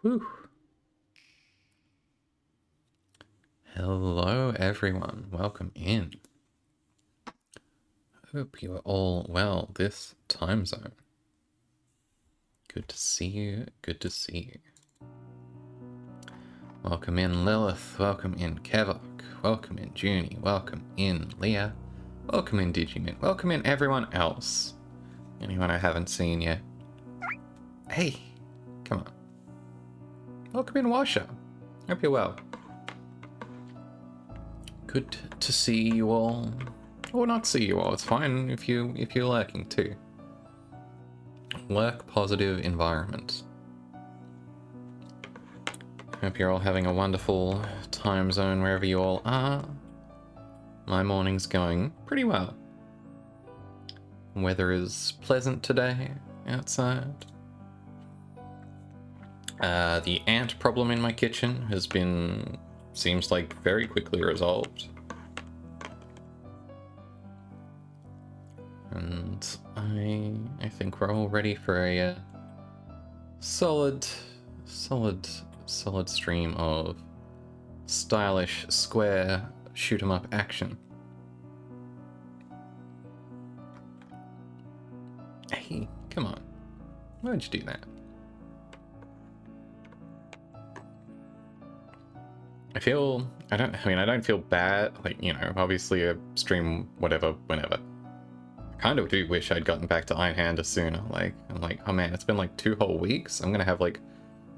Whew. Hello everyone, welcome in. Hope you are all well this time zone. Good to see you, good to see you. Welcome in Lilith, welcome in Kevok, welcome in Junie, welcome in Leah, welcome in Digimin, welcome in everyone else. Anyone I haven't seen yet. Hey, come on. Welcome in Washer. Hope you're well. Good to see you all. Or not see you all, it's fine if you're lurking too. Work positive environment. Hope you're all having a wonderful time zone wherever you all are. My morning's going pretty well. Weather is pleasant today outside. The ant problem in my kitchen has been, seems like, very quickly resolved. And I think we're all ready for a solid stream of stylish, square, shoot-'em-up action. Hey, come on. Why'd you do that? I don't feel bad, like, you know, obviously I stream whatever, whenever. I kind of do wish I'd gotten back to Einhänder sooner, I'm like, oh man, it's been like 2 whole weeks, I'm gonna have like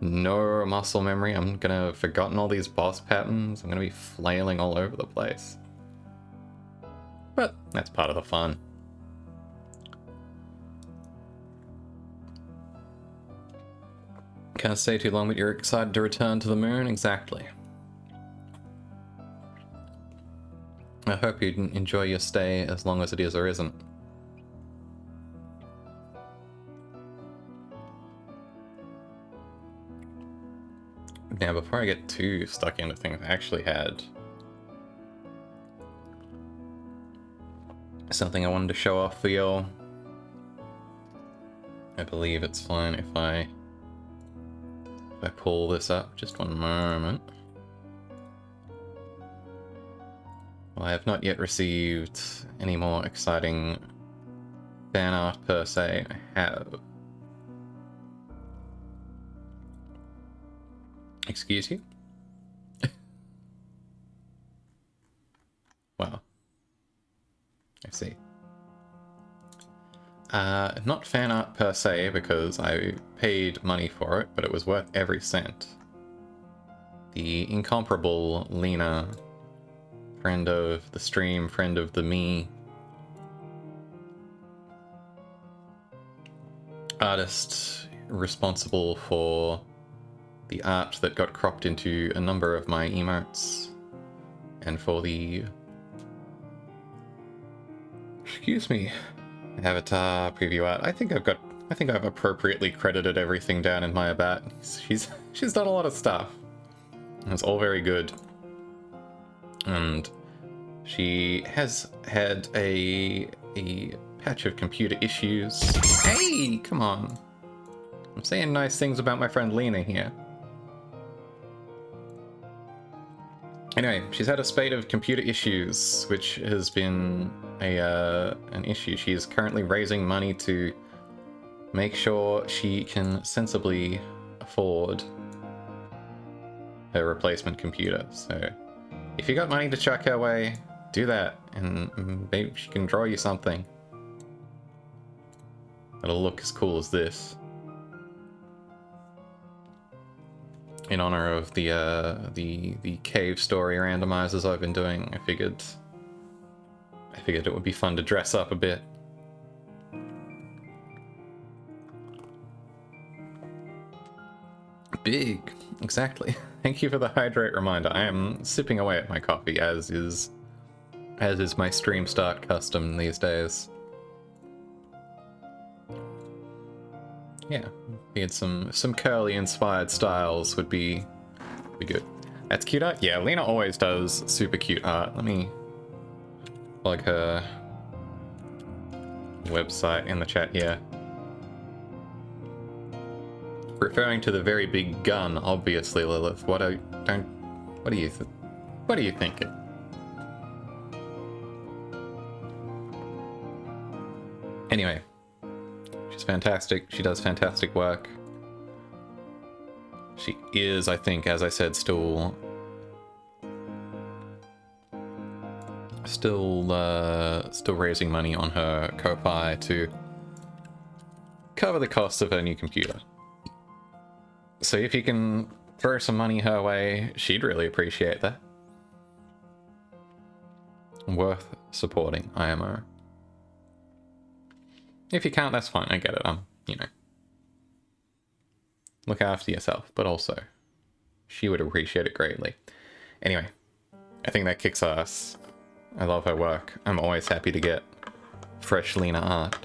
no muscle memory, I'm gonna have forgotten all these boss patterns, I'm gonna be flailing all over the place. But that's part of the fun. Can't stay too long, but you're excited to return to the moon? Exactly. I hope you enjoy your stay as long as it is or isn't. Now, before I get too stuck into things, I actually had something I wanted to show off for y'all. I believe it's fine if I pull this up. Just one moment. Well, I have not yet received any more exciting fan art per se. I have. Excuse you? Wow. I see. Not fan art per se, because I paid money for it, but it was worth every cent. The incomparable Lena, friend of the stream, friend of the me, artist responsible for the art that got cropped into a number of my emotes, and for the, excuse me, avatar preview art. I think I've appropriately credited everything down in my about. She's done a lot of stuff. It's all very good. And she has had a patch of computer issues. Hey, come on. I'm saying nice things about my friend Lena here. Anyway, she's had a spate of computer issues, which has been an issue. She is currently raising money to make sure she can sensibly afford her replacement computer. So if you got money to chuck her way, do that, and maybe she can draw you something that'll look as cool as this. In honor of the cave story randomizers I've been doing, I figured it would be fun to dress up a bit. Big, exactly. Thank you for the hydrate reminder. I am sipping away at my coffee, as is my stream start custom these days. Yeah, figured some curly inspired styles would be good. That's cute art? Yeah, Lena always does super cute art. Let me plug her website in the chat here. Referring to the very big gun, obviously, Lilith. What are you thinking? Anyway, she's fantastic. She does fantastic work. She is, I think, as I said, still raising money on her Ko-Fi to cover the cost of her new computer. So if you can throw some money her way, she'd really appreciate that. Worth supporting, IMO. If you can't, that's fine. I get it. Look after yourself, but also, she would appreciate it greatly. Anyway, I think that kicks ass. I love her work. I'm always happy to get fresh Lena art.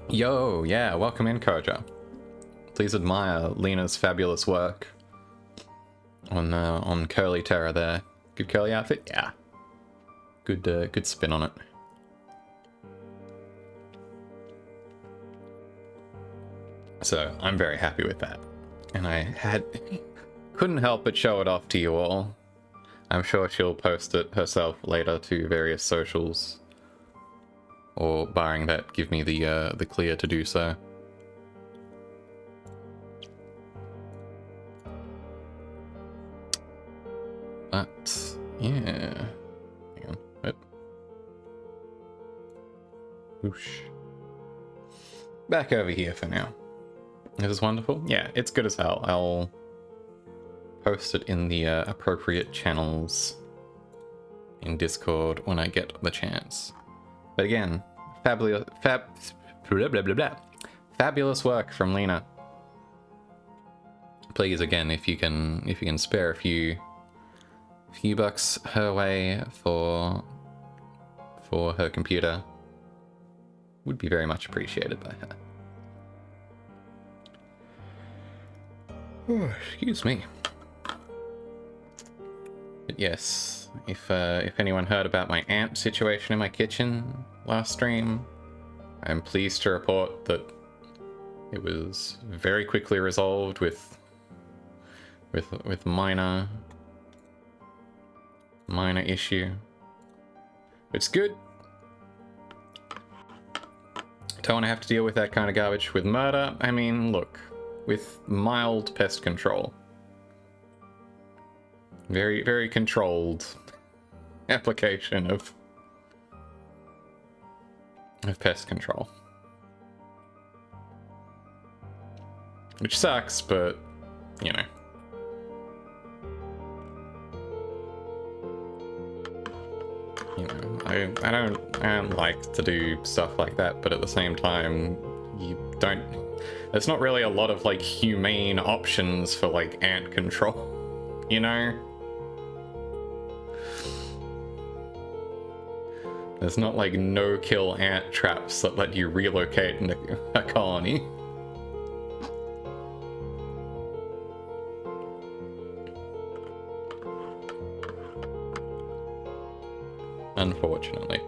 Yo, yeah, welcome in, Koja. Please admire Lena's fabulous work on Curly Terror there. Good curly outfit? Yeah. Good spin on it. So, I'm very happy with that. And I couldn't help but show it off to you all. I'm sure she'll post it herself later to various socials. Or, barring that, give me the clear to do so. But, yeah. Hang on. Whoop. Whoosh. Back over here for now. This is wonderful. Yeah, it's good as hell. I'll post it in the appropriate channels in Discord when I get the chance. But again, fabulous work from Lena. Please, again, if you can spare a few bucks her way for her computer, would be very much appreciated by her. Oh, excuse me. But yes, if anyone heard about my ant situation in my kitchen last stream, I'm pleased to report that it was very quickly resolved with minor issue. It's good. Don't want to have to deal with that kind of garbage with murder. I mean, look, with mild pest control. Very, very controlled application of pest control. Which sucks, but, you know, I don't like to do stuff like that, but at the same time, you don't. There's not really a lot of like humane options for like ant control, you know? There's not like no-kill ant traps that let you relocate in a colony. Unfortunately.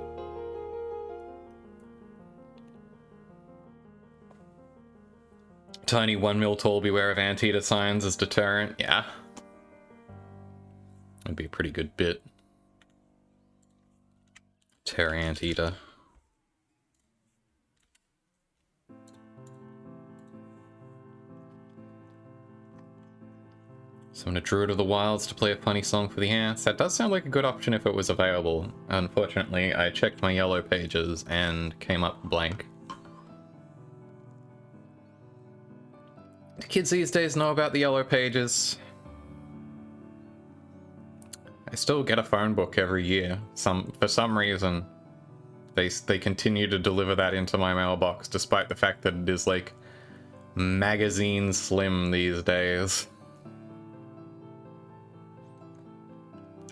Tiny 1 mil tall, beware of anteater signs as deterrent. Yeah. That'd be a pretty good bit. Terror anteater. Summon a Druid of the Wilds to play a funny song for the ants. That does sound like a good option if it was available. Unfortunately, I checked my yellow pages and came up blank. Do kids these days know about the yellow pages? I still get a phone book every year. For some reason, they continue to deliver that into my mailbox, despite the fact that it is like magazine slim these days.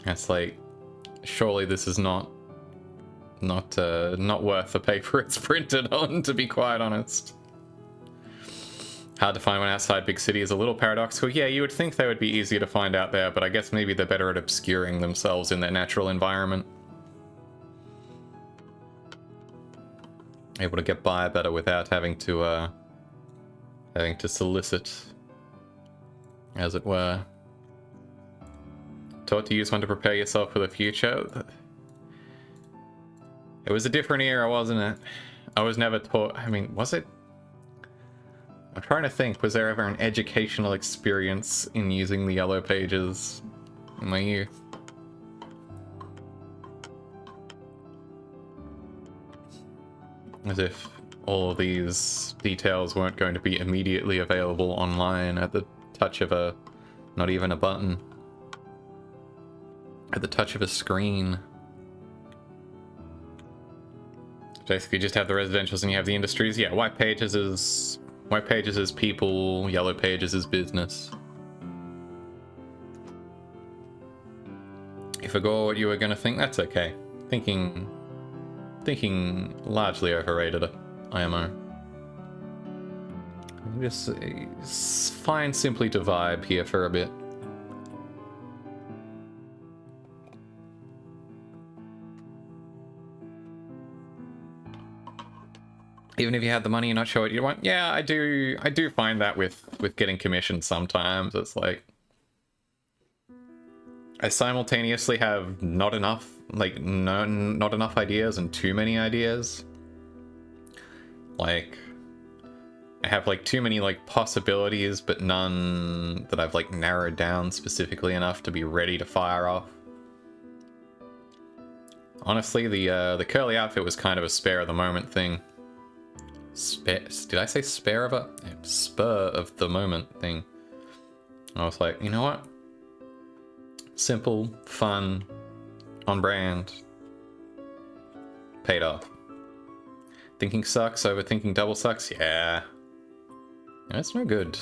It's like, surely this is not worth the paper it's printed on, to be quite honest. Hard to find one outside big city is a little paradoxical. Yeah, you would think they would be easier to find out there, but I guess maybe they're better at obscuring themselves in their natural environment. Able to get by better without having to solicit, as it were. Taught to use one to prepare yourself for the future. It was a different era, wasn't it? I was never taught. I mean, was it? I'm trying to think, was there ever an educational experience in using the yellow pages in my youth? As if all of these details weren't going to be immediately available online at the touch of a... not even a button. At the touch of a screen. Basically just have the residentials and you have the industries. Yeah, white pages is people, yellow pages is business. You forgot what you were gonna think, that's okay. Thinking largely overrated, IMO. Just fine simply to vibe here for a bit. Even if you had the money, you're not sure what you want. Yeah, I do find that with getting commissioned sometimes. It's like I simultaneously have not enough ideas and too many ideas. Like I have like too many like possibilities, but none that I've like narrowed down specifically enough to be ready to fire off. Honestly, the curly outfit was kind of a spare of the moment thing. Did I say spare of a spur of the moment thing? I was like, you know what? Simple, fun, on brand. Paid off. Thinking sucks, overthinking double sucks? Yeah. That's no good.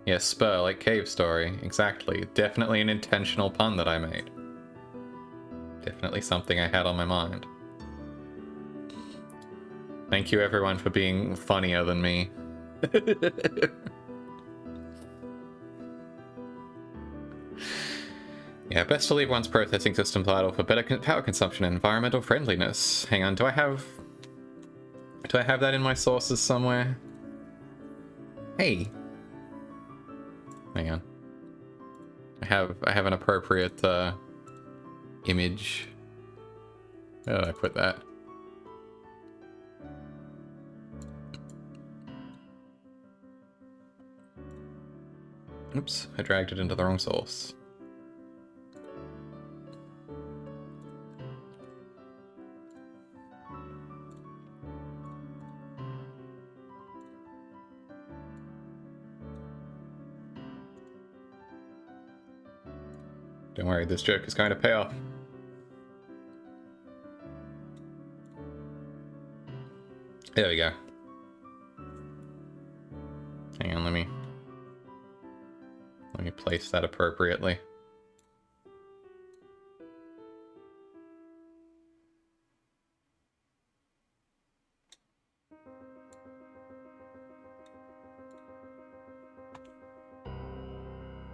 Yeah, spur, like cave story. Exactly. Definitely an intentional pun that I made. Definitely something I had on my mind. Thank you everyone for being funnier than me. Yeah, best to leave one's processing system idle for better power consumption and environmental friendliness. Hang on, do I have that in my sources somewhere? Hey. Hang on. I have an appropriate image. Where did I put that? Oops, I dragged it into the wrong source. Don't worry, this joke is going to pay off. There we go. Hang on, let me place that appropriately.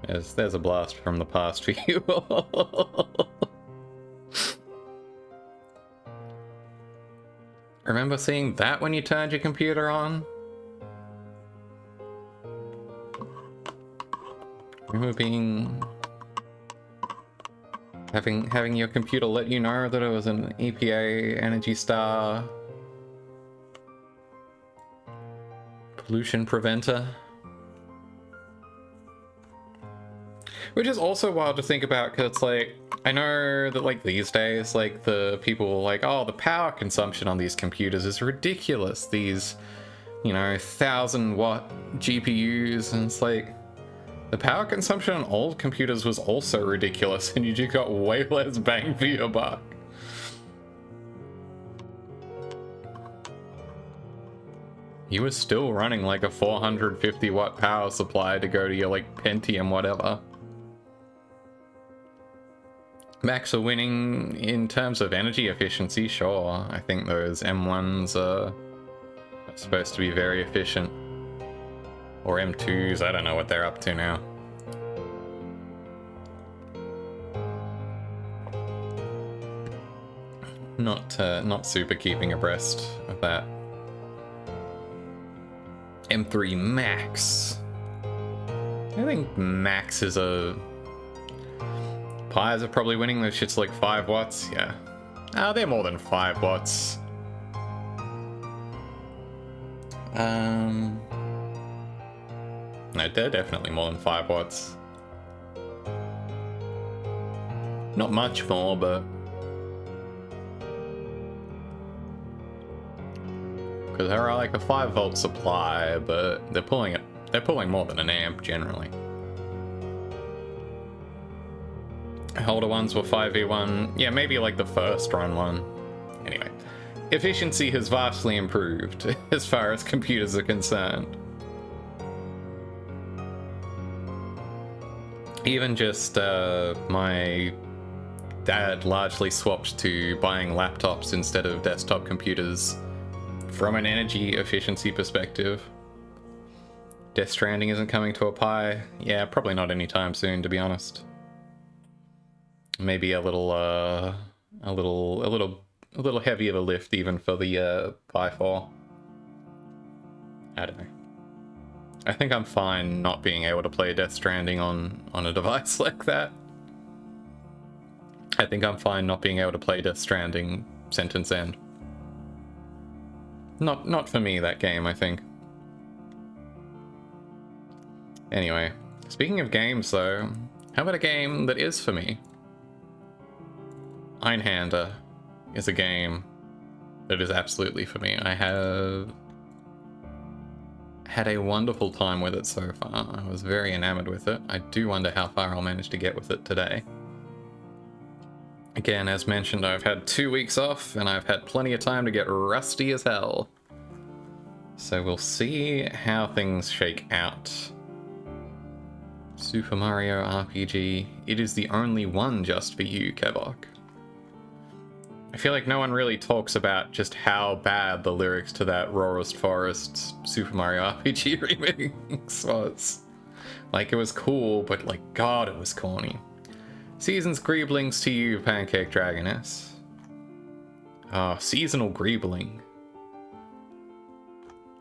There's a blast from the past for you. Remember seeing that when you turned your computer on? Remember having your computer let you know that it was an EPA Energy Star pollution preventer? Which is also wild to think about, because it's like, I know that like these days, like the people like, oh, the power consumption on these computers is ridiculous. These, you know, 1,000-watt GPUs, and it's like, the power consumption on old computers was also ridiculous, and you just got way less bang for your buck. You were still running like a 450-watt power supply to go to your like Pentium whatever. Macs are winning in terms of energy efficiency, sure. I think those M1s are supposed to be very efficient. Or M2s, I don't know what they're up to now. Not super keeping abreast of that. M3 Max. I think Max is a... Pies are probably winning. Those shit's like 5 watts. Yeah. Oh, they're more than 5 watts. No, they're definitely more than 5 watts. Not much more, but... Because they're like a 5-volt supply, but they're pulling more than an amp generally. Older ones were 5v1. Yeah, maybe like the first run one. Anyway, efficiency has vastly improved as far as computers are concerned. Even just my dad largely swapped to buying laptops instead of desktop computers from an energy efficiency perspective. Death Stranding isn't coming to a Pi. Yeah, probably not anytime soon, to be honest. Maybe a little heavy of a lift even for the Pi 4. I don't know. I think I'm fine not being able to play Death Stranding on a device like that. I think I'm fine not being able to play Death Stranding sentence end. Not for me, that game, I think. Anyway, speaking of games though, how about a game that is for me? Einhänder is a game that is absolutely for me. I have had a wonderful time with it so far. I was very enamored with it. I do wonder how far I'll manage to get with it today. Again, as mentioned, I've had 2 weeks off and I've had plenty of time to get rusty as hell. So we'll see how things shake out. Super Mario RPG. It is the only one just for you, Kevok. I feel like no one really talks about just how bad the lyrics to that Rawest Forest Super Mario RPG remix was. Like, it was cool, but like, God, it was corny. Season's Greeblings to you, Pancake Dragoness. Oh, seasonal Greebling.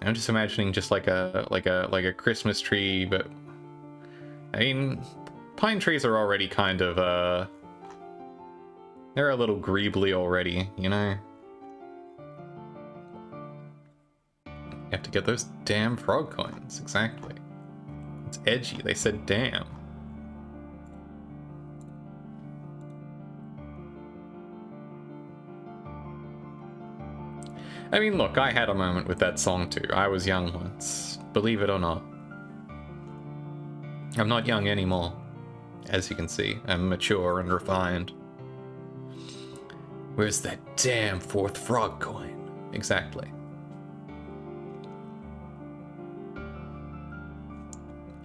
I'm just imagining just like a Christmas tree, but I mean, pine trees are already kind of they're a little greebly already, you know? You have to get those damn frog coins, exactly. It's edgy, they said damn. I mean, look, I had a moment with that song too. I was young once, believe it or not. I'm not young anymore, as you can see. I'm mature and refined. Where's that damn 4th frog coin? Exactly.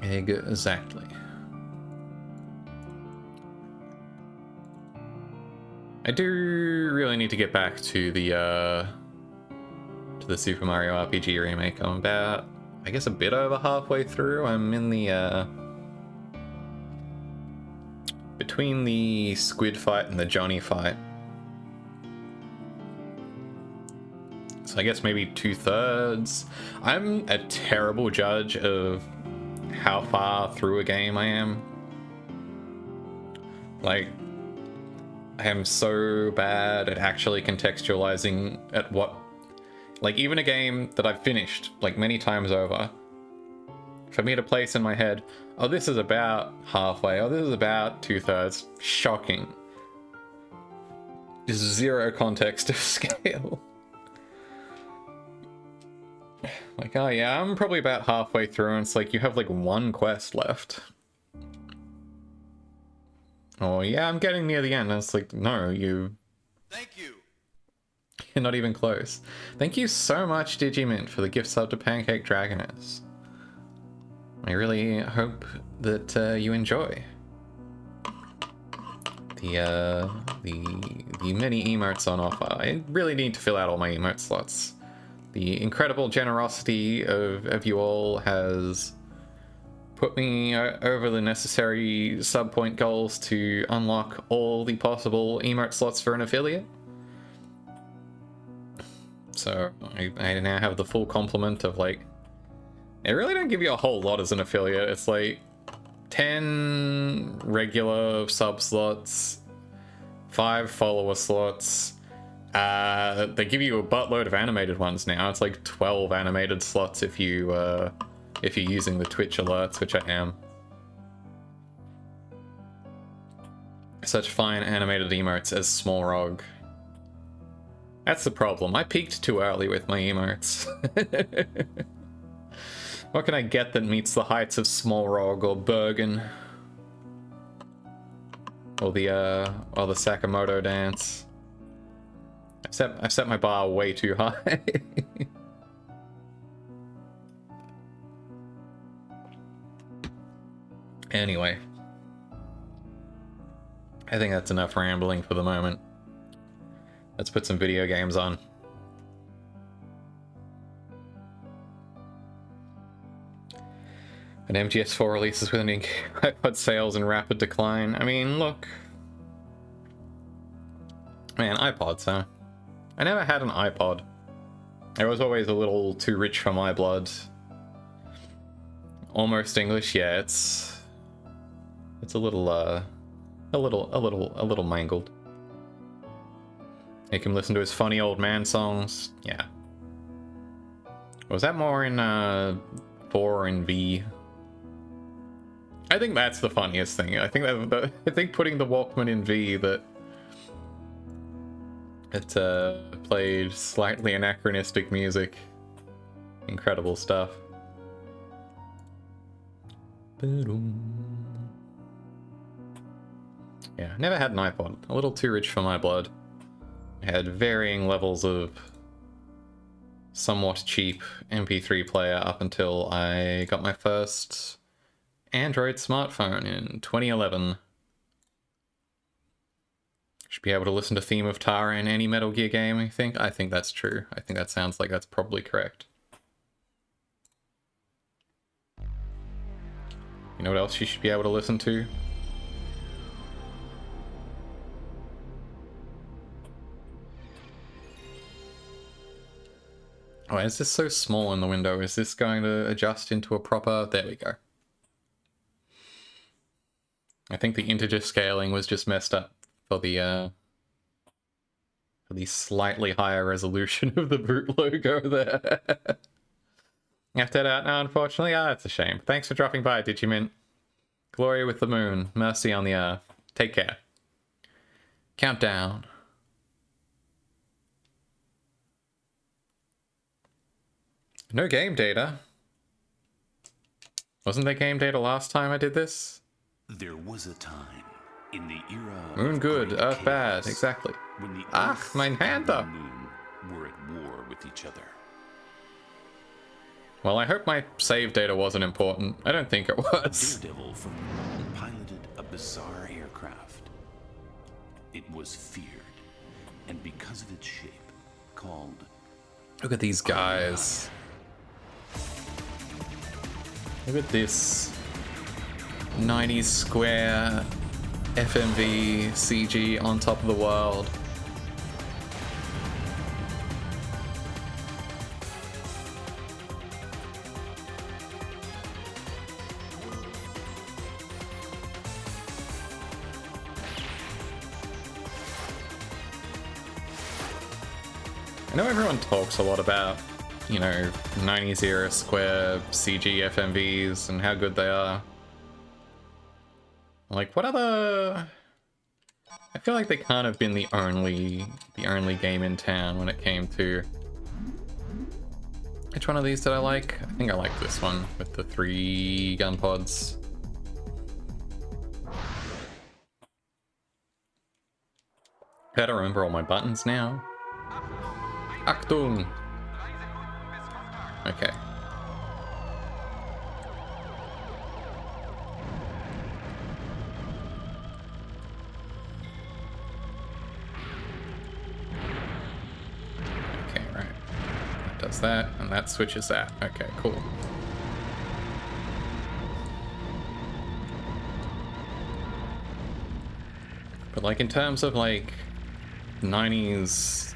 Exactly. I do really need to get back to the Super Mario RPG remake. I'm about, I guess, a bit over halfway through. I'm in the between the Squid fight and the Johnny fight. So I guess maybe 2/3. I'm a terrible judge of how far through a game I am. Like, I am so bad at actually contextualizing at what, like, even a game that I've finished like many times over, for me to place in my head, oh, this is about halfway, oh, this is about 2/3, shocking. There's zero context of scale. Like, oh yeah, I'm probably about halfway through, and it's like, you have like one quest left. Oh yeah, I'm getting near the end, and it's like, no, Thank you. You're not even close. Thank you so much, Digimint, for the gift sub to Pancake Dragoness. I really hope that you enjoy the many emotes on offer. I really need to fill out all my emote slots. The incredible generosity of you all has put me over the necessary sub point goals to unlock all the possible emote slots for an affiliate. So I now have the full complement of, like, they really don't give you a whole lot as an affiliate. It's like 10 regular sub slots, 5 follower slots. They give you a buttload of animated ones now. It's like 12 animated slots if you're using the Twitch alerts, which I am. Such fine animated emotes as Smallrog. That's the problem. I peaked too early with my emotes. What can I get that meets the heights of Smallrog or Bergen? Or the Sakamoto dance? I've set my bar way too high. Anyway. I think that's enough rambling for the moment. Let's put some video games on. An MGS4 releases with an iPod sales in rapid decline. I mean, look. Man, iPods, huh? I never had an iPod. I was always a little too rich for my blood. Almost English, yeah, it's a little mangled. Make him listen to his funny old man songs. Yeah. Was that more in 4 or in V? I think that's the funniest thing. I think I think putting the Walkman in V that it played slightly anachronistic music. Incredible stuff. Yeah, never had an iPod. A little too rich for my blood. I had varying levels of somewhat cheap MP3 player up until I got my first Android smartphone in 2011. Should be able to listen to Theme of Tara in any Metal Gear game, I think. I think that's true. I think that sounds like that's probably correct. You know what else you should be able to listen to? Oh, is this so small in the window? Is this going to adjust into a proper... There we go. I think the integer scaling was just messed up for the slightly higher resolution of the boot logo there. You have to head out now, unfortunately. Ah, it's a shame. Thanks for dropping by, Digimint. Glory with the moon. Mercy on the earth. Take care. Countdown. No game data. Wasn't there game data last time I did this? There was a time in the era Moon good, Earth bad, exactly. when the Ach, Earth mein and the Händer. Moon were at war with each other. Well, I hope my save data wasn't important. I don't think it was. Daredevil piloted a bizarre aircraft. It was feared, and because of its shape, called... Look at these guys. Look at this 90s square FMV CG on top of the world. I know everyone talks a lot about, you know, 90s era square CG FMVs and how good they are. Like, what other... I feel like they can't have been the only game in town when it came to... Which one of these did I like? I think I like this one with the 3 gun pods. Better remember all my buttons now. Achtung! Okay. Okay, right. That does that, and that switches that. Okay, cool. But like in terms of like 90s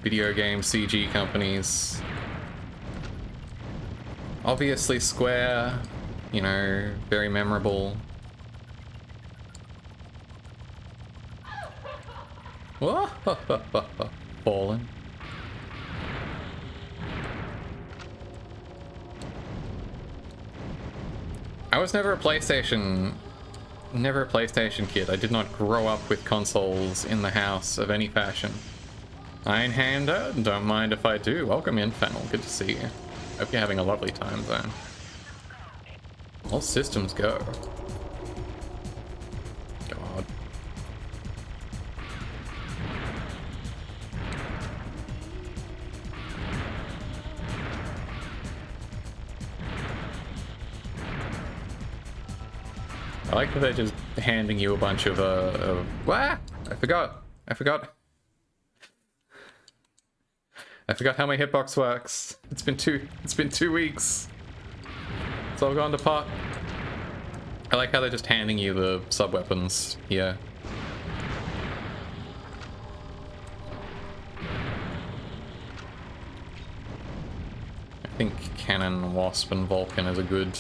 video game CG companies, obviously Square, you know, very memorable. Whoa! Fallen. I was never a PlayStation kid. I did not grow up with consoles in the house of any fashion. Einhänder, don't mind if I do. Welcome in, Fennel. Good to see you. Hope you're having a lovely time, then. All systems go. God. I like that they're just handing you a bunch of ah! I forgot how my hitbox works. It's been 2 weeks. It's all gone to pot. I like how they're just handing you the sub-weapons here. I think Cannon, Wasp, and Vulcan is a good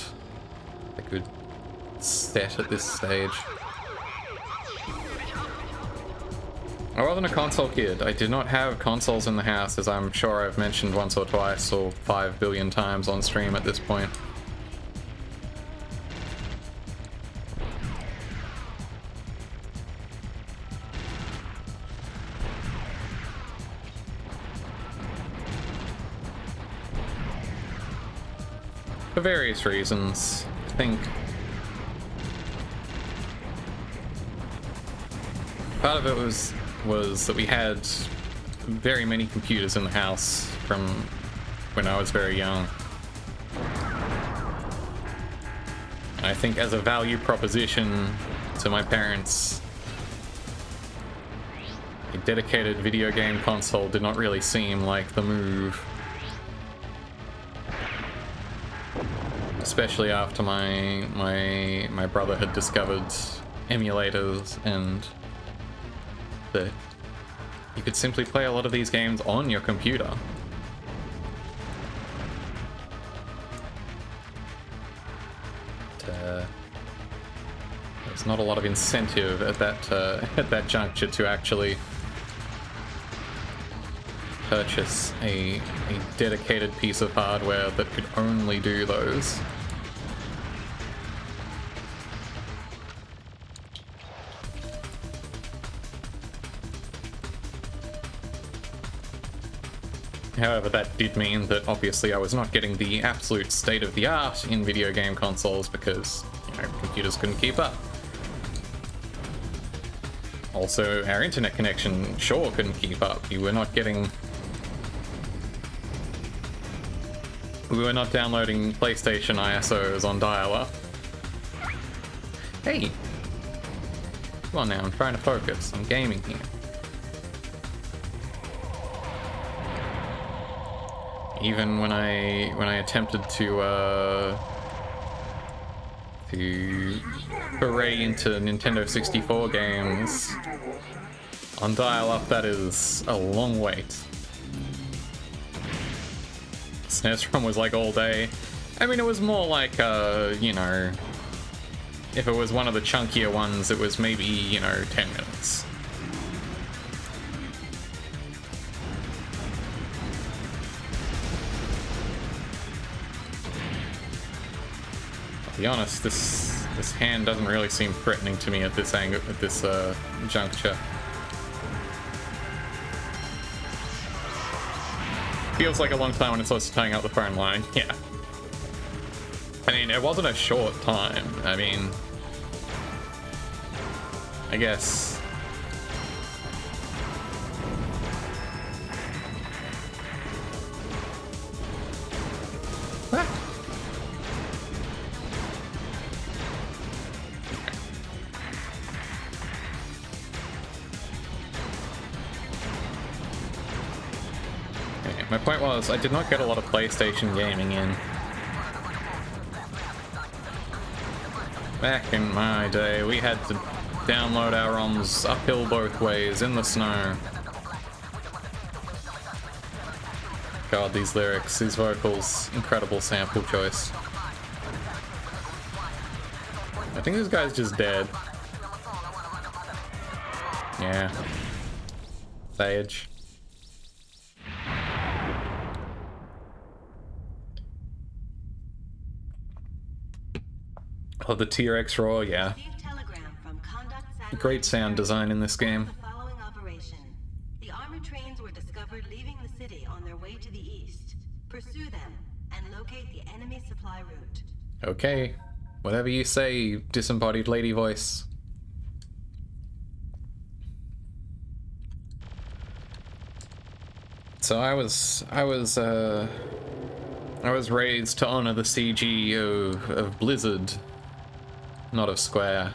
set at this stage. I wasn't a console kid. I did not have consoles in the house, as I'm sure I've mentioned once or twice or 5 billion times on stream at this point. For various reasons, I think. Part of it was that we had very many computers in the house from when I was very young. And I think as a value proposition to my parents, a dedicated video game console did not really seem like the move. Especially after my brother had discovered emulators and that you could simply play a lot of these games on your computer. There's not a lot of incentive at that juncture to actually purchase a dedicated piece of hardware that could only do those. However, that did mean that obviously I was not getting the absolute state-of-the-art in video game consoles because, you know, computers couldn't keep up. Also, our internet connection sure couldn't keep up. You were not getting We were not downloading PlayStation ISOs on dial-up. Hey! Come on now, I'm trying to focus. I'm gaming here. Even when I attempted to foray into Nintendo 64 games on dial-up, that is a long wait. SNES ROM was like all day. I mean, it was more like, you know, if it was one of the chunkier ones, it was maybe, you know, 10 minutes. To be honest, this hand doesn't really seem threatening to me at this angle, at this juncture. Feels like a long time when it's supposed to tying out the phone line. Yeah. I mean, it wasn't a short time. I mean, I guess. Ah. My point was, I did not get a lot of PlayStation gaming in. Back in my day, we had to download our ROMs uphill both ways in the snow. God, these lyrics, these vocals, incredible sample choice. I think this guy's just dead. Yeah. Sage. Oh, the T-Rex roar, yeah. Great sound design in this game. The armored trains were discovered leaving the city on their way to the east. Pursue them and locate the enemy supply route. Okay. Whatever you say, you disembodied lady voice. So I was raised to honor the CG of Blizzard, not of Square.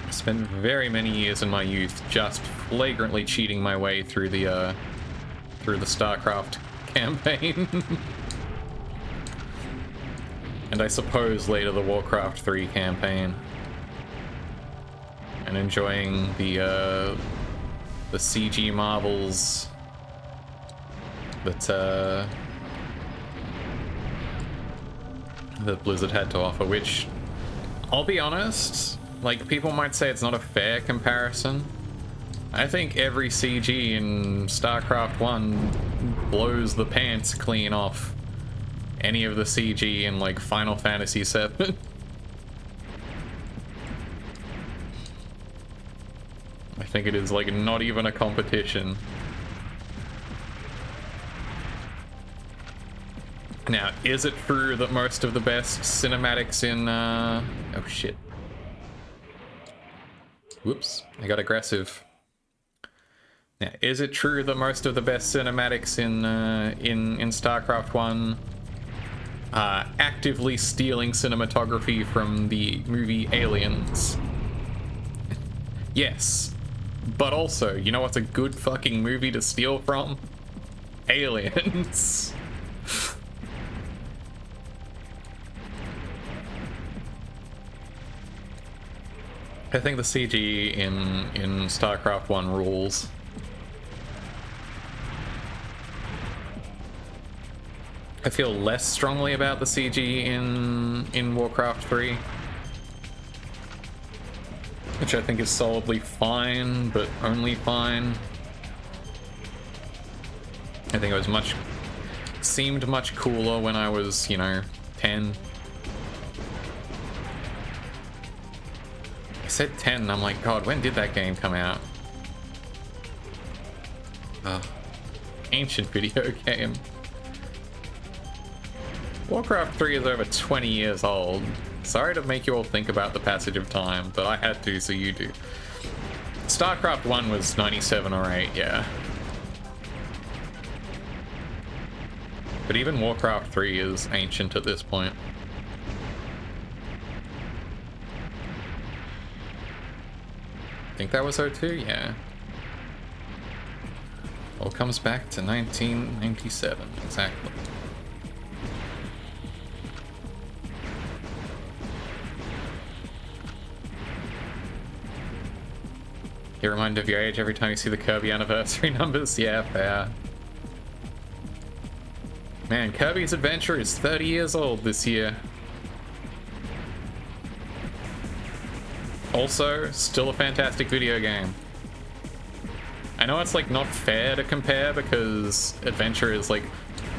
I spent very many years in my youth just flagrantly cheating my way through the StarCraft campaign. And I suppose later the Warcraft 3 campaign. And enjoying the CG marvels that Blizzard had to offer, which, I'll be honest, like, people might say it's not a fair comparison. I think every CG in StarCraft 1 blows the pants clean off any of the CG in, like, Final Fantasy 7. I think it is, like, not even a competition. Now, is it true that most of the best cinematics in, oh shit. Whoops, I got aggressive. Now, is it true that most of the best cinematics in StarCraft 1 are actively stealing cinematography from the movie Aliens? Yes. But also, you know what's a good fucking movie to steal from? Aliens. I think the CG in StarCraft 1 rules. I feel less strongly about the CG in Warcraft 3. Which I think is solidly fine, but only fine. I think it was seemed much cooler when I was, you know, 10. I said 10 and I'm like, God, when did that game come out? Ancient video game. Warcraft 3 is over 20 years old. Sorry to make you all think about the passage of time, but I had to, so you do. StarCraft 1 was 97 or 8, yeah. But even Warcraft 3 is ancient at this point. I think that was 02, yeah. All comes back to 1997, exactly. You're reminded of your age every time you see the Kirby anniversary numbers. Yeah, fair. Man, Kirby's Adventure is 30 years old this year. Also, still a fantastic video game. I know it's like not fair to compare because Adventure is like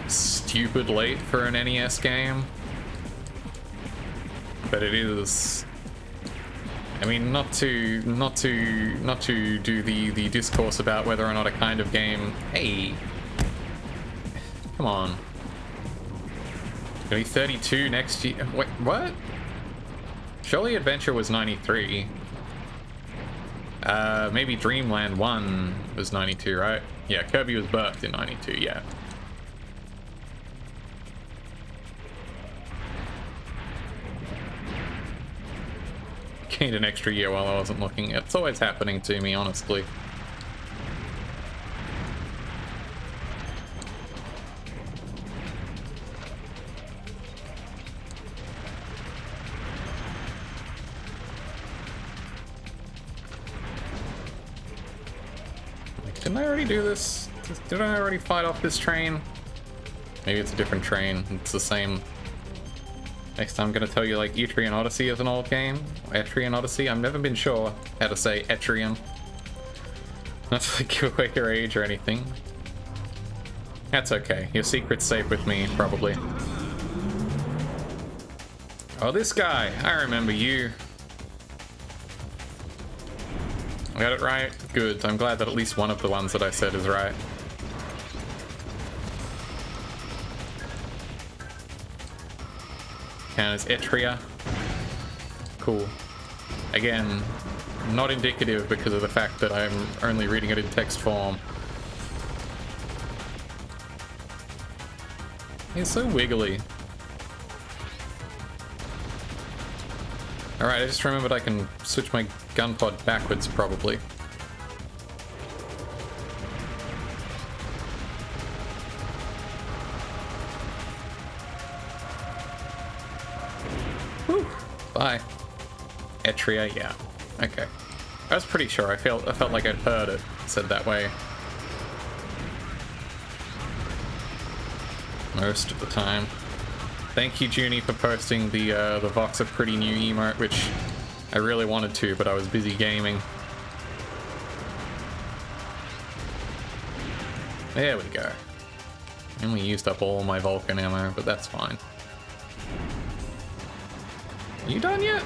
stupid late for an NES game. But it is... I mean, not to do the discourse about whether or not a kind of game. Hey, come on. Gonna be 32 next year. Wait, what? Surely Adventure was 93. Maybe Dreamland 1 was 92, right? Yeah, Kirby was birthed in 92. Yeah. Gained an extra year while I wasn't looking. It's always happening to me, honestly. Like, didn't I already do this? Did I already fight off this train? Maybe it's a different train. It's the same. Next time I'm going to tell you, like, Etrian Odyssey is an old game. Etrian Odyssey. I've never been sure how to say Etrian. Not to like, give away your age or anything. That's okay. Your secret's safe with me, probably. Oh, this guy. I remember you. I got it right? Good. I'm glad that at least one of the ones that I said is right. Count as Etria. Cool. Again, not indicative because of the fact that I'm only reading it in text form. He's so wiggly. Alright, I just remembered I can switch my gun pod backwards, probably. Whew. Bye. Etria, yeah. Okay. I was pretty sure. I felt like I'd heard it said that way. Most of the time. Thank you, Junie, for posting the Vox a pretty new emote, which I really wanted to, but I was busy gaming. There we go. I only used up all my Vulcan ammo, but that's fine. You done yet?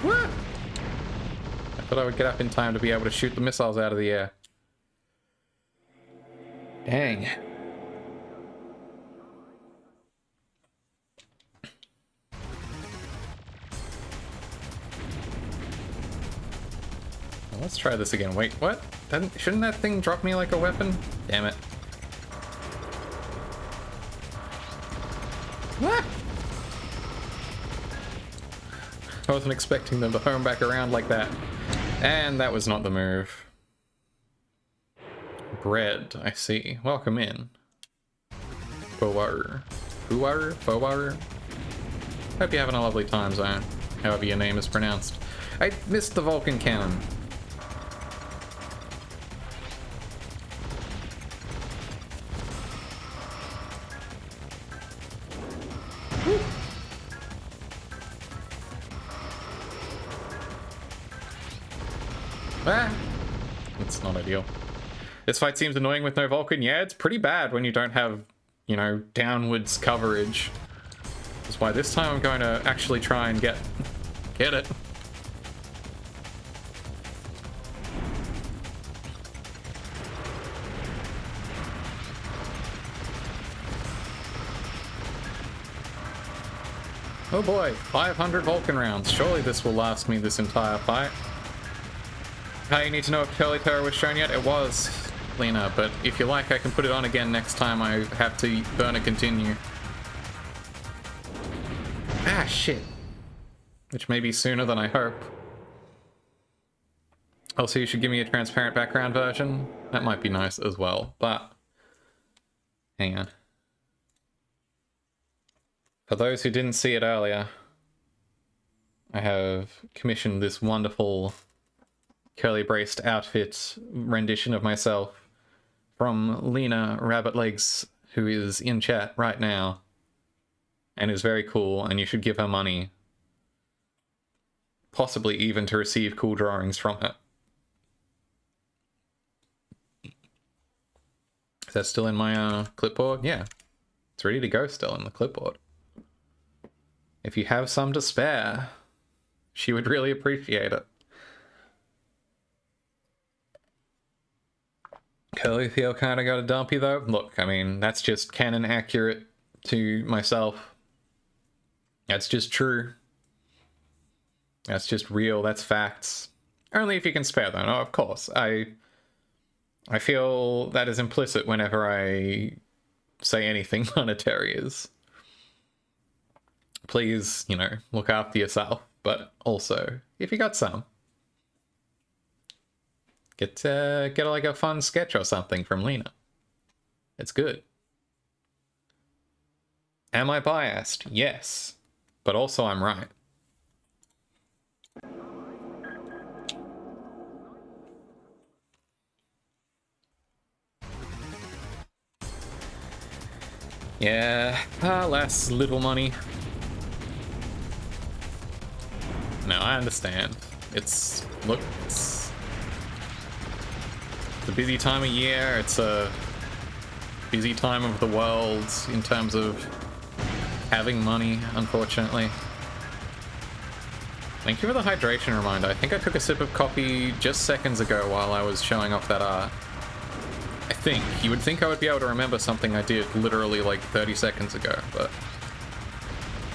What? I thought I would get up in time to be able to shoot the missiles out of the air. Dang. Well, let's try this again. Wait, what? Shouldn't that thing drop me like a weapon? Damn it. What? I wasn't expecting them to home back around like that. And that was not the move. Bread, I see. Welcome in. Fowar. Fowar? Fowar? Hope you're having a lovely time, Zone. However your name is pronounced. I missed the Vulcan cannon. Woo. Ah, that's not ideal. This fight seems annoying with no Vulcan. Yeah, it's pretty bad when you don't have, you know, downwards coverage. That's why this time I'm going to actually try and get it. Oh boy, 500 Vulcan rounds. Surely this will last me this entire fight. How you need to know if Curly Terror was shown yet? It was. Lena, but if you like, I can put it on again next time I have to burn a continue. Ah, shit. Which may be sooner than I hope. Also, you should give me a transparent background version. That might be nice as well, but... hang on. For those who didn't see it earlier, I have commissioned this wonderful curly-braced outfit rendition of myself from Lena Rabbit Legs, who is in chat right now and is very cool, and you should give her money. Possibly even to receive cool drawings from her. Is that still in my clipboard? Yeah. It's ready to go still in the clipboard. If you have some to spare, she would really appreciate it. Curly Theo kind of got a dumpy though. Look, I mean, that's just canon accurate to myself. That's just true. That's just real, that's facts. Only if you can spare them. No, of course. I feel that is implicit whenever I say anything monetary is. Please, you know, look after yourself. But also, if you got some, get like a fun sketch or something from Lena. It's good. Am I biased? Yes. But also I'm right. Yeah, less little money. No, I understand. It's a busy time of year. It's a busy time of the world in terms of having money, unfortunately. Thank you for the hydration reminder. I think I took a sip of coffee just seconds ago while I was showing off that art. I think. You would think I would be able to remember something I did literally like 30 seconds ago, but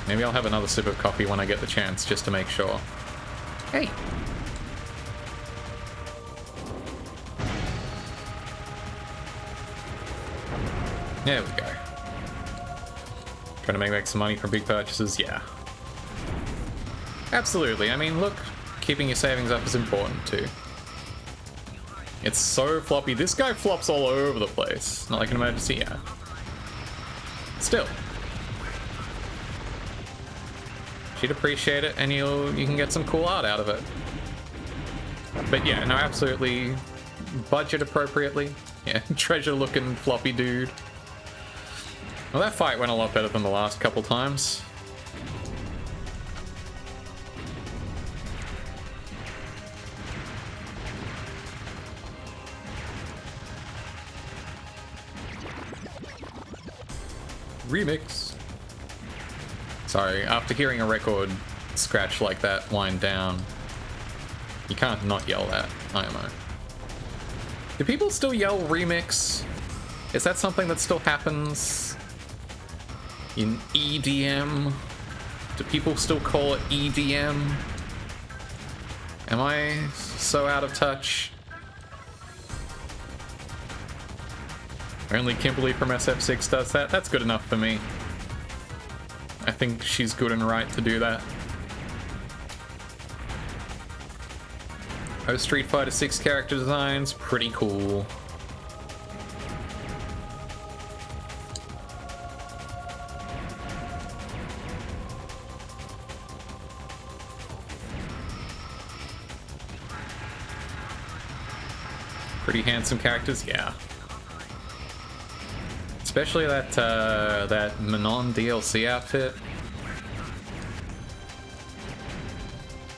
maybe I'll have another sip of coffee when I get the chance, just to make sure. Hey! There we go. Trying to make some money from big purchases? Yeah. Absolutely. I mean, look, keeping your savings up is important too. It's so floppy. This guy flops all over the place. Not like an emergency, yeah. Still. She'd appreciate it, and you can get some cool art out of it. But yeah, no, absolutely. Budget appropriately. Yeah, treasure looking floppy dude. Well, that fight went a lot better than the last couple times. Remix. Sorry, after hearing a record scratch like that wind down, you can't not yell that, IMO. Do people still yell remix? Is that something that still happens in EDM? Do people still call it EDM? Am I so out of touch? Only Kimberly from SF6 does that. That's good enough for me. I think she's good and right to do that. Oh, Street Fighter 6 character designs, pretty cool. Pretty handsome characters, yeah. Especially that that Manon DLC outfit.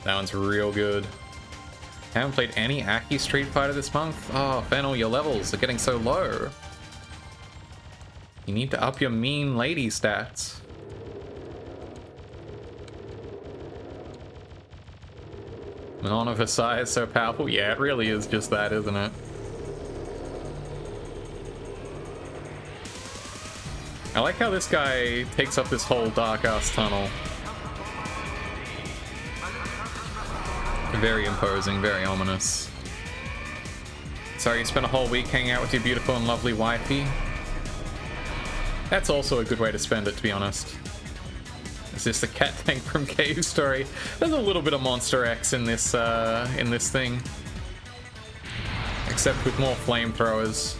That one's real good. Haven't played any Aki Street Fighter this month? Oh, Fennel, your levels are getting so low. You need to up your mean lady stats. Manon of her size so powerful? Yeah, it really is just that, isn't it? I like how this guy takes up this whole dark-ass tunnel. Very imposing, very ominous. Sorry, you spent a whole week hanging out with your beautiful and lovely wifey. That's also a good way to spend it, to be honest. Is this the cat thing from Cave Story? There's a little bit of Monster X in this thing. Except with more flamethrowers.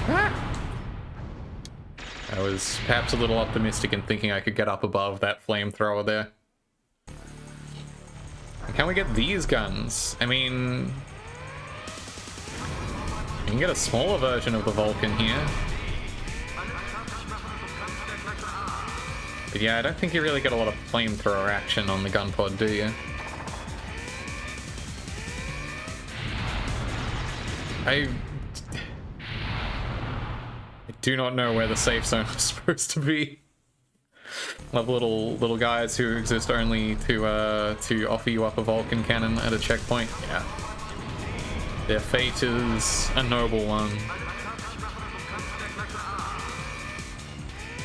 Ah! I was perhaps a little optimistic in thinking I could get up above that flamethrower there. Can we get these guns? I mean... you can get a smaller version of the Vulcan here. But yeah, I don't think you really get a lot of flamethrower action on the gun pod, do you? I do not know where the safe zone is supposed to be. Love little guys who exist only to offer you up a Vulcan cannon at a checkpoint. Yeah. Their fate is a noble one.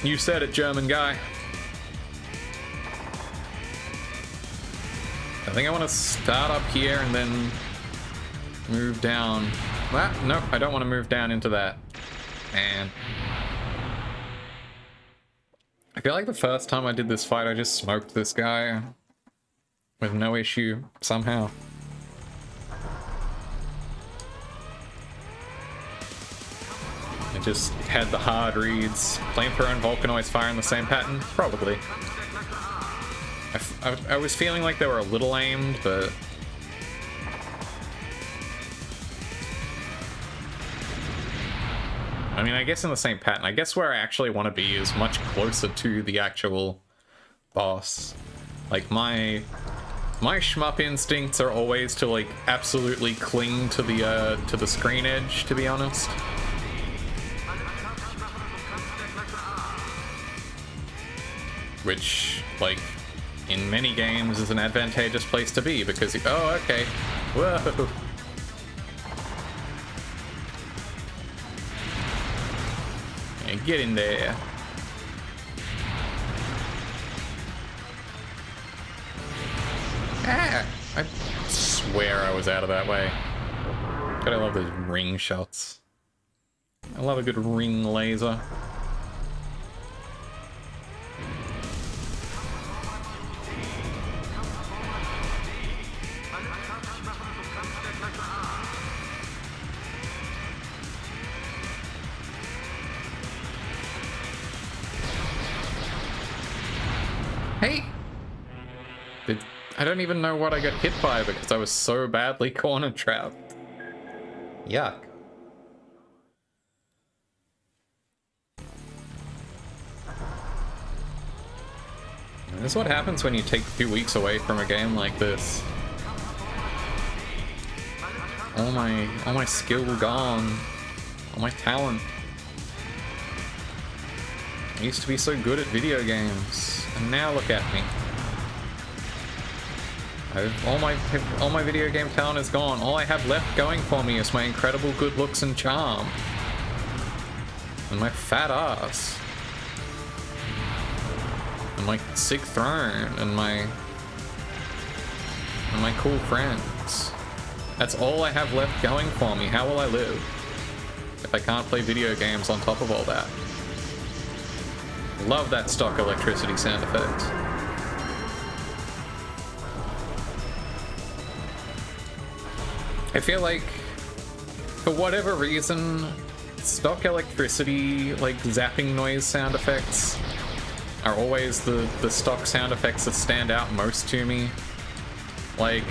You said it, German guy. I think I want to start up here and then move down. Ah, no, I don't want to move down into that. Man. I feel like the first time I did this fight, I just smoked this guy with no issue somehow. I just had the hard reads. Flamethrower and Vulcan always fire in the same pattern? Probably. I was feeling like they were a little aimed, but... I mean, I guess in the same pattern. I guess where I actually want to be is much closer to the actual boss. Like, my shmup instincts are always to, like, absolutely cling to the screen edge, to be honest. Which, like, in many games is an advantageous place to be, because you... oh, okay. Whoa! Yeah, get in there. Ah! I swear I was out of that way. God, I love those ring shots. I love a good ring laser. Hey! I don't even know what I got hit by because I was so badly corner trapped. Yuck. This is what happens when you take 2 weeks away from a game like this. All my skill gone. All my talent. I used to be so good at video games, and now look at me. All my video game talent is gone. All I have left going for me is my incredible good looks and charm. And my fat ass. And my sick throne, and my cool friends. That's all I have left going for me. How will I live if I can't play video games on top of all that? Love that stock electricity sound effect. I feel like, for whatever reason, stock electricity, like zapping noise sound effects, are always the stock sound effects that stand out most to me. Like,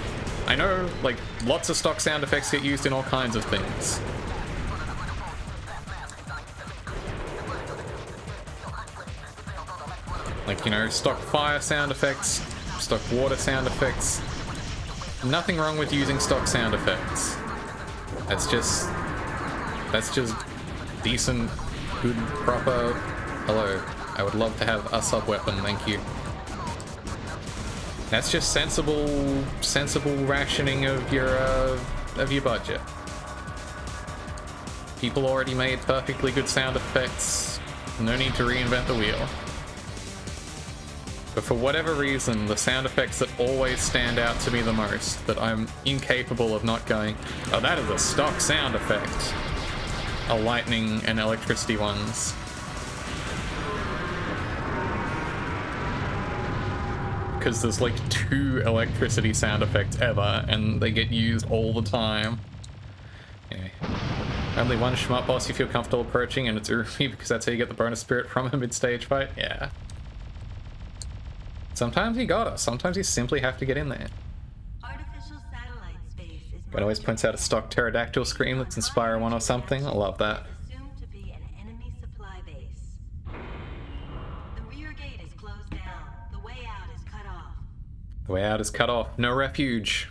I know, like, lots of stock sound effects get used in all kinds of things. Like, you know, stock fire sound effects, stock water sound effects. Nothing wrong with using stock sound effects. That's just decent, good, proper... Hello. I would love to have a sub-weapon, thank you. That's just sensible rationing of your budget. People already made perfectly good sound effects. No need to reinvent the wheel. But for whatever reason, the sound effects that always stand out to me the most, that I'm incapable of not going, oh, that is a stock sound effect, are lightning and electricity ones. Because there's like 2 electricity sound effects ever, and they get used all the time. Anyway. Only one shmup boss you feel comfortable approaching, and it's Urumi because that's how you get the bonus spirit from a mid-stage fight? Yeah. Sometimes you gotta. Sometimes you simply have to get in there. Artificial satellite space is God always points out a stock pterodactyl scream that's Inspire 1 or something. I love that. assumed to be an enemy supply base. The rear gate is closed down. The way out is cut off. The way out is cut off. No refuge.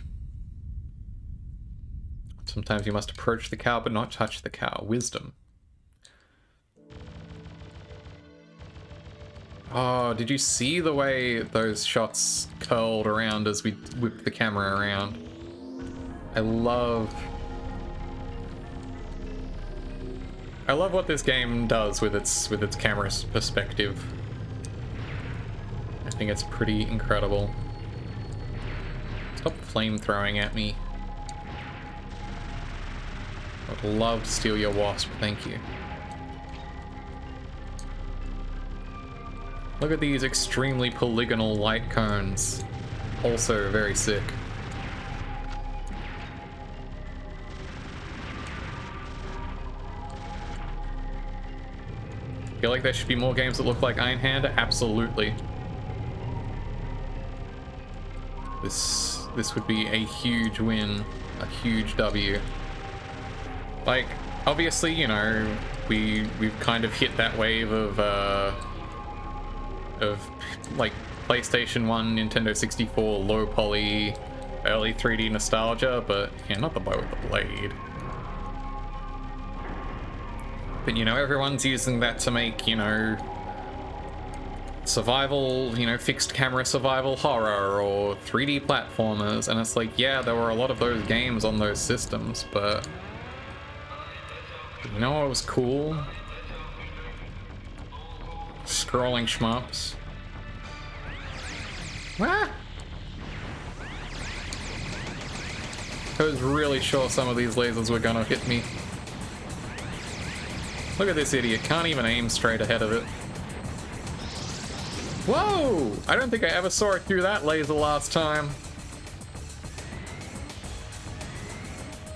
Sometimes you must approach the cow but not touch the cow. Wisdom. Oh, did you see the way those shots curled around as we whipped the camera around? I love what this game does with its camera perspective. I think it's pretty incredible. Stop flame throwing at me. I would love to steal your wasp, thank you. Look at these extremely polygonal light cones. Also very sick. Feel like there should be more games that look like Einhänder? Absolutely. This would be a huge win, a huge W. Like, obviously, you know, we've kind of hit that wave of like PlayStation 1, Nintendo 64, low poly, early 3D nostalgia, but yeah, not the bow with the blade. But you know, everyone's using that to make, you know, survival, you know, fixed camera survival horror or 3D platformers, and it's like, yeah, there were a lot of those games on those systems, but you know what was cool? Scrolling shmups. Ah! I was really sure some of these lasers were gonna hit me. Look at this idiot, can't even aim straight ahead of it. Whoa! I don't think I ever saw it through that laser last time.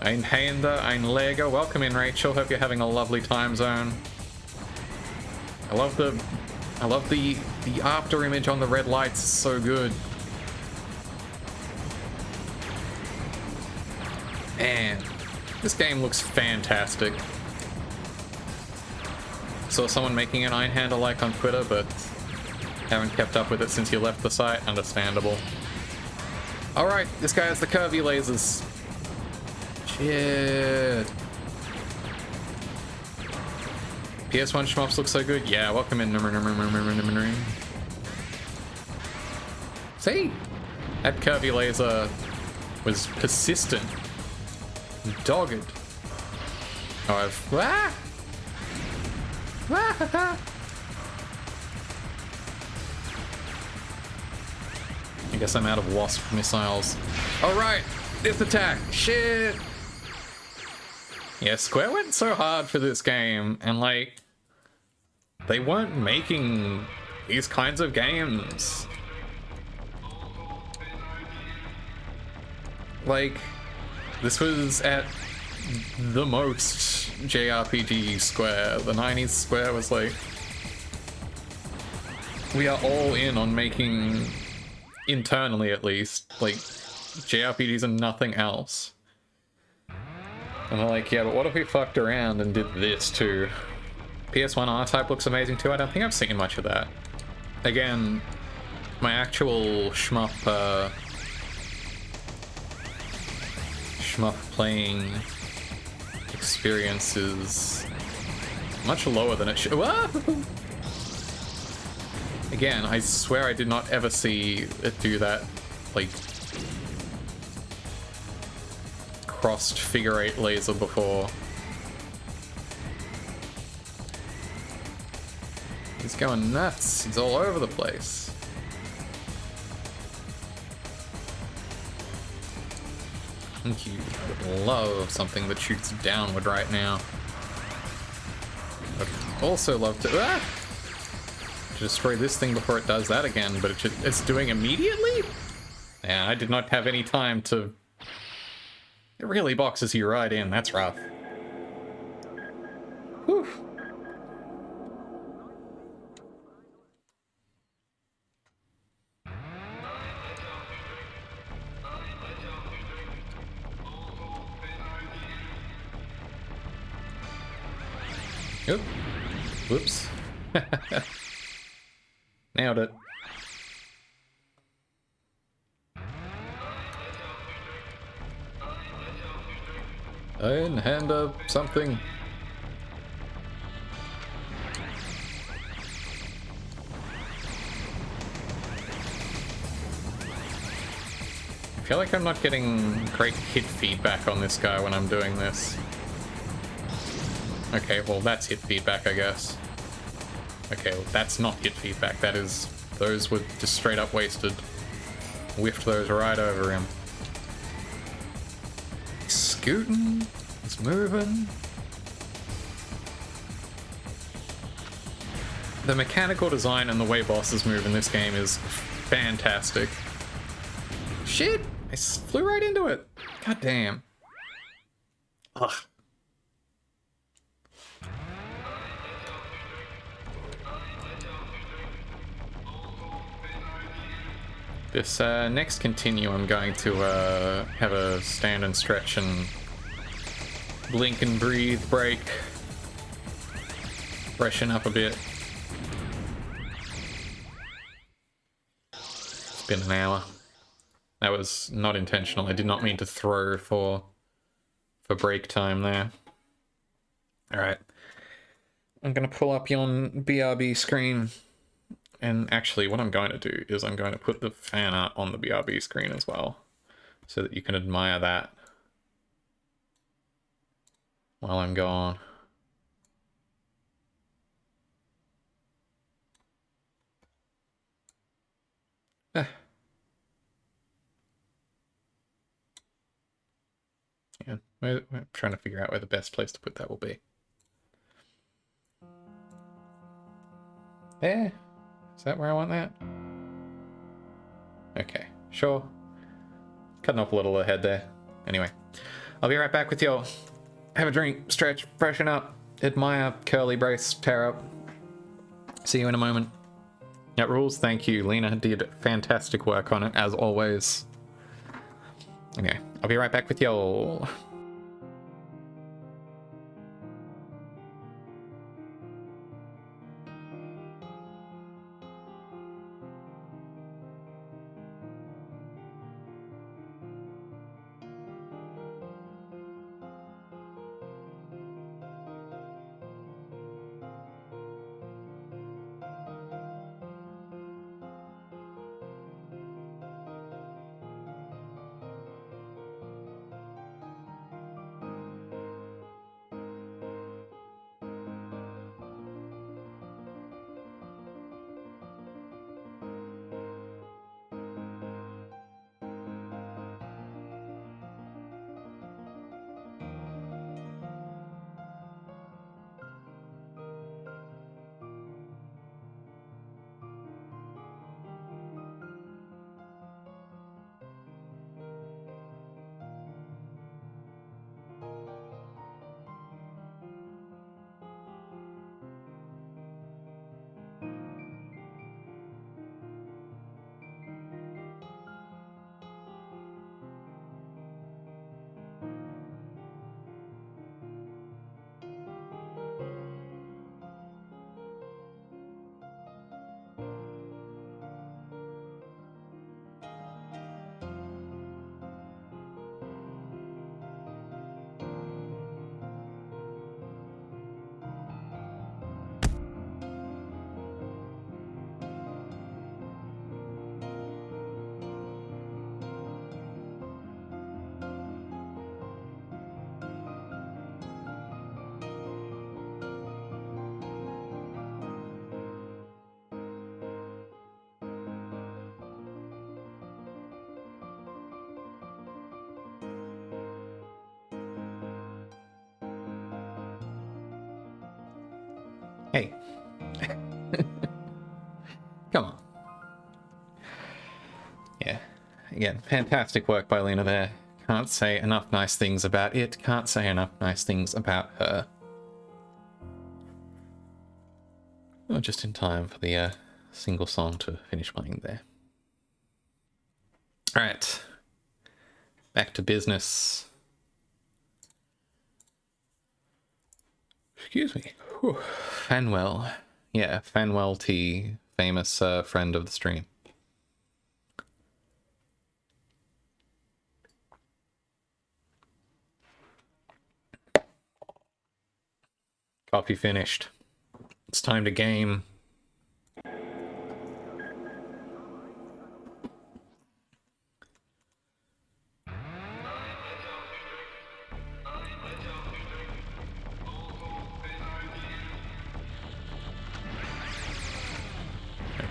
Einhänder, Einhänder, welcome in, Rachel. Hope you're having a lovely time zone. I love the after image on the red lights, is so good. Man, this game looks fantastic. Saw someone making an Einhänder like on Twitter, but haven't kept up with it since you left the site. Understandable. Alright, this guy has the curvy lasers. Shit. PS1 shmups look so good. Yeah, welcome in. See? That curvy laser was persistent. Dogged. Oh, I've... Ah! Ah! I guess I'm out of wasp missiles. Alright, this attack. Shit! Yeah, Square went so hard for this game, and like, they weren't making these kinds of games. Like, this was at the most JRPG Square. The 90s Square was like, we are all in on making, internally at least, like, JRPGs and nothing else. And they're like, yeah, but what if we fucked around and did this too? PS1 R-Type looks amazing too. I don't think I've seen much of that. Again, my actual shmup playing experience is much lower than it should. Again, I swear I did not ever see it do that, like, crossed figure 8 laser before. He's going nuts. He's all over the place. I think you would love something that shoots downward right now. I'd also love to destroy this thing before it does that again, but it's doing immediately? Yeah, I did not have any time to... It really boxes you right in, that's rough. Whew. Oop. Whoops. Nailed it. Einhänder something. I feel like I'm not getting great hit feedback on this guy when I'm doing this. Okay, well that's hit feedback, I guess. Okay, well that's not hit feedback, that is... Those were just straight up wasted. Whiffed those right over him. He's scooting, he's moving. The mechanical design and the way bosses move in this game is fantastic. Shit! I flew right into it. God damn. Ugh. This next continue, I'm going to have a stand and stretch and blink and breathe break. Freshen up a bit. It's been an hour. That was not intentional. I did not mean to throw for break time there. Alright. I'm going to pull up yon BRB screen. And actually, what I'm going to do is I'm going to put the fan art on the BRB screen as well, so that you can admire that while I'm gone. Ah. Yeah, I'm trying to figure out where the best place to put that will be. There? Is that where I want that? Okay, sure. Cutting off a little ahead there. Anyway, I'll be right back with y'all. Have a drink, stretch, freshen up, admire, curly brace, pair up. See you in a moment. That rules. Thank you. Lena did fantastic work on it, as always. Okay, I'll be right back with y'all. Hey. Come on. Yeah. Again, fantastic work by Lena there. Can't say enough nice things about it. Can't say enough nice things about her. Oh, just in time for the single song to finish playing there. Alright. Back to business. Excuse me. Whew. Fanwell. Yeah, Fanwell T, famous friend of the stream. Coffee finished. It's time to game.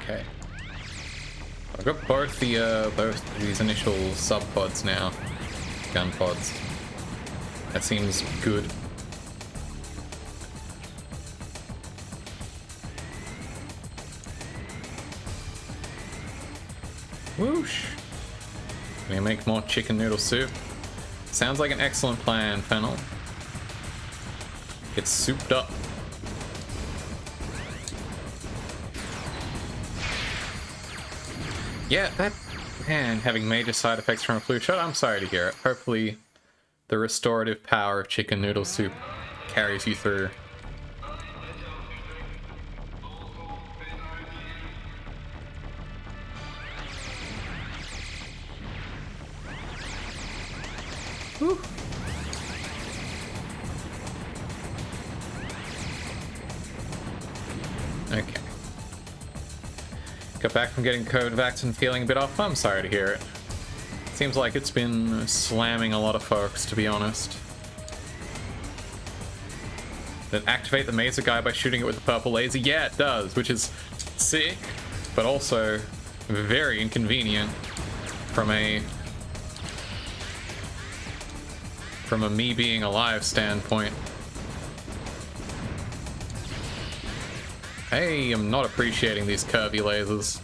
Okay. I've got both these initial sub pods now. Gun pods. That seems good. Whoosh! Can we make more chicken noodle soup? Sounds like an excellent plan, Fennel. Get souped up. Yeah, that... Man, having major side effects from a flu shot, I'm sorry to hear it. Hopefully the restorative power of chicken noodle soup carries you through. Whew. Okay. Got back from getting COVID vaccine and feeling a bit off. I'm sorry to hear it. Seems like it's been slamming a lot of folks, to be honest. That activate the Mazer guy by shooting it with the purple laser? Yeah, it does, which is sick, but also very inconvenient from a me being alive standpoint. I am not appreciating these curvy lasers.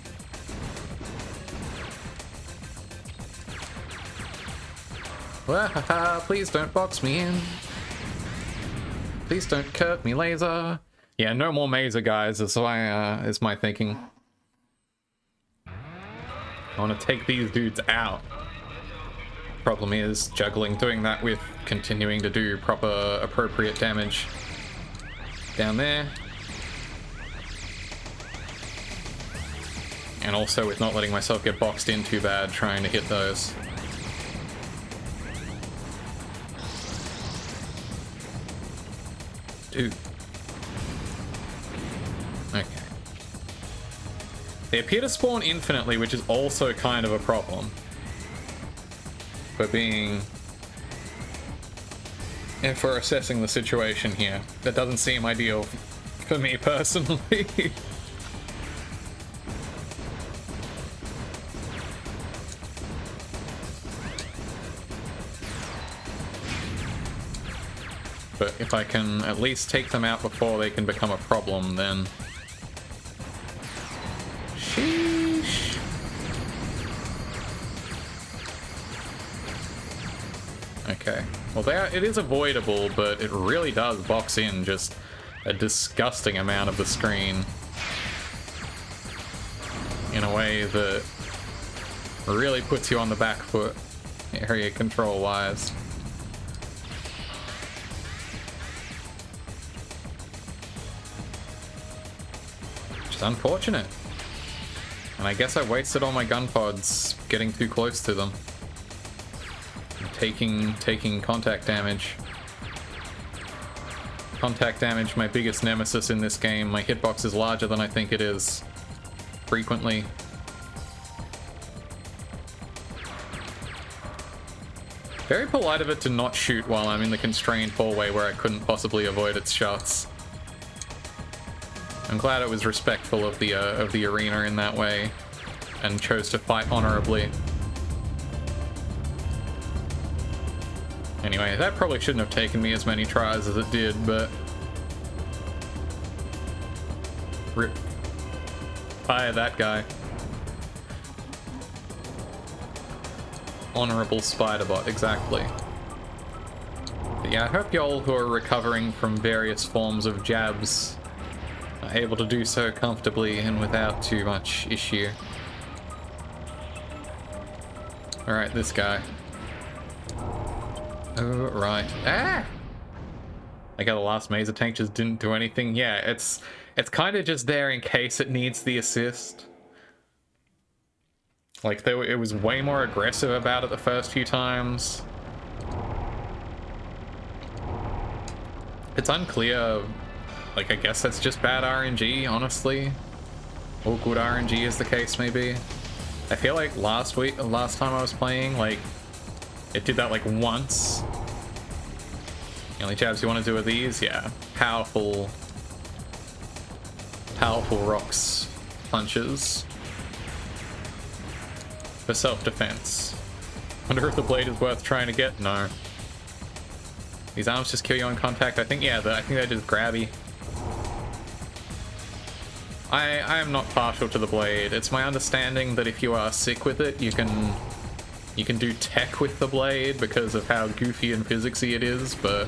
Wahaha, please don't box me in. Please don't curve me, laser. Yeah, no more Mazer guys is my thinking. I want to take these dudes out. Problem is juggling doing that with continuing to do proper appropriate damage down there, and also with not letting myself get boxed in too bad trying to hit those. Dude. Okay. They appear to spawn infinitely, which is also kind of a problem. For assessing the situation here. That doesn't seem ideal for me personally. But if I can at least take them out before they can become a problem, then... Sheesh. Okay. Well, it is avoidable, but it really does box in just a disgusting amount of the screen in a way that really puts you on the back foot, area control-wise. Which is unfortunate. And I guess I wasted all my gun pods getting too close to them. Taking contact damage. Contact damage, my biggest nemesis in this game. My hitbox is larger than I think it is. Frequently. Very polite of it to not shoot while I'm in the constrained hallway where I couldn't possibly avoid its shots. I'm glad it was respectful of the arena in that way and chose to fight honorably. Anyway, that probably shouldn't have taken me as many tries as it did, but Rip. Fire that guy. Honorable Spiderbot, exactly. But yeah, I hope y'all who are recovering from various forms of jabs are able to do so comfortably and without too much issue. Alright, this guy. Oh, right. Ah! Like how the last Mazer tank just didn't do anything. Yeah, it's kind of just there in case it needs the assist. Like, it was way more aggressive about it the first few times. It's unclear. Like, I guess that's just bad RNG, honestly. Or good RNG as the case may be. I feel like last time I was playing, like, it did that like once. The only jabs you want to do are these, yeah. Powerful rocks punches. For self-defense. Wonder if the blade is worth trying to get? No. These arms just kill you on contact. I think, yeah, I think they're just grabby. I am not partial to the blade. It's my understanding that if you are sick with it, you can do tech with the blade because of how goofy and physicsy it is, but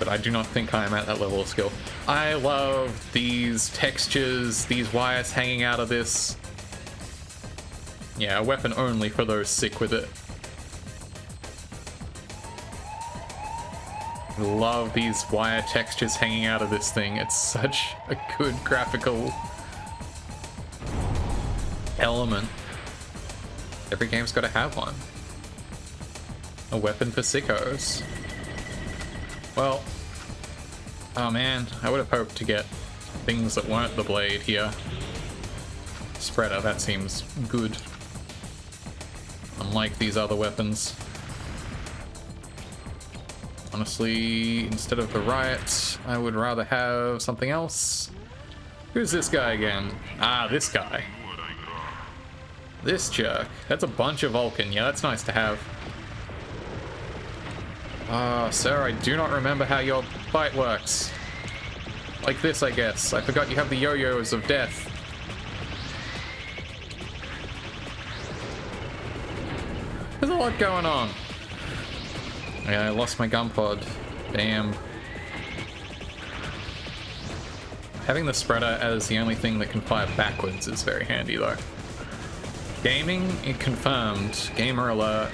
I do not think I am at that level of skill. I love these textures, these wires hanging out of this. Yeah, a weapon only for those sick with it. Love these wire textures hanging out of this thing. It's such a good graphical element. Every game's got to have one. A weapon for sickos. Well, oh man, I would have hoped to get things that weren't the blade here. Spreader, that seems good. Unlike these other weapons. Honestly, instead of the riot, I would rather have something else. Who's this guy again? Ah, this guy. This jerk. That's a bunch of Vulcan. Yeah, that's nice to have. Sir, I do not remember how your fight works. Like this, I guess. I forgot you have the yo-yos of death. There's a lot going on. Yeah, I lost my gun pod. Damn. Having the spreader as the only thing that can fire backwards is very handy, though. Gaming, it confirmed. Gamer alert.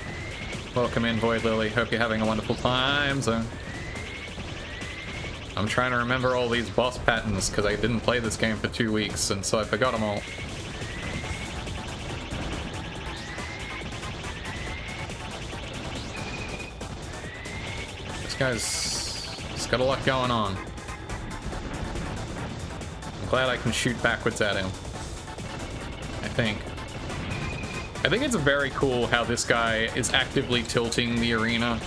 Welcome in, Void Lily. Hope you're having a wonderful time zone. I'm trying to remember all these boss patterns because I didn't play this game for 2 weeks, and so I forgot them all. This guy's got a lot going on. I'm glad I can shoot backwards at him. I think it's very cool how this guy is actively tilting the arena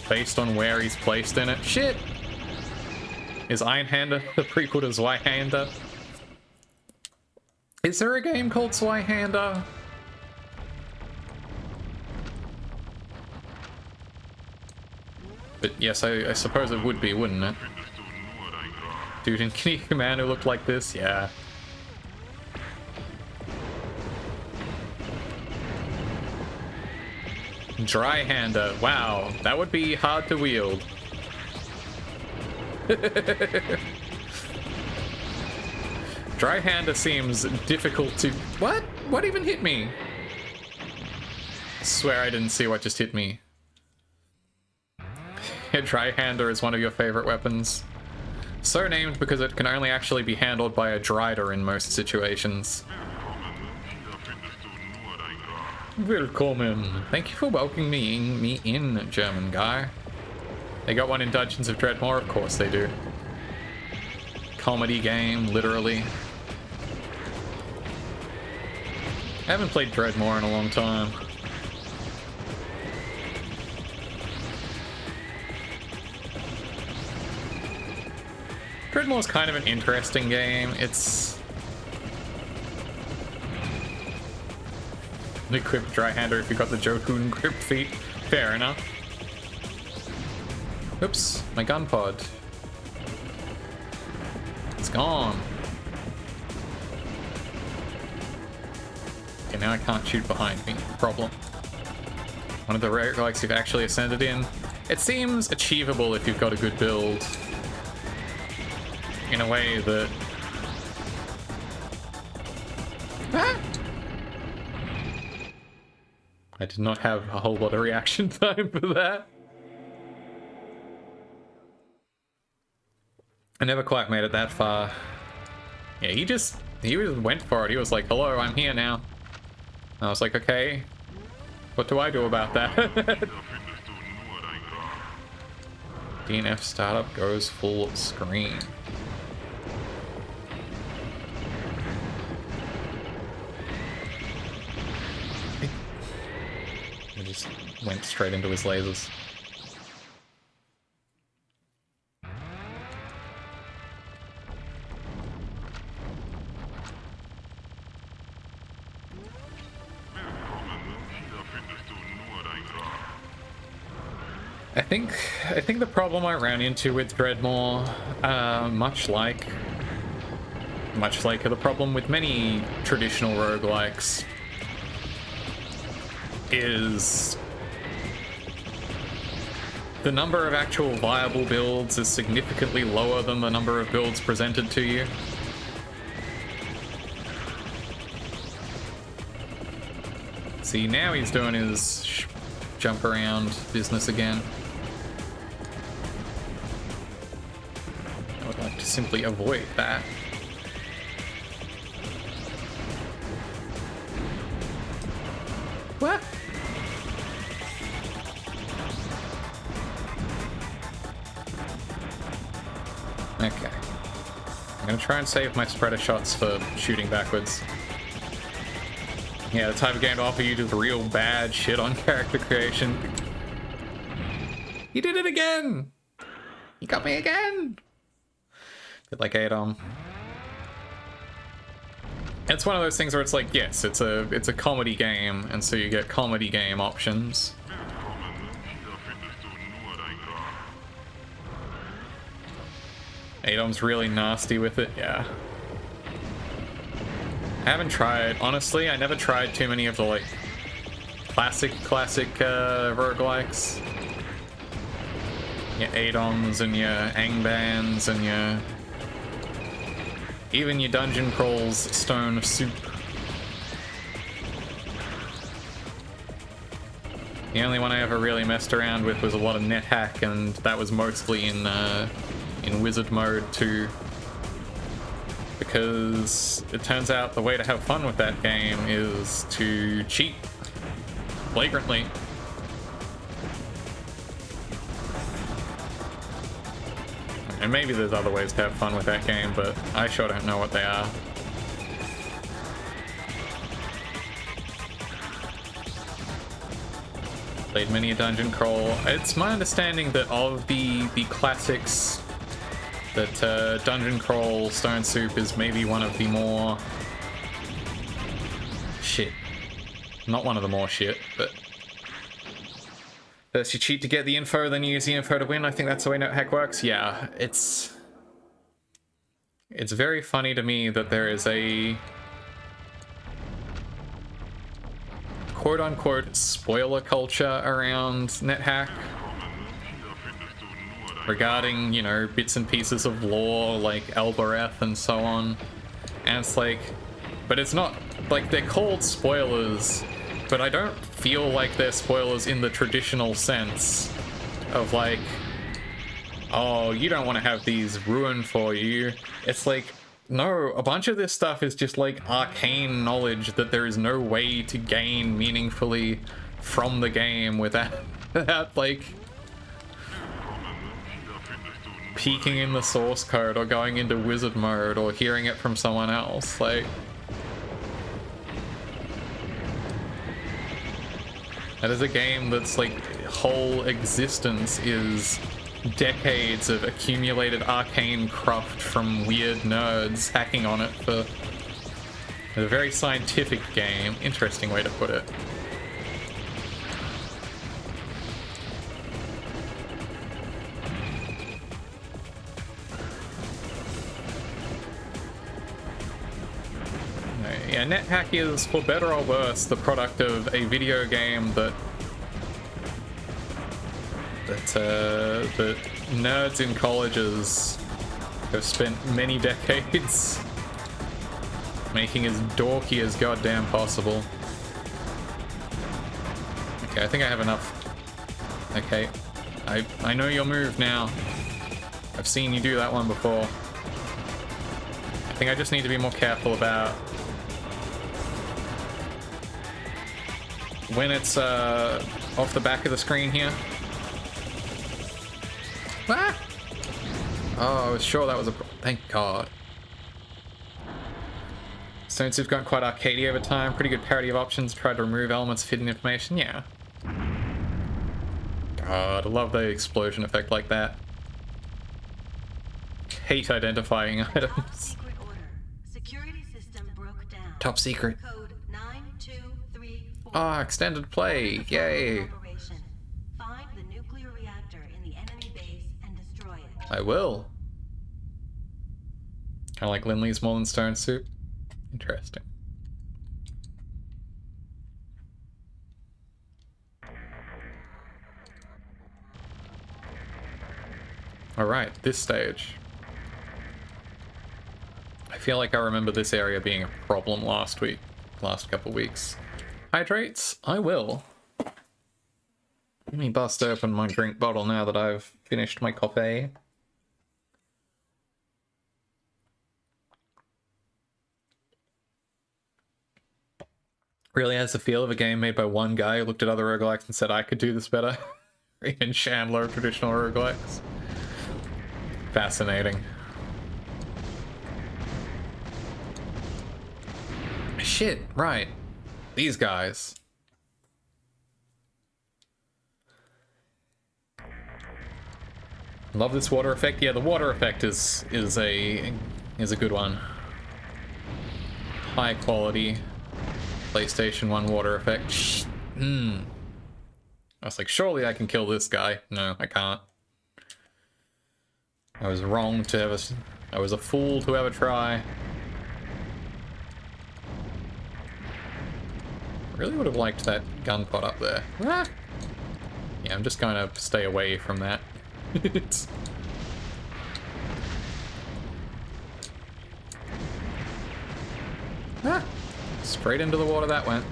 based on where he's placed in it. Shit! Is Einhänder the prequel to Zweihander? Is there a game called Zweihander? But yes, I suppose it would be, wouldn't it? Dude in Kinect Command who looked like this? Yeah. Dryhander. Wow, that would be hard to wield. Dryhander seems difficult to... What? What even hit me? I swear I didn't see what just hit me. Dryhander is one of your favorite weapons. So named because it can only actually be handled by a Dryder in most situations. Willkommen. Thank you for welcoming me in, German guy. They got one in Dungeons of Dreadmore, of course they do. Comedy game, literally. I haven't played Dreadmore in a long time. Dreadmore's kind of an interesting game. It's... Equip Dryhander if you got the Jotun grip feat. Fair enough. Oops, my gun pod. It's gone. Okay, now I can't shoot behind me. Problem. One of the roguelikes you've actually ascended in. It seems achievable if you've got a good build. In a way that... Ah! I did not have a whole lot of reaction time for that. I never quite made it that far. Yeah, he just went for it. He was like, hello, I'm here now. And I was like, okay, what do I do about that? DNF startup goes full screen. I just went straight into his lasers. I think the problem I ran into with Dreadmore, much like the problem with many traditional roguelikes, is the number of actual viable builds is significantly lower than the number of builds presented to you. See, now he's doing his jump around business again. I would like to simply avoid that. What? Okay. I'm gonna try and save my spreader shots for shooting backwards. Yeah, the type of game to offer you just real bad shit on character creation. He did it again! He got me again! Bit like Adam. It's one of those things where it's like, yes, it's a comedy game, and so you get comedy game options. Adam's really nasty with it, yeah. I haven't tried, honestly, I never tried too many of the, like, classic roguelikes. Your Adoms and your Angbans and your... even your Dungeon Crawls Stone Soup. The only one I ever really messed around with was a lot of NetHack, and that was mostly in Wizard mode too. Because it turns out the way to have fun with that game is to cheat flagrantly. And maybe there's other ways to have fun with that game, but I sure don't know what they are. Played many a dungeon crawl. It's my understanding that of the classics, that Dungeon Crawl Stone Soup is maybe one of the more... shit. Not one of the more shit, but... first you cheat to get the info, then you use the info to win. I think that's the way NetHack works. Yeah, it's very funny to me that there is a... quote-unquote spoiler culture around NetHack. Regarding, you know, bits and pieces of lore like Elbereth and so on. And it's like, but it's not, like, they're called spoilers, but I don't feel like they're spoilers in the traditional sense of like, oh, you don't want to have these ruined for you. It's like, no, a bunch of this stuff is just like arcane knowledge that there is no way to gain meaningfully from the game without like peeking in the source code or going into wizard mode or hearing it from someone else. Like, that is a game that's like whole existence is decades of accumulated arcane craft from weird nerds hacking on it for a very scientific game. Interesting way to put it. Yeah, NetHack is, for better or worse, the product of a video game that nerds in colleges have spent many decades making as dorky as goddamn possible. Okay, I think I have enough. Okay, I know your move now. I've seen you do that one before. I think I just need to be more careful about when it's off the back of the screen here. Ah! Oh, I was sure that was a... Thank God. Stone Soup's gotten quite arcadey over time. Pretty good parody of options. Tried to remove elements of hidden information. Yeah. God, I love the explosion effect like that. Hate identifying items. Top secret order. Security system broke down. Top secret. Code 9234. Ah, extended play. Yay. Operation. Find the nuclear reactor in the enemy base and destroy it. I will. Kind of like Lindley's more than Stone Soup. Interesting. Alright, this stage. I feel like I remember this area being a problem last couple weeks. Hydrates? I will. Let me bust open my drink bottle now that I've finished my coffee. Really has the feel of a game made by one guy who looked at other roguelikes and said, I could do this better. Ian Chandler of traditional roguelikes. Fascinating. Shit, right. These guys. Love this water effect. Yeah, the water effect is a good one. High quality PlayStation 1 water effect. I was like, surely I can kill this guy. No, I can't. I was wrong to ever... I was a fool to ever try. Really would have liked that gun pot up there. Ah! Yeah, I'm just gonna stay away from that. Ah! Straight into the water that went.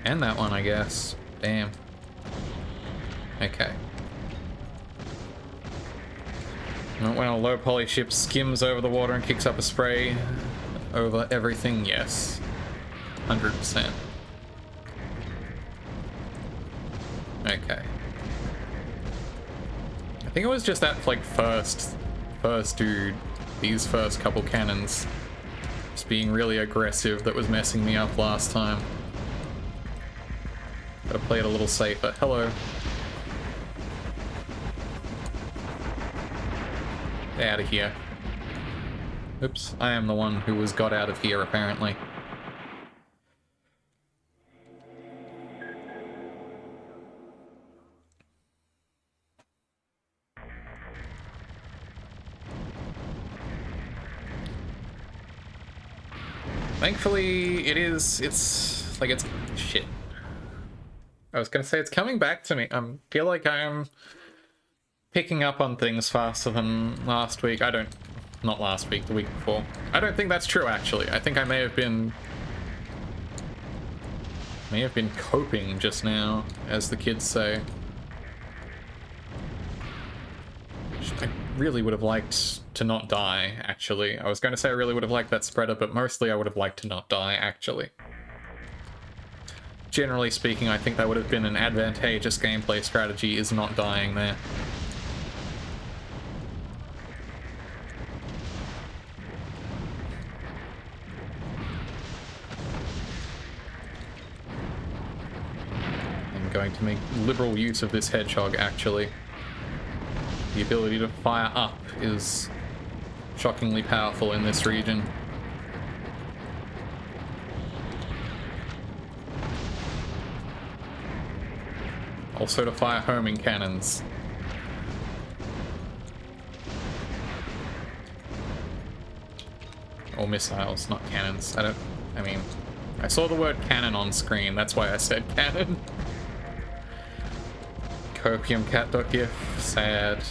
And that one, I guess. Damn. Okay. When a low poly ship skims over the water and kicks up a spray over everything, yes. 100%. Okay. I think it was just that, like, first dude, these first couple cannons, just being really aggressive that was messing me up last time. Gotta play it a little safer. Hello. Get out of here. Oops, I am the one who was got out of here, apparently. Thankfully, it's shit. I was gonna say it's coming back to me. I feel like I'm picking up on things faster than last week. Not last week, the week before. I don't think that's true, actually. I think I may have been coping just now, as the kids say. I really would have liked to not die, actually. I was going to say I really would have liked that spreader, but mostly I would have liked to not die, actually. Generally speaking, I think that would have been an advantageous gameplay strategy, is not dying there. I'm going to make liberal use of this hedgehog, actually. The ability to fire up is shockingly powerful in this region. Also to fire homing cannons. Or missiles, not cannons. I mean, I saw the word cannon on screen, that's why I said cannon. Copium cat.gif, sad.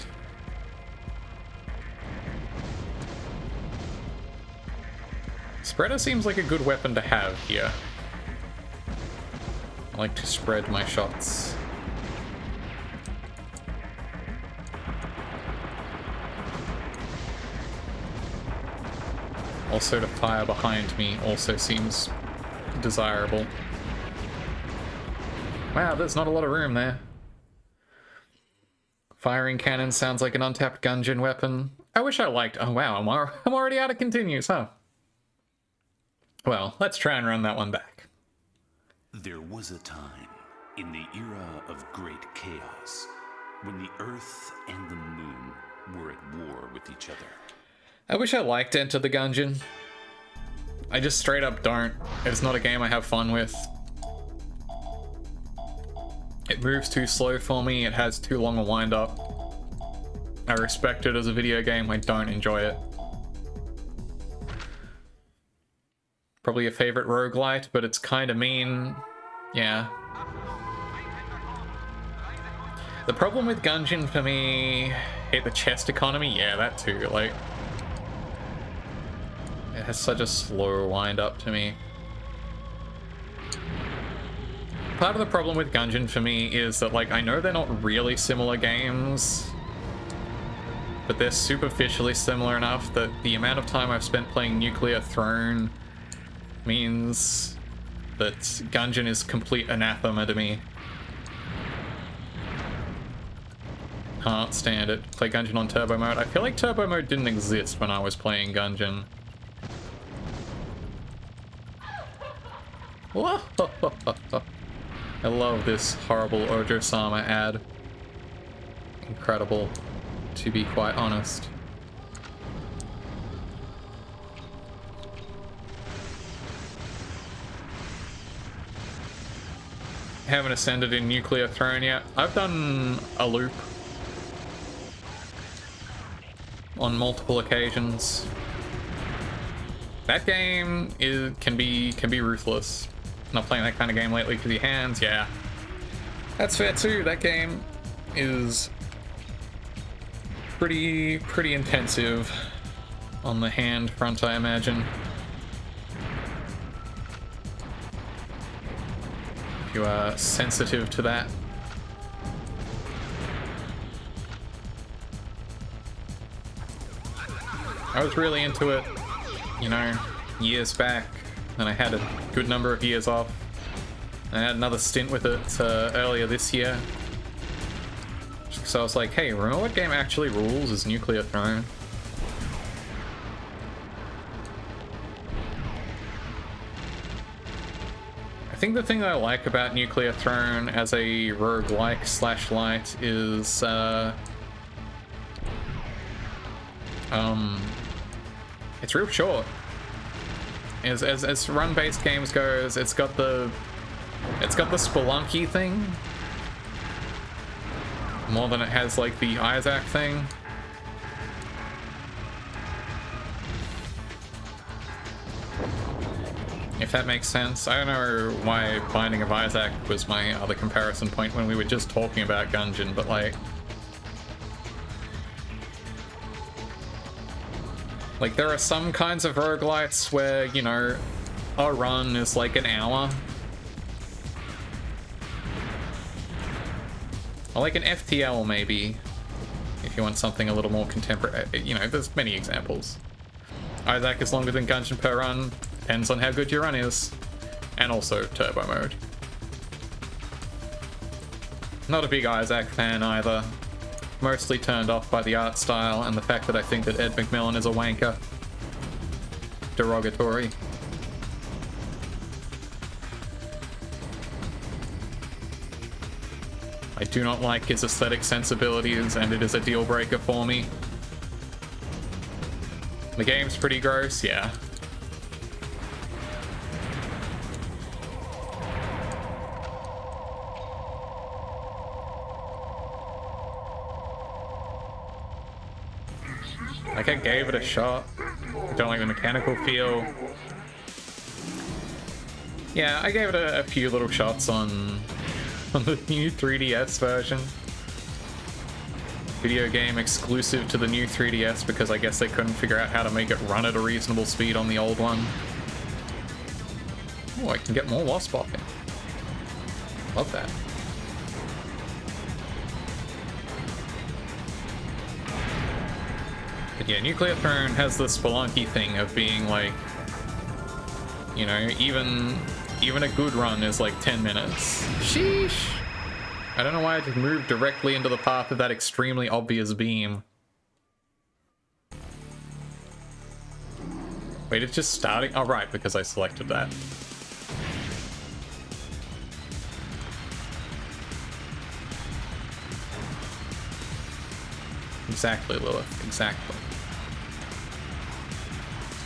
Spreader seems like a good weapon to have here. I like to spread my shots. Also to fire behind me also seems desirable. Wow, there's not a lot of room there. Firing cannon sounds like an untapped Gungeon weapon. I wish I liked... Oh wow, I'm already out of continues, huh? Well, let's try and run that one back. There was a time in the era of great chaos when the Earth and the Moon were at war with each other. I wish I liked Enter the Gungeon. I just straight up don't. It's not a game I have fun with. It moves too slow for me, it has too long a wind-up. I respect it as a video game, I don't enjoy it. Probably a favorite roguelite, but it's kinda mean. Yeah. The problem with Gungeon for me... Hate the chest economy? Yeah, that too, like... It has such a slow wind-up to me. Part of the problem with Gungeon for me is that, like, I know they're not really similar games, but they're superficially similar enough that the amount of time I've spent playing Nuclear Throne means that Gungeon is complete anathema to me. Can't stand it. Play Gungeon on turbo mode. I feel like turbo mode didn't exist when I was playing Gungeon. Whoa! I love this horrible Ojo-sama ad. Incredible, to be quite honest. Haven't ascended in Nuclear Throne yet. I've done a loop on multiple occasions. That game can be ruthless. Not playing that kind of game lately because your hands, yeah. That's fair too. That game is pretty intensive on the hand front, I imagine. If you are sensitive to that. I was really into it, you know, years back. And I had a good number of years off. I had another stint with it earlier this year. So I was like, hey, remember what game actually rules is Nuclear Throne? I think the thing that I like about Nuclear Throne as a roguelike slash light is it's real short. As run-based games goes, it's got the Spelunky thing more than it has like the Isaac thing. If that makes sense. I don't know why Binding of Isaac was my other comparison point when we were just talking about Gungeon, but like there are some kinds of roguelites where, you know, a run is like an hour. Or like an FTL maybe, if you want something a little more contemporary. You know, there's many examples. Isaac is longer than Gungeon per run, depends on how good your run is. And also turbo mode. Not a big Isaac fan either. Mostly turned off by the art style and the fact that I think that Ed McMillan is a wanker. Derogatory. I do not like his aesthetic sensibilities and it is a deal breaker for me. The game's pretty gross, yeah. Like, I gave it a shot. I don't like the mechanical feel. Yeah, I gave it a few little shots on the new 3DS version. Video game exclusive to the new 3DS because I guess they couldn't figure out how to make it run at a reasonable speed on the old one. Oh, I can get more wasp bopping. Love that. But yeah, Nuclear Throne has the Spelunky thing of being like, you know, even a good run is like 10 minutes. Sheesh! I don't know why I just moved directly into the path of that extremely obvious beam. Wait, it's just starting? Oh, right, because I selected that. Exactly, Lilith. Exactly.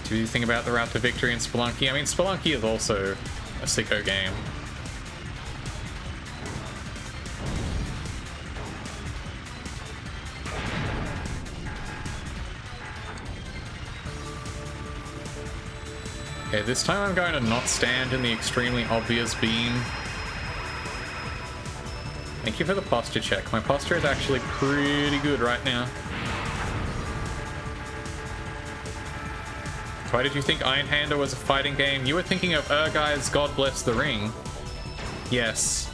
Do you think about the route to victory in Spelunky? I mean, Spelunky is also a sicko game. Okay, this time I'm going to not stand in the extremely obvious beam. Thank you for the posture check. My posture is actually pretty good right now. Why did you think Einhänder was a fighting game? You were thinking of Urgai's God Bless the Ring. Yes.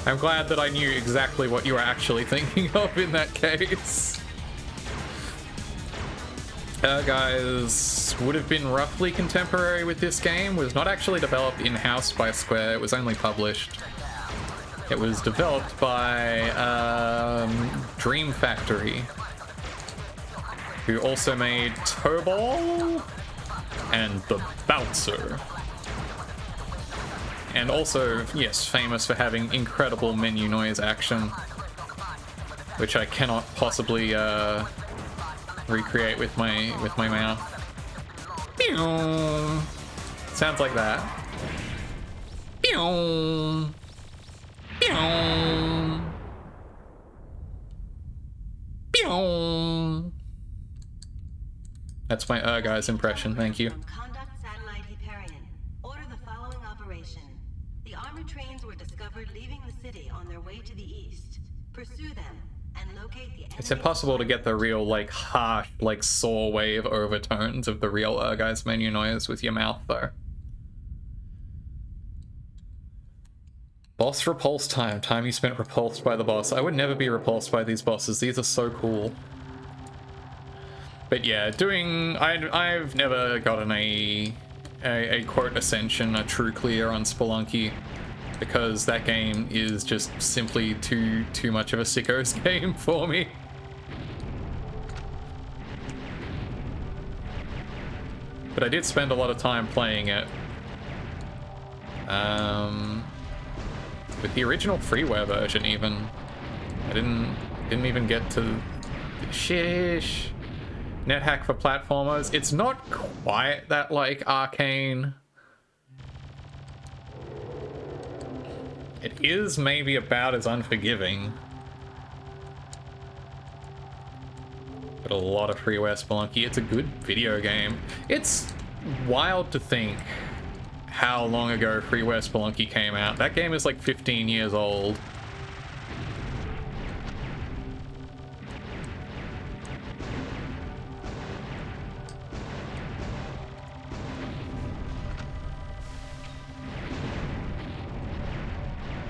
I'm glad that I knew exactly what you were actually thinking of in that case. Urgai's would have been roughly contemporary with this game. Was not actually developed in-house by Square. It was only published. It was developed by Dream Factory, who also made Tobal and The Bouncer. And also, yes, famous for having incredible menu noise action, which I cannot possibly recreate with my mouth. Pew! Sounds like that. Pew! Pew! Pew! That's my Urgai's impression, thank you. Conduct Satellite Hyperion. Order the following operation. The armored trains were discovered leaving the city on their way to the east. Pursue them and locate the enemy. It's impossible to get the real, like, harsh, like, saw wave overtones of the real Urgai's menu noise with your mouth, though. Boss repulse time. Time you spent repulsed by the boss. I would never be repulsed by these bosses. These are so cool. But yeah, I've never gotten a quote ascension, a true clear on Spelunky, because that game is just simply too much of a sicko's game for me. But I did spend a lot of time playing it. With the original freeware version even. I didn't even get to... Shish! NetHack for platformers. It's not quite that, like, arcane. It is maybe about as unforgiving. But a lot of freeware Spelunky. It's a good video game. It's wild to think how long ago freeware Spelunky came out. That game is like 15 years old.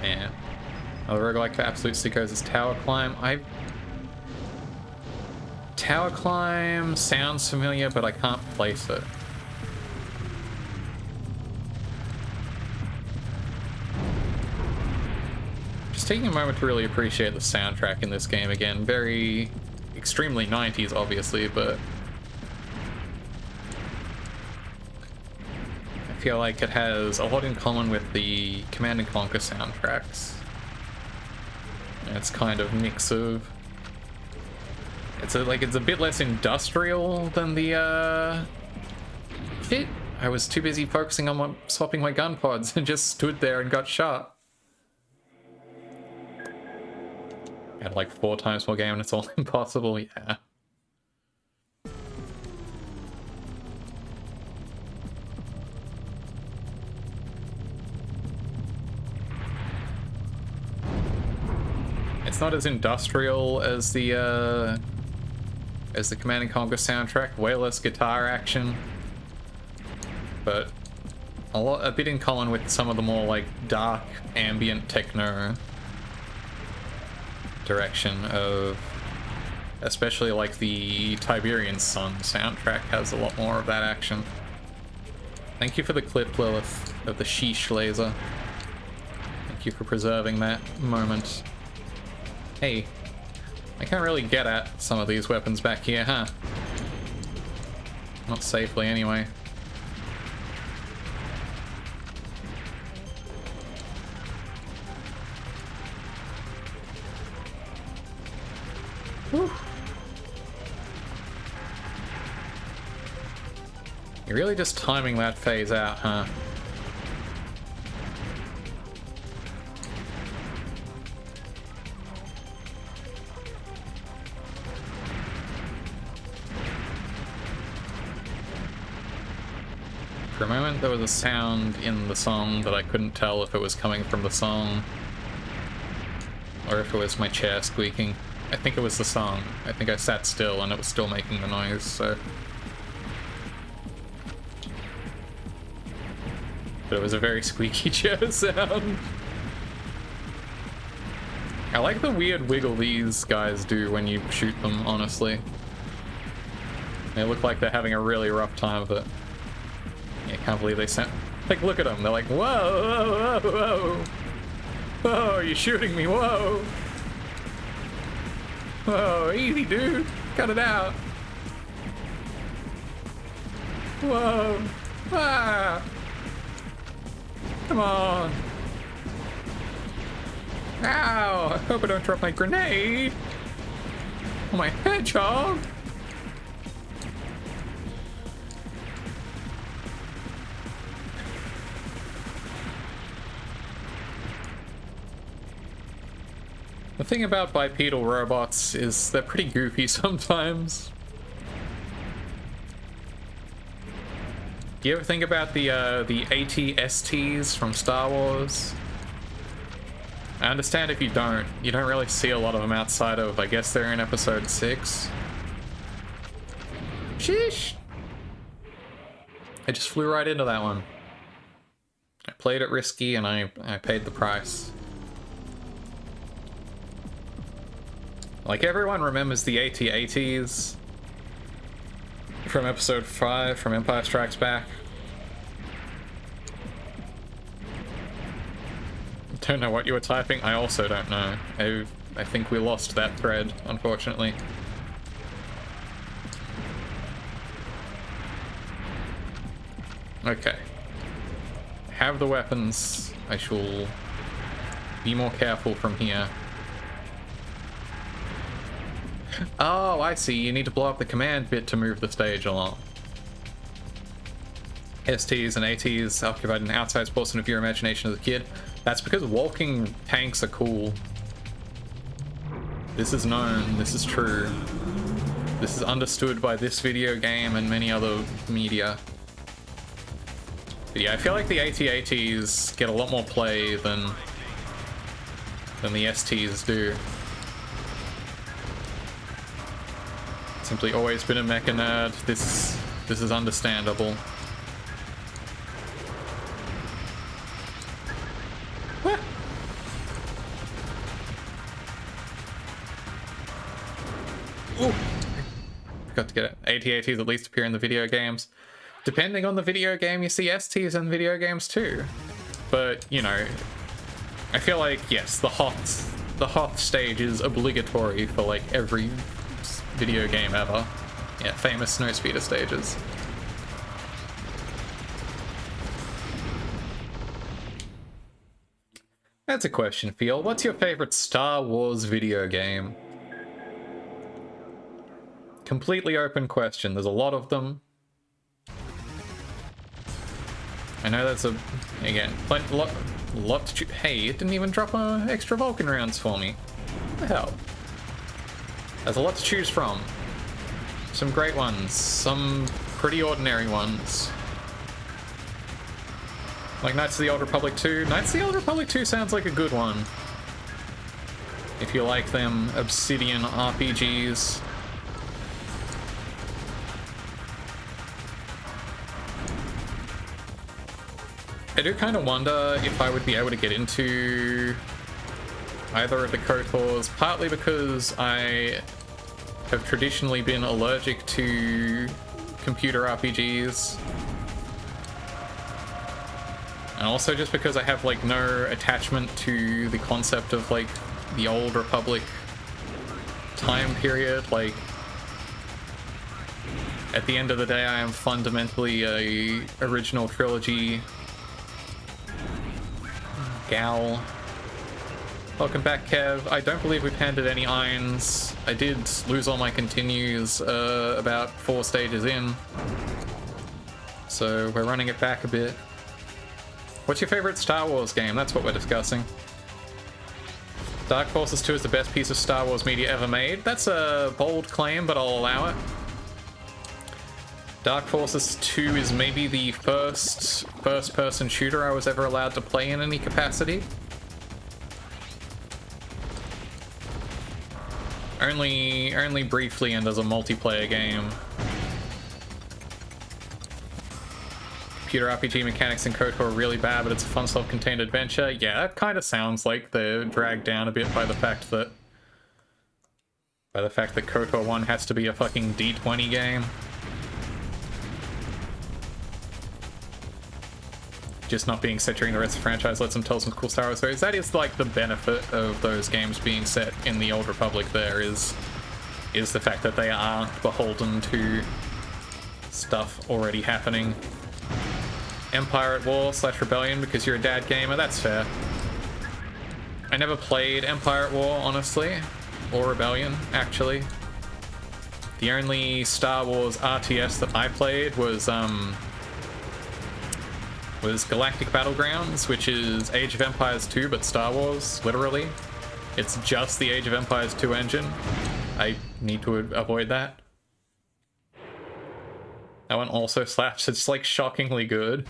Man. Another roguelike for absolute sickos is Tower Climb. Tower Climb sounds familiar, but I can't place it. Just taking a moment to really appreciate the soundtrack in this game again. Very extremely 90s, obviously, but I feel like it has a lot in common with the Command & Conquer soundtracks. It's kind of mix of... It's a bit less industrial than the shit. I was too busy focusing on swapping my gun pods and just stood there and got shot. Had like 4 times more game and it's all impossible, yeah. It's not as industrial as the Command and Conquer soundtrack. Way less guitar action, but a bit in common with some of the more like dark ambient techno direction of, especially like the Tiberian Sun soundtrack has a lot more of that action. Thank you for the clip, Lilith, of the sheesh laser. Thank you for preserving that moment. Hey, I can't really get at some of these weapons back here, huh? Not safely, anyway. Whew. You're really just timing that phase out, huh? For a moment, there was a sound in the song that I couldn't tell if it was coming from the song or if it was my chair squeaking. I think it was the song. I think I sat still and it was still making the noise, so... But it was a very squeaky chair sound. I like the weird wiggle these guys do when you shoot them, honestly. They look like they're having a really rough time of it. I can't believe they sent... Like, look at them. They're like, whoa, whoa, whoa, whoa. Whoa, you're shooting me, whoa. Whoa, easy, dude. Cut it out. Whoa. Ah. Come on. Ow. I hope I don't drop my grenade. Oh, my hedgehog. The thing about bipedal robots is they're pretty goofy sometimes. Do you ever think about the AT-STs from Star Wars? I understand if you don't. You don't really see a lot of them outside of, I guess they're in episode 6. Sheesh! I just flew right into that one. I played it risky and I paid the price. Like, everyone remembers the AT-ATs from episode 5 from Empire Strikes Back. Don't know what you were typing. I also don't know. I think we lost that thread, unfortunately. Okay. Have the weapons. I shall be more careful from here. Oh, I see. You need to blow up the command bit to move the stage along. STs and ATs occupied an outsized portion of your imagination as a kid. That's because walking tanks are cool. This is known. This is true. This is understood by this video game and many other media. But yeah, I feel like the AT-ATs get a lot more play than the STs do. Simply always been a mecha nerd. This is understandable. What? Ooh. Forgot to get it. AT-ATs at least appear in the video games. Depending on the video game, you see STs in video games too. But, you know, I feel like, yes, the Hoth stage is obligatory for like every video game ever. Yeah, famous snowspeeder stages. That's a question for you. What's your favorite Star Wars video game? Completely open question. There's a lot of them. I know that's again, lot to choose. Hey, it didn't even drop extra Vulcan rounds for me. the hell? There's a lot to choose from. Some great ones, some pretty ordinary ones. Like Knights of the Old Republic 2. Knights of the Old Republic 2 sounds like a good one. If you like them Obsidian RPGs. I do kind of wonder if I would be able to get into either of the KOTORs, partly because I have traditionally been allergic to computer RPGs, and also just because I have like no attachment to the concept of like the Old Republic time period. Like, at the end of the day, I am fundamentally a original trilogy gal. Welcome back, Kev. I don't believe we've handed any irons. I did lose all my continues about 4 stages in, so we're running it back a bit. What's your favorite Star Wars game? That's what we're discussing. Dark Forces 2 is the best piece of Star Wars media ever made. That's a bold claim, but I'll allow it. Dark Forces 2 is maybe the first-person shooter I was ever allowed to play in any capacity. Only briefly and as a multiplayer game. Computer RPG mechanics in KOTOR are really bad, but it's a fun self-contained adventure. Yeah, that kind of sounds like they're dragged down a bit by the fact that KOTOR 1 has to be a fucking D20 game. Just not being set during the rest of the franchise lets them tell some cool Star Wars stories. That is like the benefit of those games being set in the Old Republic. There is the fact that they aren't beholden to stuff already happening. Empire at War / Rebellion because you're a dad gamer. That's fair. I never played Empire at War, honestly, or Rebellion, actually. The only Star Wars RTS that I played was Galactic Battlegrounds, which is Age of Empires 2, but Star Wars, literally. It's just the Age of Empires 2 engine. I need to avoid that. That one also slaps. It's like shockingly good.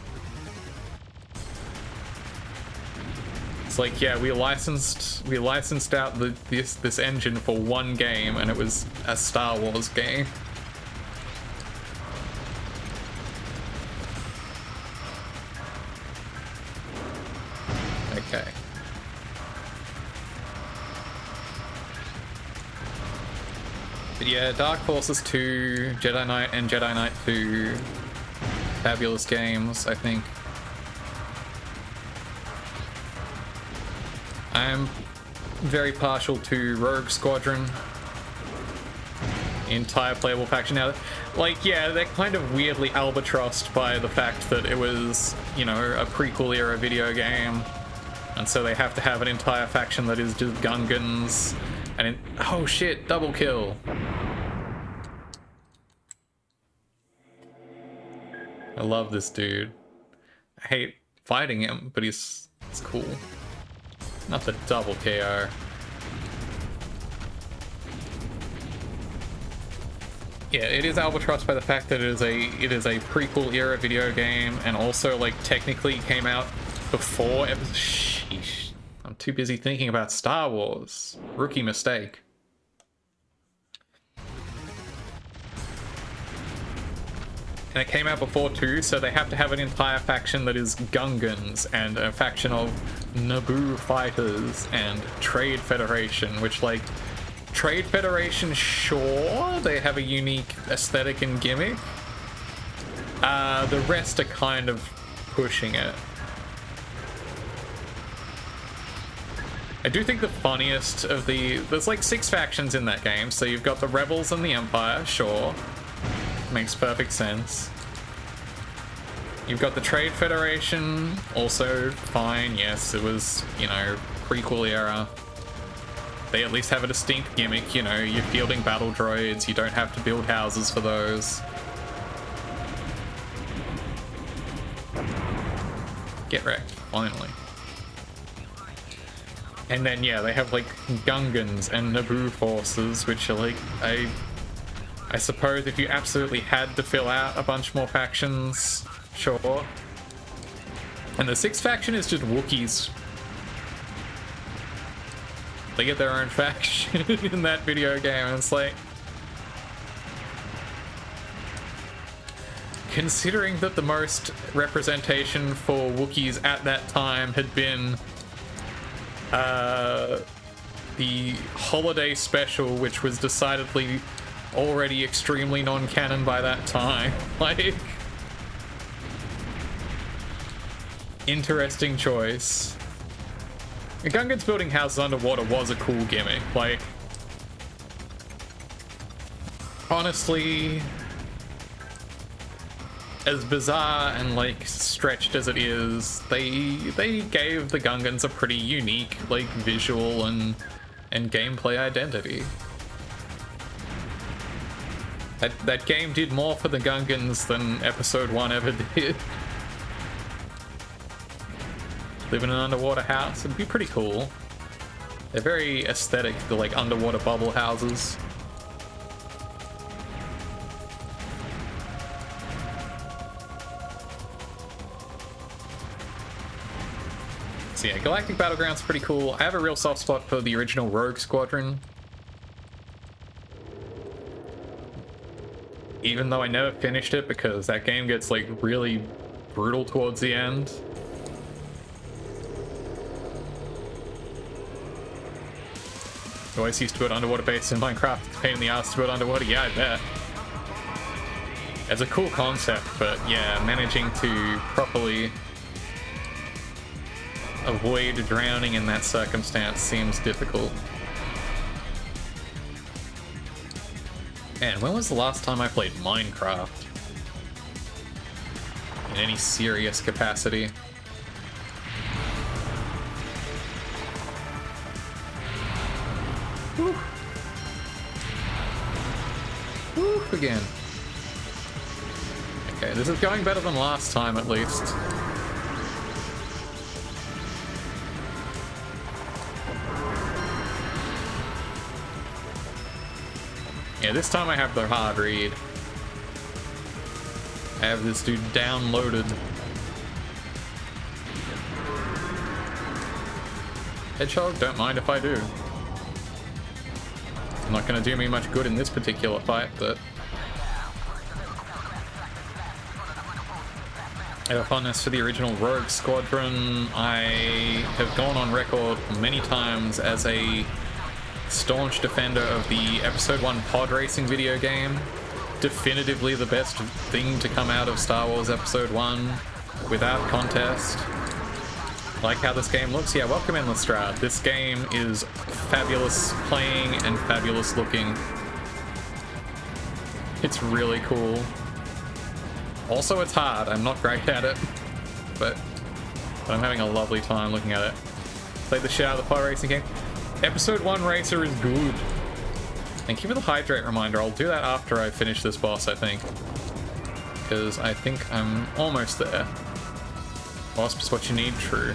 It's like, yeah, we licensed out this engine for one game, and it was a Star Wars game. Okay. But yeah, Dark Forces 2, Jedi Knight, and Jedi Knight 2, fabulous games, I think. I'm very partial to Rogue Squadron. The entire playable faction now. Like, yeah, they're kind of weirdly albatrossed by the fact that it was, you know, a prequel era video game. And so they have to have an entire faction that is just Gungans. And oh shit, double kill. I love this dude. I hate fighting him, but it's cool. Not the double KO. Yeah, it is albatrossed by the fact that it is a prequel era video game, and also like technically came out before episode. Sheesh. I'm too busy thinking about Star Wars. Rookie mistake. And it came out before too, so they have to have an entire faction that is Gungans, and a faction of Naboo fighters, and Trade Federation, which, like, Trade Federation, sure, they have a unique aesthetic and gimmick. The rest are kind of pushing it. I do think the funniest of there's like 6 factions in that game, so you've got the Rebels and the Empire, sure. Makes perfect sense. You've got the Trade Federation, also fine, yes, it was, you know, prequel era. They at least have a distinct gimmick, you know, you're fielding battle droids, you don't have to build houses for those. Get wrecked, finally. And then, yeah, they have, like, Gungans and Naboo forces, which are, like, I suppose if you absolutely had to fill out a bunch more factions, sure. And the 6th faction is just Wookiees. They get their own faction in that video game, and it's like... Considering that the most representation for Wookiees at that time had been the holiday special, which was decidedly already extremely non-canon by that time. Like, interesting choice. Gungans building houses underwater was a cool gimmick. Like, honestly, as bizarre and like stretched as it is, they gave the Gungans a pretty unique like visual and gameplay identity. That game did more for the Gungans than episode 1 ever did. Live in an underwater house, it'd be pretty cool. They're very aesthetic, the like underwater bubble houses. So yeah, Galactic Battleground's pretty cool. I have a real soft spot for the original Rogue Squadron. Even though I never finished it because that game gets like really brutal towards the end. I always used to build underwater bases in Minecraft. It's a pain in the ass to build underwater. Yeah, I bet. It's a cool concept, but yeah, managing to properly avoid drowning in that circumstance seems difficult. Man, when was the last time I played Minecraft? In any serious capacity? Woo. Woo, again. Okay, this is going better than last time at least. Yeah, this time I have the hard read. I have this dude downloaded. Hedgehog, don't mind if I do. It's not gonna do me much good in this particular fight, but... I have a fondness for the original Rogue Squadron. I have gone on record many times as a staunch defender of the episode 1 pod racing video game. Definitively the best thing to come out of Star Wars episode 1 without contest. Like how this game looks. Yeah, welcome in, Lestrade. This game is fabulous playing and fabulous looking. It's really cool. Also, it's hard. I'm not great at it, but I'm having a lovely time looking at it. Played the shit out of the pod racing game. Episode 1 Racer is good. Thank you for the hydrate reminder. I'll do that after I finish this boss, I think. Because I think I'm almost there. Wasp is what you need, true.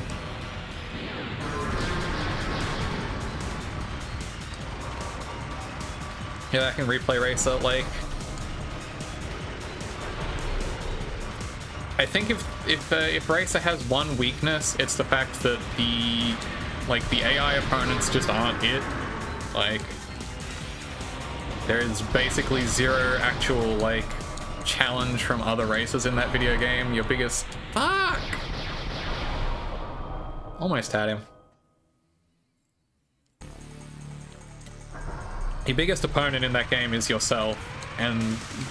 Yeah, I can replay Racer, like... I think if Racer has one weakness, it's the fact that the AI opponents just aren't it. Like, there is basically zero actual, like, challenge from other races in that video game. Your biggest... Fuck! Almost had him. Your biggest opponent in that game is yourself, and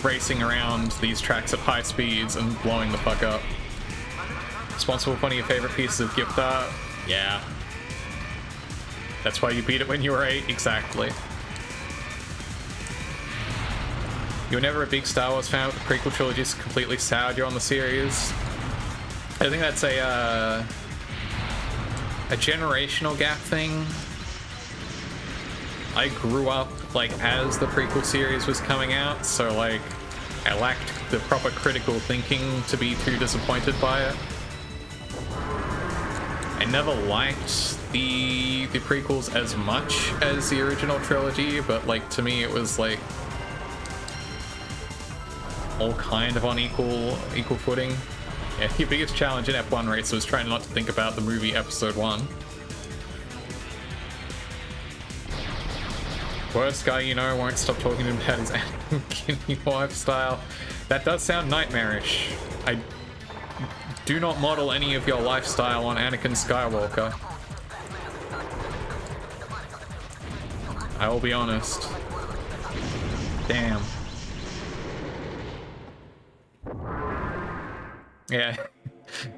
racing around these tracks at high speeds and blowing the fuck up. Responsible for one of your favorite pieces of gift art? Yeah. That's why you beat it when you were 8? Exactly. You were never a big Star Wars fan, but the prequel trilogy just completely soured you on the series. I think that's a generational gap thing. I grew up, like, as the prequel series was coming out, so, like, I lacked the proper critical thinking to be too disappointed by it. I never liked the prequels as much as the original trilogy, but like to me it was like all kind of on equal footing. Yeah, your biggest challenge in F1 race was trying not to think about the movie Episode 1. Worst guy you know won't stop talking about his Anakin lifestyle. That does sound nightmarish. I do not model any of your lifestyle on Anakin Skywalker. I will be honest. Damn. Yeah.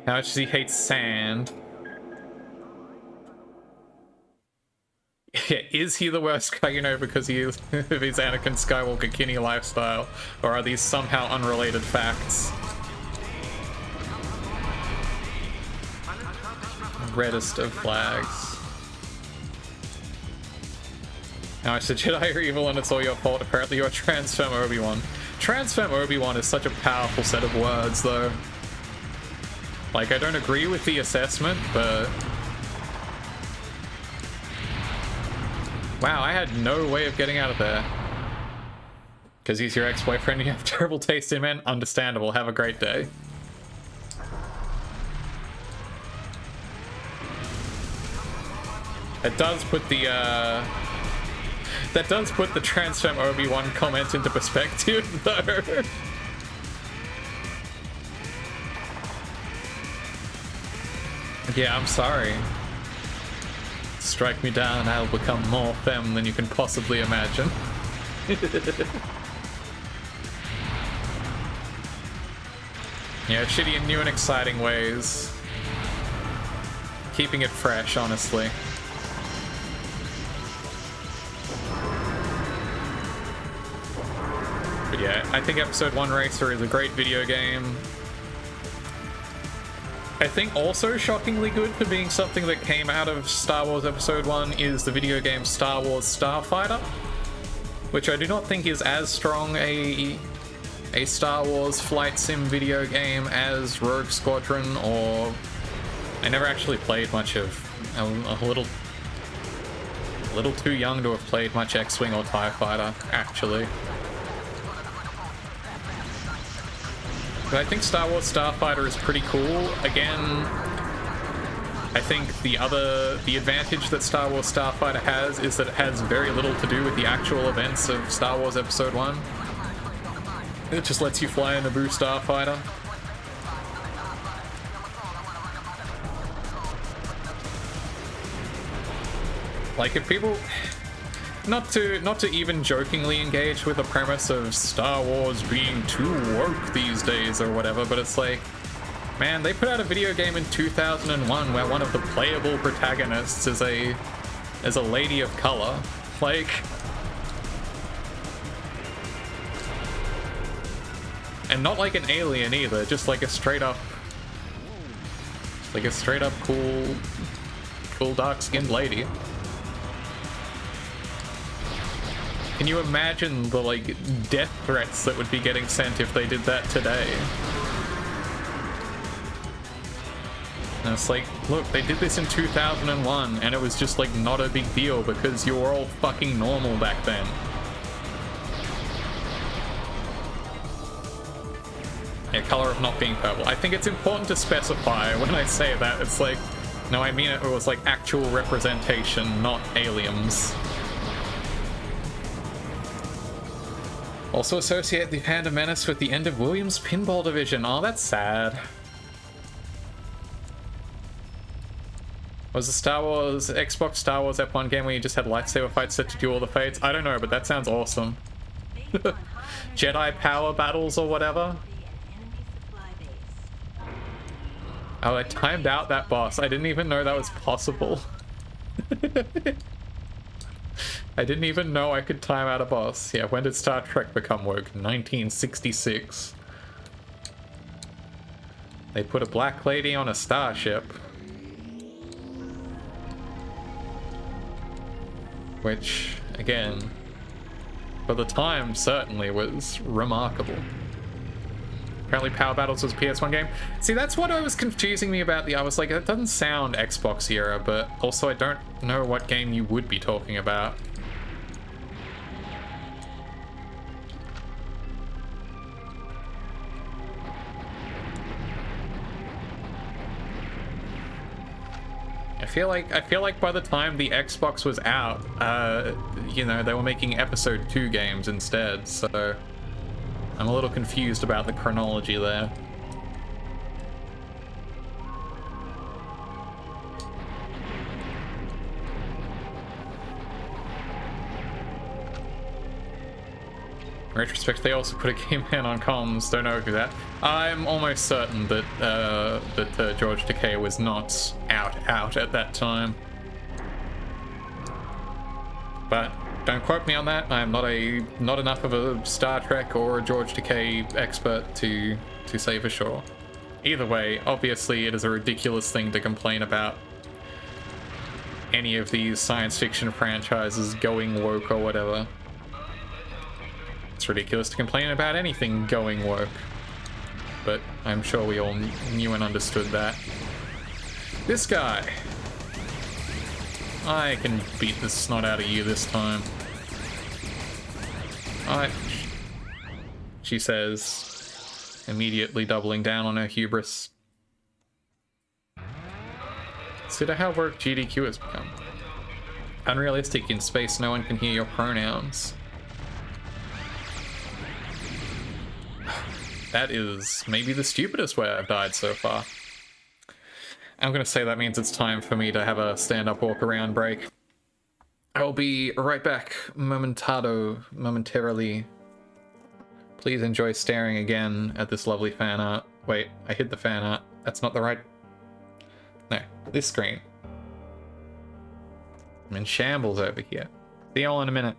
How much does he hate sand? Yeah, is he the worst guy you know because he is of his Anakin Skywalker Kinney lifestyle? Or are these somehow unrelated facts? Reddest of flags. Now I said Jedi are evil and it's all your fault. Apparently you're Transform Obi-Wan. Transform Obi-Wan is such a powerful set of words though. Like, I don't agree with the assessment, but... Wow, I had no way of getting out of there. Because he's your ex-boyfriend and you have terrible taste in men? Understandable. Have a great day. That does put the, that does put the Transform Obi-Wan comment into perspective, though. Yeah, I'm sorry. Strike me down and I'll become more femme than you can possibly imagine. Yeah, shitty in new and exciting ways. Keeping it fresh, honestly. But yeah, I think Episode 1 Racer is a great video game. I think also shockingly good for being something that came out of Star Wars Episode 1 is the video game Star Wars Starfighter, which I do not think is as strong a Star Wars flight sim video game as Rogue Squadron, or I never actually played much of, a little too young to have played much X-Wing or TIE Fighter, actually. But I think Star Wars Starfighter is pretty cool. Again, I think the advantage that Star Wars Starfighter has is that it has very little to do with the actual events of Star Wars Episode 1. It just lets you fly a Naboo Starfighter. Like, if people... Not to even jokingly engage with the premise of Star Wars being too woke these days or whatever, but it's like, man, they put out a video game in 2001 where one of the playable protagonists is a lady of color. Like, and not like an alien either, just like a straight up cool dark-skinned lady. Can you imagine the, like, death threats that would be getting sent if they did that today? And it's like, look, they did this in 2001, and it was just, like, not a big deal because you were all fucking normal back then. Yeah, color of not being purple. I think it's important to specify when I say that. It's like, no, I mean it was, like, actual representation, not aliens. Also associate the Panda Menace with the end of Williams' pinball division. Oh, that's sad. Was the Xbox Star Wars F1 game where you just had lightsaber fights set to do all the fates? I don't know, but that sounds awesome. Jedi power battles or whatever. Oh, I timed out that boss. I didn't even know that was possible. I didn't even know I could time out a boss. Yeah, when did Star Trek become woke? 1966. They put a black lady on a starship. Which, again, for the time, certainly was remarkable. Apparently Power Battles was a PS1 game. See, that's what I was confusing me about. I was like, that doesn't sound Xbox era, but also I don't know what game you would be talking about. I feel like by the time the Xbox was out, you know, they were making Episode 2 games instead, so I'm a little confused about the chronology there. In retrospect, they also put a Game Man on comms. Don't know who that. I'm almost certain that George Takei was not out at that time. But don't quote me on that. I'm not enough of a Star Trek or a George Takei expert to say for sure. Either way, obviously it is a ridiculous thing to complain about any of these science fiction franchises going woke or whatever. It's ridiculous to complain about anything going woke, but I'm sure we all knew and understood that. This guy. I can beat the snot out of you this time. She says, immediately doubling down on her hubris. Consider how woke GDQ has become. Unrealistic in space, no one can hear your pronouns. That is maybe the stupidest way I've died so far. I'm gonna say that means it's time for me to have a stand-up walk-around break. I'll be right back momentarily. Please enjoy staring again at this lovely fan art. Wait, I hid the fan art. That's not the right... No, this screen. I'm in shambles over here. See y'all in a minute.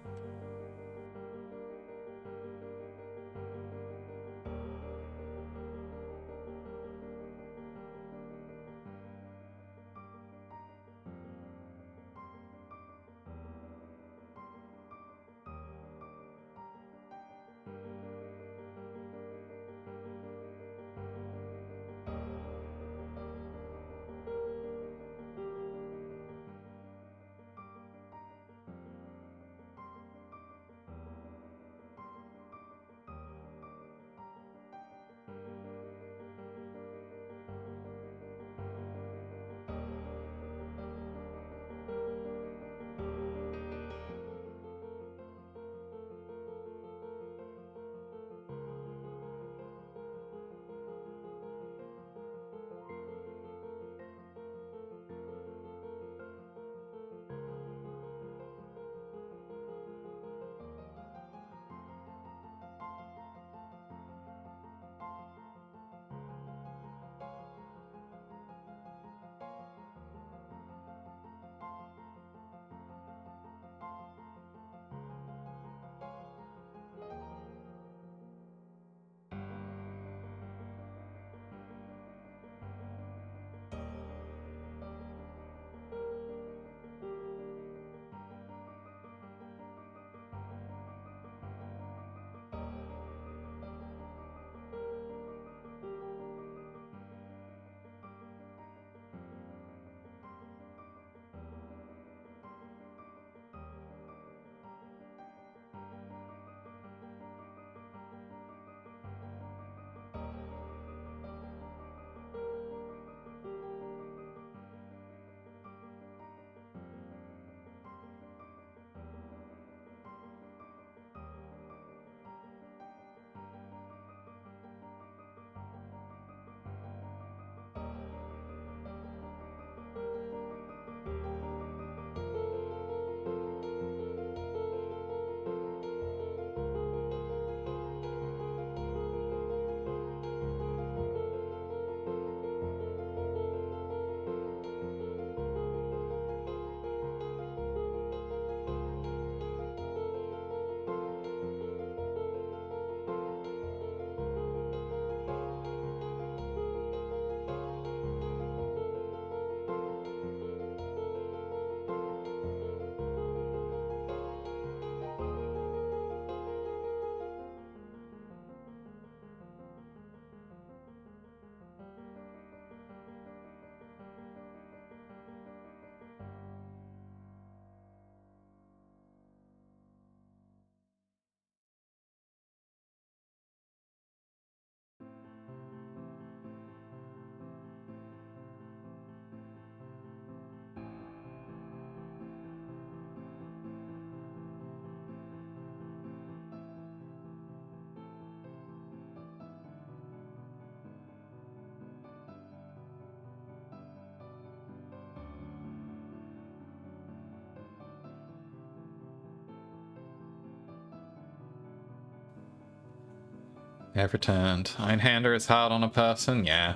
I've returned. Einhänder is hard on a person, yeah.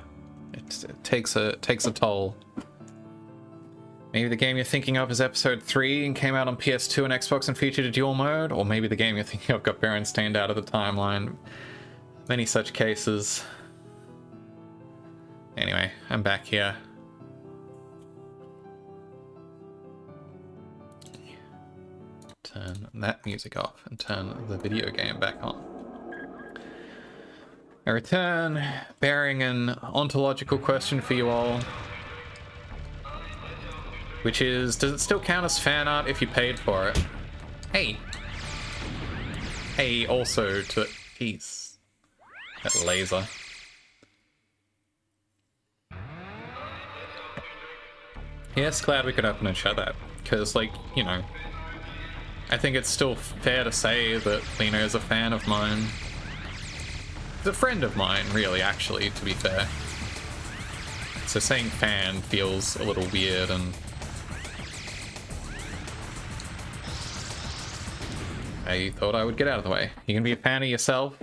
It takes a toll. Maybe the game you're thinking of is Episode 3 and came out on PS2 and Xbox and featured a dual mode, or maybe the game you're thinking of got Berenstained out of the timeline. Many such cases. Anyway, I'm back here. Turn that music off and turn the video game back on. I return, bearing an ontological question for you all. Which is, does it still count as fan art if you paid for it? Hey! Hey, also to... Jeez. That laser. Yes, glad we could open and shut that. Because, like, you know... I think it's still fair to say that Lena is a fan of mine. He's a friend of mine, really, actually, to be fair. So saying fan feels a little weird and... I thought I would get out of the way. You can be a fan of yourself.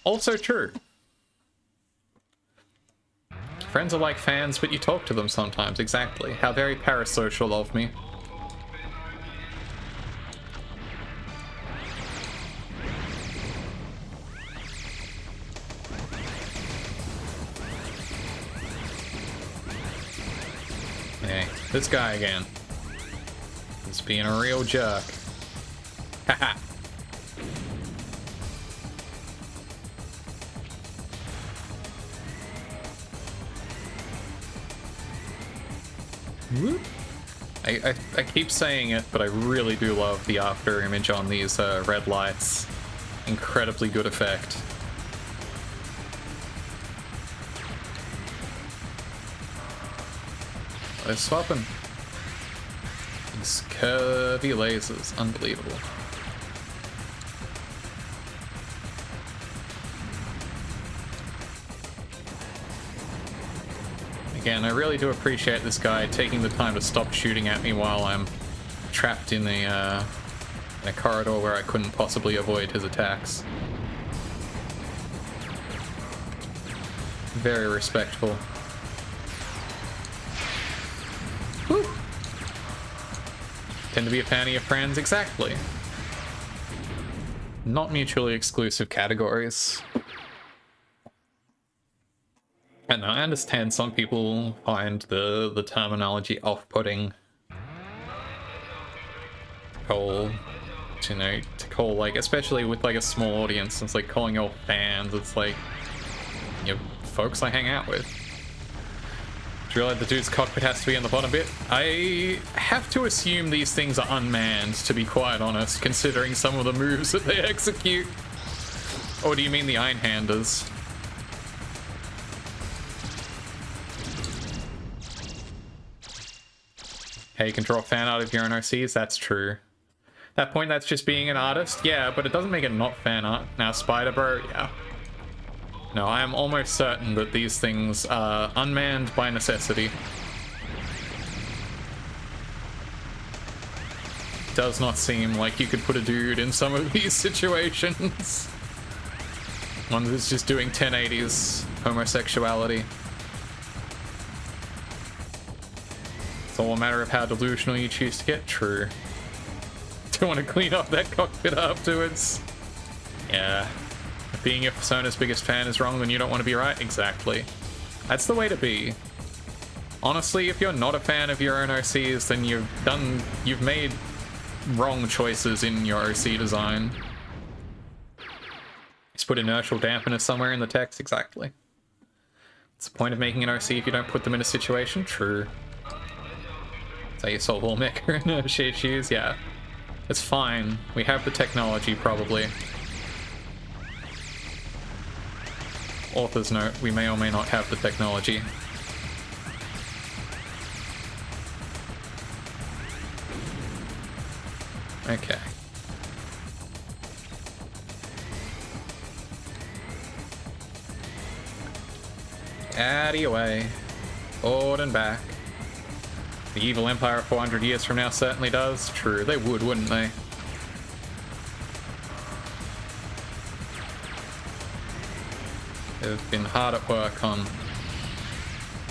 Also true. Friends are like fans, but you talk to them sometimes. Exactly. How very parasocial of me. Hey, this guy again. He's being a real jerk. Haha. I keep saying it, but I really do love the after image on these red lights. Incredibly good effect. They're swapping. These curvy lasers, unbelievable. Again, I really do appreciate this guy taking the time to stop shooting at me while I'm trapped in a corridor where I couldn't possibly avoid his attacks. Very respectful. Woo! Tend to be a fan of your friends, exactly. Not mutually exclusive categories. And I understand some people find the terminology off-putting. To call, like, especially with like a small audience, it's like calling your fans, it's like, you know, folks I hang out with. Do you realize the dude's cockpit has to be in the bottom bit? I have to assume these things are unmanned, to be quite honest, considering some of the moves that they execute. Or do you mean the Einhänders? Hey, you can draw fan art of your own OCs, that's true. At that point, that's just being an artist, yeah, but it doesn't make it not fan art. Now, Spider Bro, yeah. No, I am almost certain that these things are unmanned by necessity. Does not seem like you could put a dude in some of these situations. One that's just doing 1080s homosexuality. It's all a matter of how delusional you choose to get. True. Don't want to clean up that cockpit afterwards. Yeah. If being your persona's biggest fan is wrong, then you don't want to be right. Exactly. That's the way to be. Honestly, if you're not a fan of your own OCs, then you've made wrong choices in your OC design. Just put inertial dampener somewhere in the text. Exactly. What's the point of making an OC if you don't put them in a situation? True. That's how you solve all mecha inertia issues. Yeah. It's fine. We have the technology, probably. Author's note, we may or may not have the technology. Okay. Out of your way. Forward and back. The evil empire 400 years from now certainly does. True, they would, wouldn't they? They've been hard at work on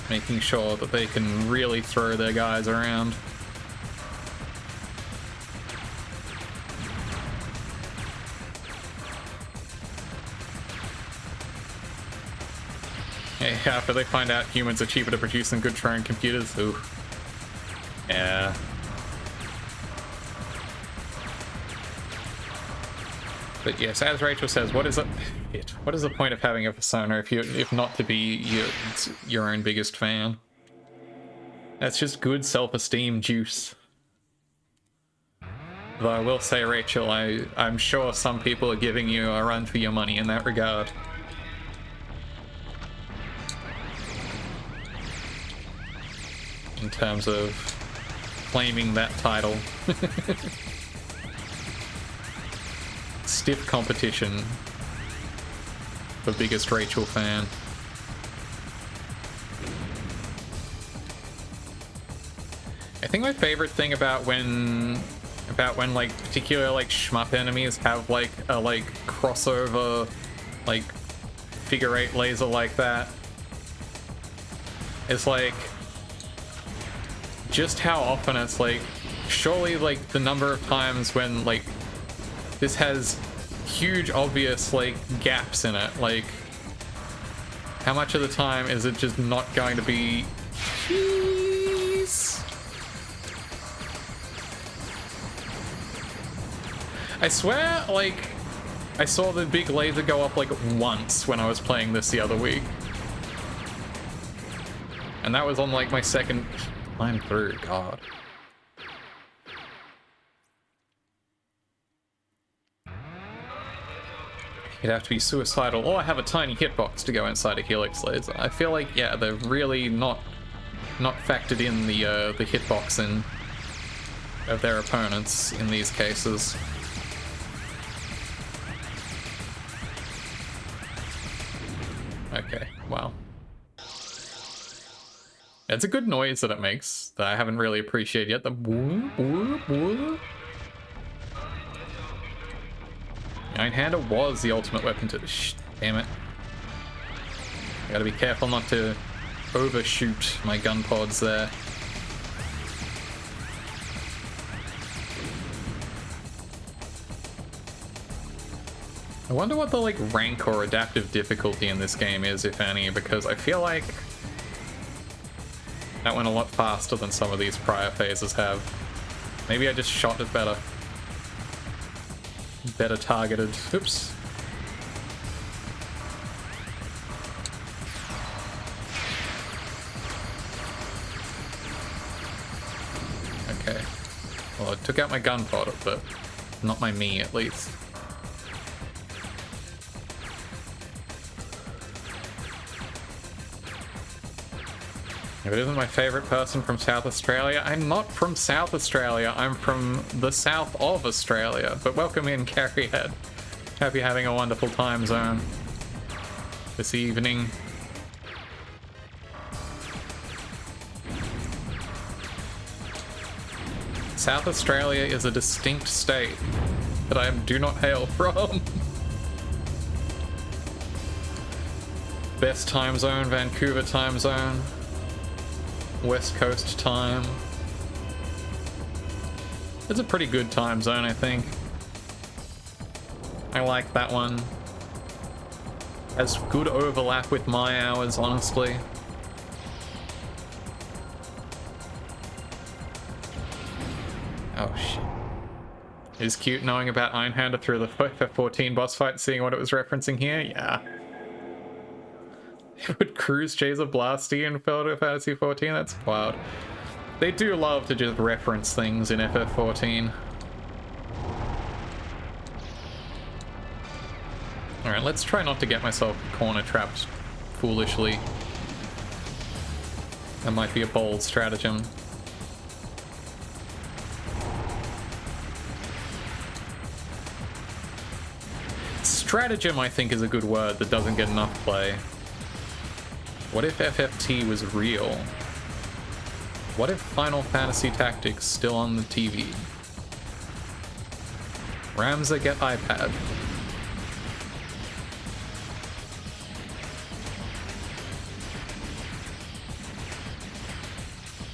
making sure that they can really throw their guys around. Yeah, after they find out humans are cheaper to produce than good Turing computers. Ooh. Yeah. But yes, as Rachel says, what is it? What is the point of having a persona if not to be your own biggest fan? That's just good self-esteem juice. Though I will say, Rachel, I'm sure some people are giving you a run for your money in that regard. In terms of claiming that title. Stiff competition for biggest Rachel fan. I think my favorite thing about when like particular like shmup enemies have like a like crossover like figure 8 laser like that is like just how often it's like, surely like the number of times when like this has huge obvious like gaps in it, like how much of the time is it just not going to be cheese? I swear like I saw the big laser go up like once when I was playing this the other week, and that was on like my second time through. God. You'd have to be suicidal or have a tiny hitbox to go inside a Helix laser. I feel like, yeah, they're really not factored in the hitbox in of their opponents in these cases. Okay, wow. It's a good noise that it makes that I haven't really appreciated yet. The whoop, whoop, whoop. Einhänder was the ultimate weapon to... damn it. I gotta be careful not to overshoot my gun pods there. I wonder what the like rank or adaptive difficulty in this game is, if any, because I feel like that went a lot faster than some of these prior phases have. Maybe I just shot it better. Better targeted. Oops. Okay. Well, it took out my gun pod, but not my me, at least. If it isn't my favorite person from South Australia, I'm not from South Australia, I'm from the south of Australia. But welcome in, Carriehead. Hope you're having a wonderful time zone this evening. South Australia is a distinct state that I do not hail from. Best time zone, Vancouver time zone. West Coast time. It's a pretty good time zone, I think. I like that one. Has good overlap with my hours, honestly. Oh shit. It is cute knowing about Einhänder through the FF14 boss fight, seeing what it was referencing here. Yeah. Would Cruz chase a Blasty in Final Fantasy 14? That's wild. They do love to just reference things in FF14. Alright, let's try not to get myself corner trapped foolishly. That might be a bold stratagem. Stratagem, I think, is a good word that doesn't get enough play. What if FFT was real? What if Final Fantasy Tactics still on the TV? Ramza, get iPad.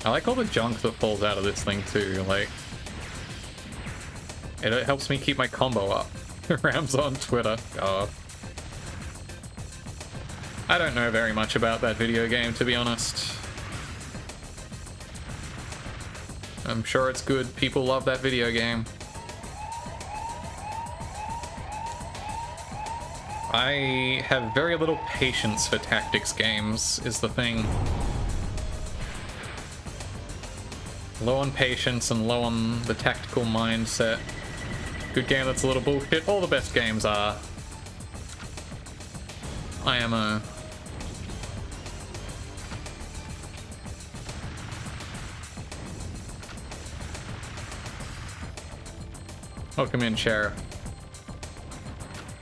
I like all the junk that falls out of this thing too, like... It helps me keep my combo up. Rams on Twitter. God. I don't know very much about that video game, to be honest. I'm sure it's good. People love that video game. I have very little patience for tactics games, is the thing. Low on patience and low on the tactical mindset. Good game that's a little bullshit. All the best games are. IMO. Welcome in, Sheriff.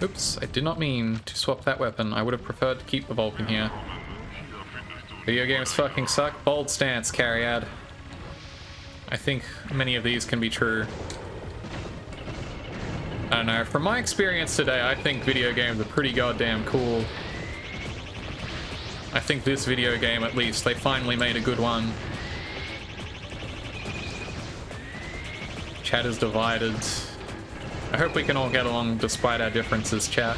Oops, I did not mean to swap that weapon. I would have preferred to keep the Vulcan here. Video games fucking suck. Bold stance, Cariad. I think many of these can be true. I don't know. From my experience today, I think video games are pretty goddamn cool. I think this video game, at least, they finally made a good one. Chat is divided. I hope we can all get along despite our differences, chat.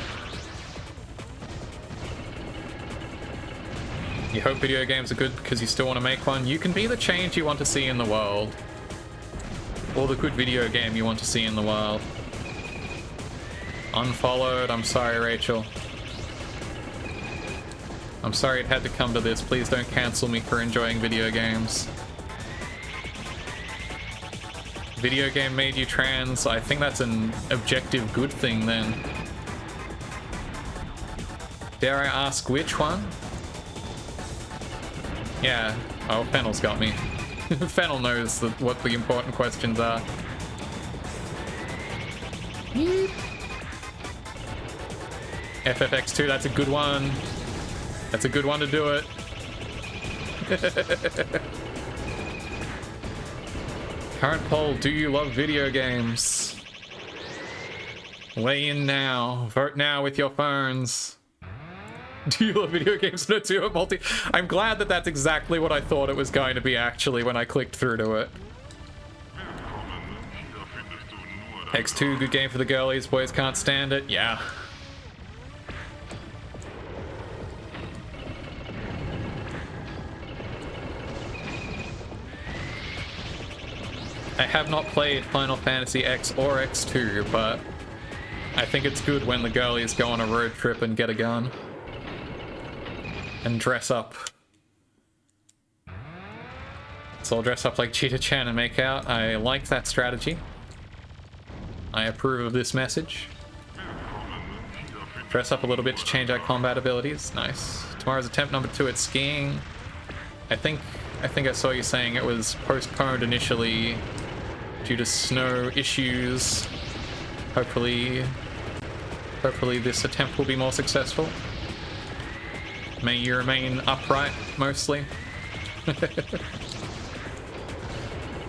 You hope video games are good because you still want to make one? You can be the change you want to see in the world. Or the good video game you want to see in the world. Unfollowed. I'm sorry, Rachel. I'm sorry it had to come to this. Please don't cancel me for enjoying video games. Video game made you trans. I think that's an objective good thing then. Dare I ask which one? Yeah. Oh, Fennel's got me. Fennel knows what the important questions are. FFX2, that's a good one. That's a good one to do it. Current poll, do you love video games? Weigh in now. Vote now with your phones. Do you love video games? No, do it multi. I'm glad that that's exactly what I thought it was going to be actually when I clicked through to it. X2, good game for the girlies. Boys can't stand it. Yeah. I have not played Final Fantasy X or X2, but I think it's good when the girlies go on a road trip and get a gun. And dress up. So I'll dress up like Cheetah-chan and make out. I like that strategy. I approve of this message. Dress up a little bit to change our combat abilities. Nice. Tomorrow's attempt number 2 at skiing. I think I saw you saying it was postponed initially due to snow issues. Hopefully this attempt will be more successful. May you remain upright, mostly.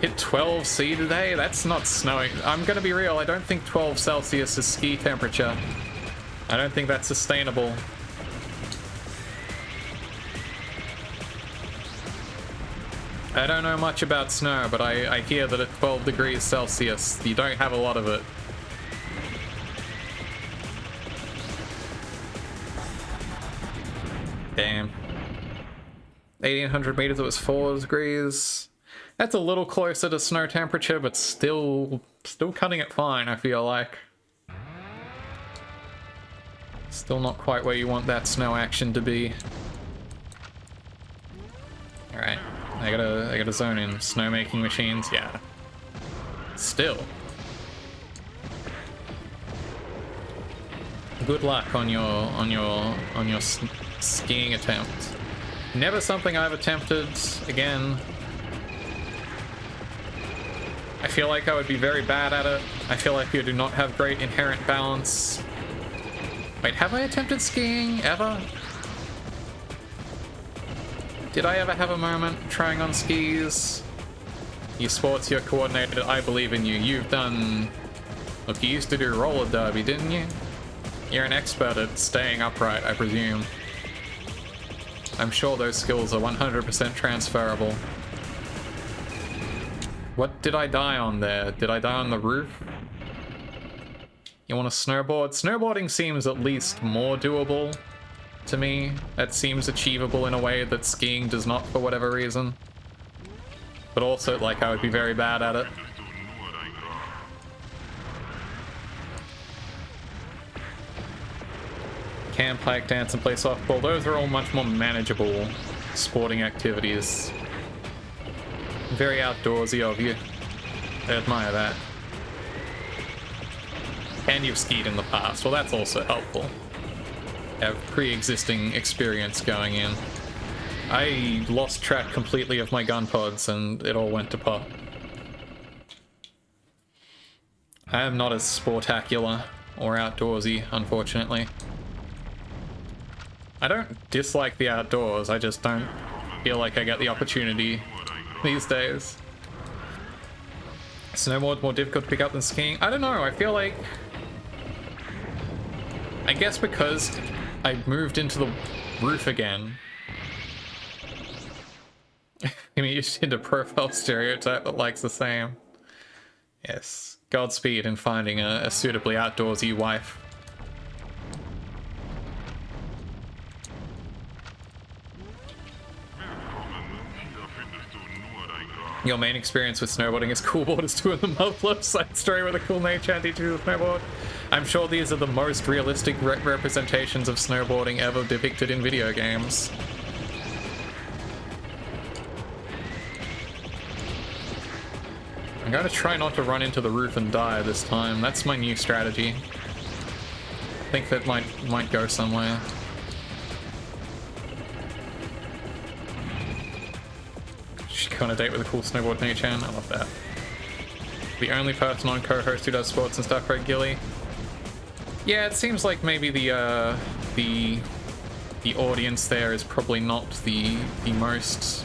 Hit 12°C today? That's not snowing. I'm gonna be real, I don't think 12 Celsius is ski temperature. I don't think that's sustainable. I don't know much about snow, but I hear that at 12 degrees Celsius, you don't have a lot of it. Damn. 1,800 meters, it was 4 degrees. That's a little closer to snow temperature, but still cutting it fine, I feel like. Still not quite where you want that snow action to be. Alright. I gotta zone in. Snowmaking machines, yeah. Still. Good luck on your skiing attempt. Never something I've attempted. Again, I feel like I would be very bad at it. I feel like you do not have great inherent balance. Wait, have I attempted skiing ever? Did I ever have a moment trying on skis? You sports, you're coordinated, I believe in you. You've done... Look, you used to do roller derby, didn't you? You're an expert at staying upright, I presume. I'm sure those skills are 100% transferable. What did I die on there? Did I die on the roof? You want to snowboard? Snowboarding seems at least more doable to me. That seems achievable in a way that skiing does not for whatever reason. But also, like, I would be very bad at it. Camp, hike, dance, and play softball. Those are all much more manageable sporting activities. Very outdoorsy of you. I admire that. And you've skied in the past. Well, that's also helpful. Have pre-existing experience going in. I lost track completely of my gun pods and it all went to pot. I am not as sportacular or outdoorsy, unfortunately. I don't dislike the outdoors, I just don't feel like I get the opportunity these days. Snowboard more difficult to pick up than skiing? I don't know, I feel like... I guess because I moved into the roof again. I mean, you just hit a profile stereotype that likes the same. Yes. Godspeed in finding a suitably outdoorsy wife. Your main experience with snowboarding is cool boarders doing the Muffler side story with a cool nature and teaching the snowboard. I'm sure these are the most realistic representations of snowboarding ever depicted in video games. I'm gonna try not to run into the roof and die this time. That's my new strategy. I think that might go somewhere. She's going on a date with a cool snowboard Mei-chan. I love that. The only person on co-host who does sports and stuff regularly. Yeah, it seems like maybe the audience there is probably not the most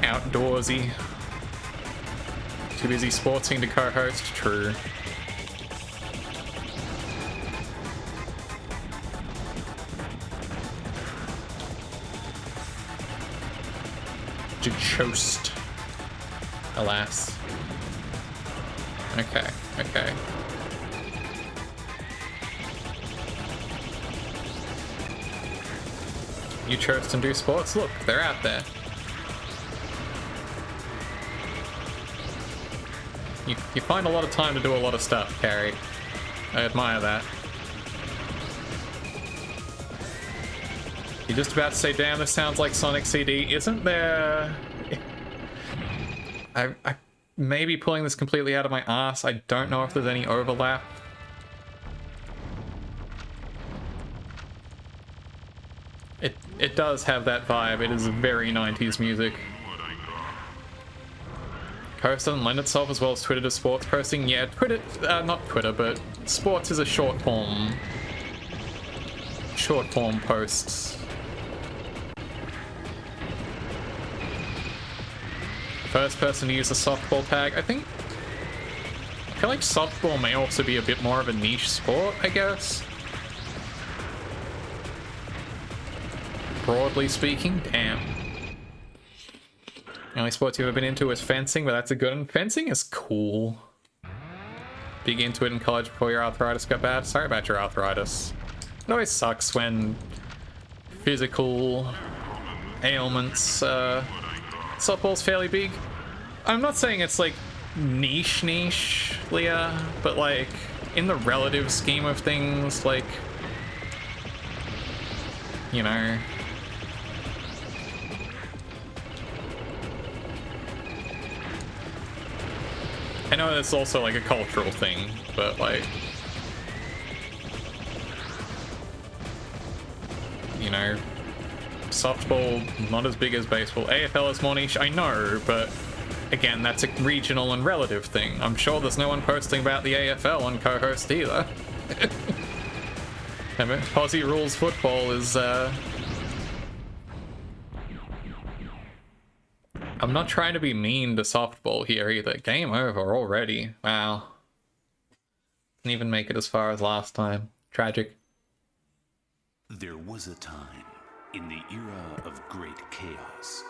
outdoorsy. Too busy sportsing to co-host. True. Chost. Alas. Okay, okay. You chose to do sports? Look, they're out there. You find a lot of time to do a lot of stuff, Carrie. I admire that. You're just about to say, damn, this sounds like Sonic CD. Isn't there... I may be pulling this completely out of my ass. I don't know if there's any overlap. It does have that vibe. It is very 90s music. Post doesn't lend itself as well as Twitter to sports posting. Yeah, Twitter, not Twitter, but sports is a short form posts. First person to use a softball tag. I feel like softball may also be a bit more of a niche sport, I guess. Broadly speaking, damn. The only sports you've ever been into is fencing, but that's a good one. Fencing is cool. Big into it in college before your arthritis got bad. Sorry about your arthritis. It always sucks when physical ailments, softball's fairly big. I'm not saying it's like niche, Leah, but like in the relative scheme of things, like, you know. I know that's also like a cultural thing, but like, you know, softball not as big as baseball. AFL is more niche, I know, but again, that's a regional and relative thing. I'm sure there's no one posting about the AFL on co-host either. I mean, Aussie rules football is I'm not trying to be mean to softball here either. Game over already. Wow. Didn't even make it as far as last time. Tragic. There was a time in the era of great chaos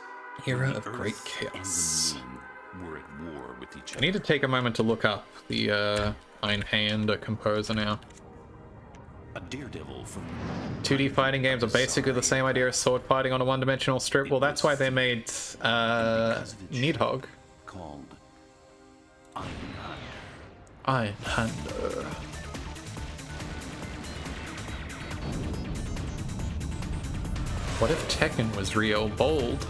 Era when the of Great Earth Chaos. and the Moon were at war with each I other. need to take a moment to look up the Einhänder composer now. A daredevil from 2D fighting games are basically the same idea as sword fighting on a one-dimensional strip. Well, that's why they made Nidhogg. called Einhänder. Einhänder. What if Tekken was real? Bold.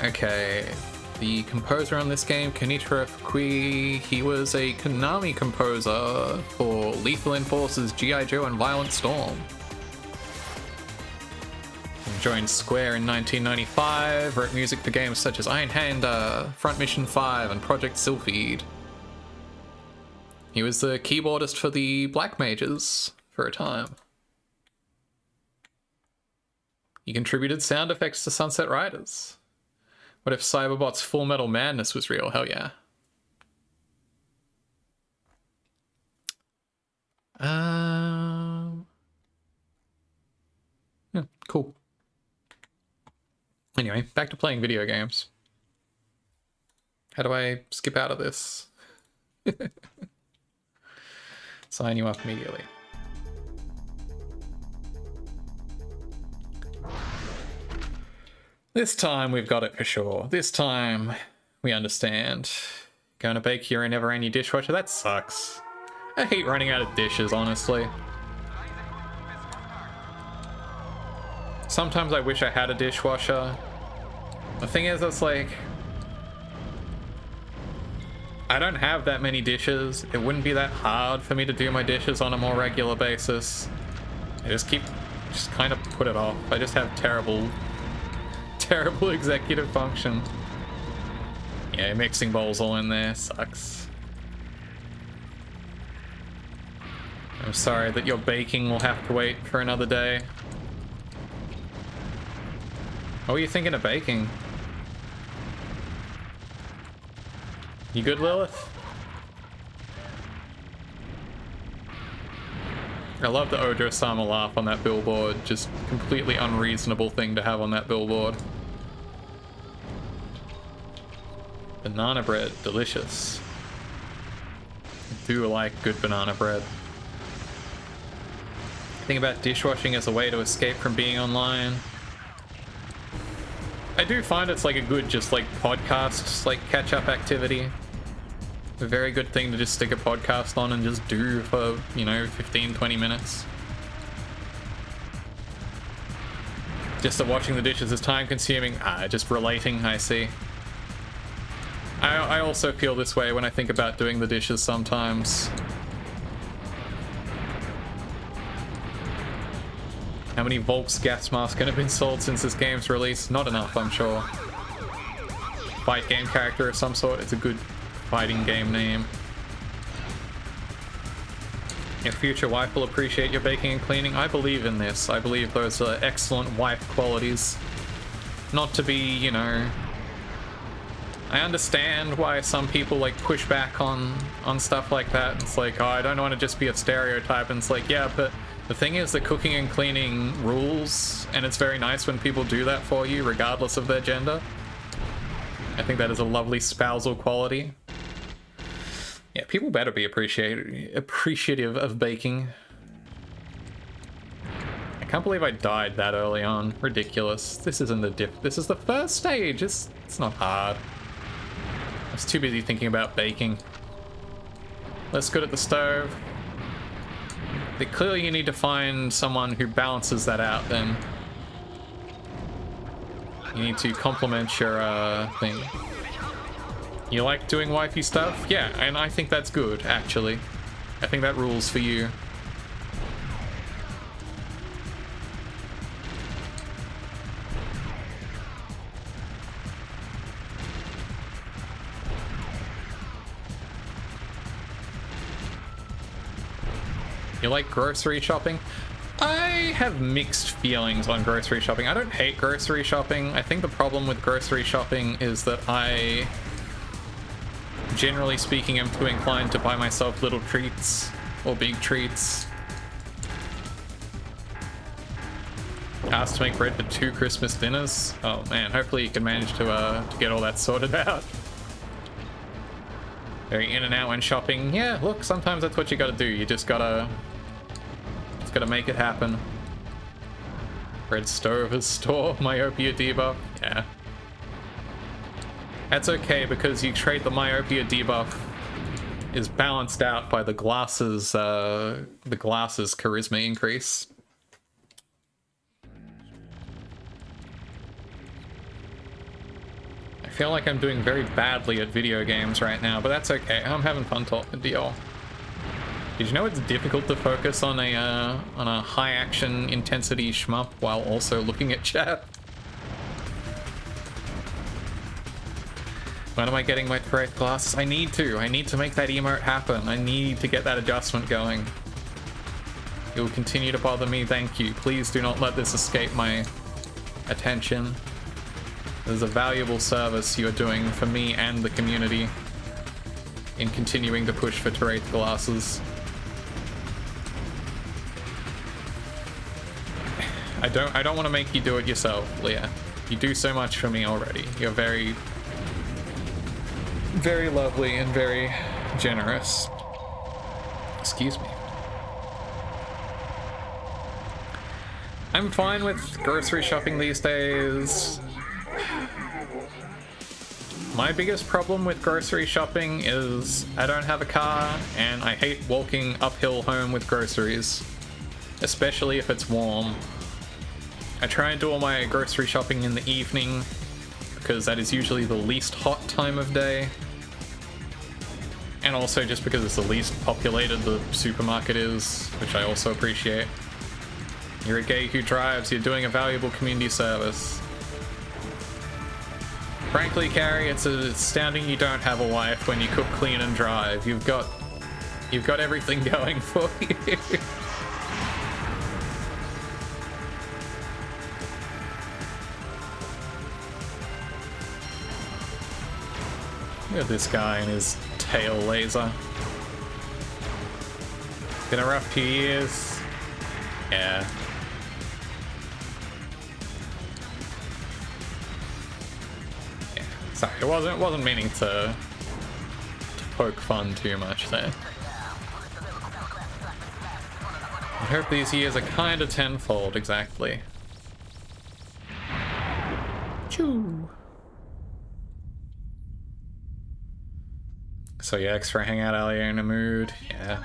Okay, the composer on this game, Kenichiro Fukui, he was a Konami composer for Lethal Enforcers, G.I. Joe, and Violent Storm. He joined Square in 1995, wrote music for games such as Einhänder, Front Mission 5, and Project Sylphid. He was the keyboardist for the Black Mages for a time. He contributed sound effects to Sunset Riders. What if Cyberbot's Full Metal Madness was real? Hell yeah. Yeah, cool. Anyway, back to playing video games. How do I skip out of this? Sign you up immediately. This time we've got it for sure. This time we understand. Going to bake your never-ending dishwasher? That sucks. I hate running out of dishes, honestly. Sometimes I wish I had a dishwasher. The thing is, it's like, I don't have that many dishes. It wouldn't be that hard for me to do my dishes on a more regular basis. I just kind of put it off. I just have terrible executive function. Yeah, mixing bowls all in there sucks. I'm sorry that your baking will have to wait for another day. What were you thinking of baking? You good, Lilith? I love the Ojo-sama laugh on that billboard. Just completely unreasonable thing to have on that billboard. Banana bread, delicious. I do like good banana bread. Think about dishwashing as a way to escape from being online. I do find it's like a good just like podcast, like catch-up activity. A very good thing to just stick a podcast on and just do for, you know, 15-20 minutes. Just that watching the dishes is time consuming. Just relating, I see. I also feel this way when I think about doing the dishes sometimes. How many Volks gas masks have been sold since this game's release? Not enough, I'm sure. Fight game character of some sort. It's a good fighting game name. Your future wife will appreciate your baking and cleaning. I believe in this. I believe those are excellent wife qualities. Not to be, you know... I understand why some people like push back on stuff like that. It's like, oh, I don't want to just be a stereotype. And it's like, yeah, but the thing is that cooking and cleaning rules, and it's very nice when people do that for you, regardless of their gender. I think that is a lovely spousal quality. Yeah, people better be appreciative of baking. I can't believe I died that early on. Ridiculous. This isn't the this is the first stage. It's not hard. I was too busy thinking about baking. Less good at the stove. But clearly you need to find someone who balances that out then. You need to complement your thing. You like doing wifey stuff? Yeah, and I think that's good, actually. I think that rules for you. You like grocery shopping? I have mixed feelings on grocery shopping. I don't hate grocery shopping. I think the problem with grocery shopping is that I, generally speaking, am too inclined to buy myself little treats or big treats. asked to make bread for 2 Christmas dinners. Oh man, hopefully you can manage to get all that sorted out. Very in and out when shopping. Yeah, look, sometimes that's what you gotta do. You just gotta make it happen. Red Stover's store, myopia debuff. Yeah. That's okay because you trade the myopia debuff is balanced out by the glasses charisma increase. I feel like I'm doing very badly at video games right now, but that's okay. I'm having fun talking to y'all. Did you know it's difficult to focus on a high action intensity shmup while also looking at chat? When am I getting my correct glasses? I need to make that emote happen. I need to get that adjustment going. It will continue to bother me, thank you. Please do not let this escape my attention. There's a valuable service you are doing for me and the community in continuing to push for Wraith glasses. I don't want to make you do it yourself, Leah. You do so much for me already. You're very, very lovely and very generous. Excuse me. I'm fine with grocery shopping these days. My biggest problem with grocery shopping is I don't have a car and I hate walking uphill home with groceries, especially if it's warm. I try and do all my grocery shopping in the evening because that is usually the least hot time of day. And also just because it's the least populated the supermarket is, which I also appreciate. You're a gay who drives, you're doing a valuable community service. Frankly, Carrie, it's astounding you don't have a wife when you cook, clean, and drive. You've got everything going for you. Look at this guy and his tail laser. Been a rough few years. Yeah. Sorry, it wasn't meaning to poke fun too much there. I hope these years are kinda tenfold, exactly. Choo. So yeah, extra hangout earlier in a mood. Yeah.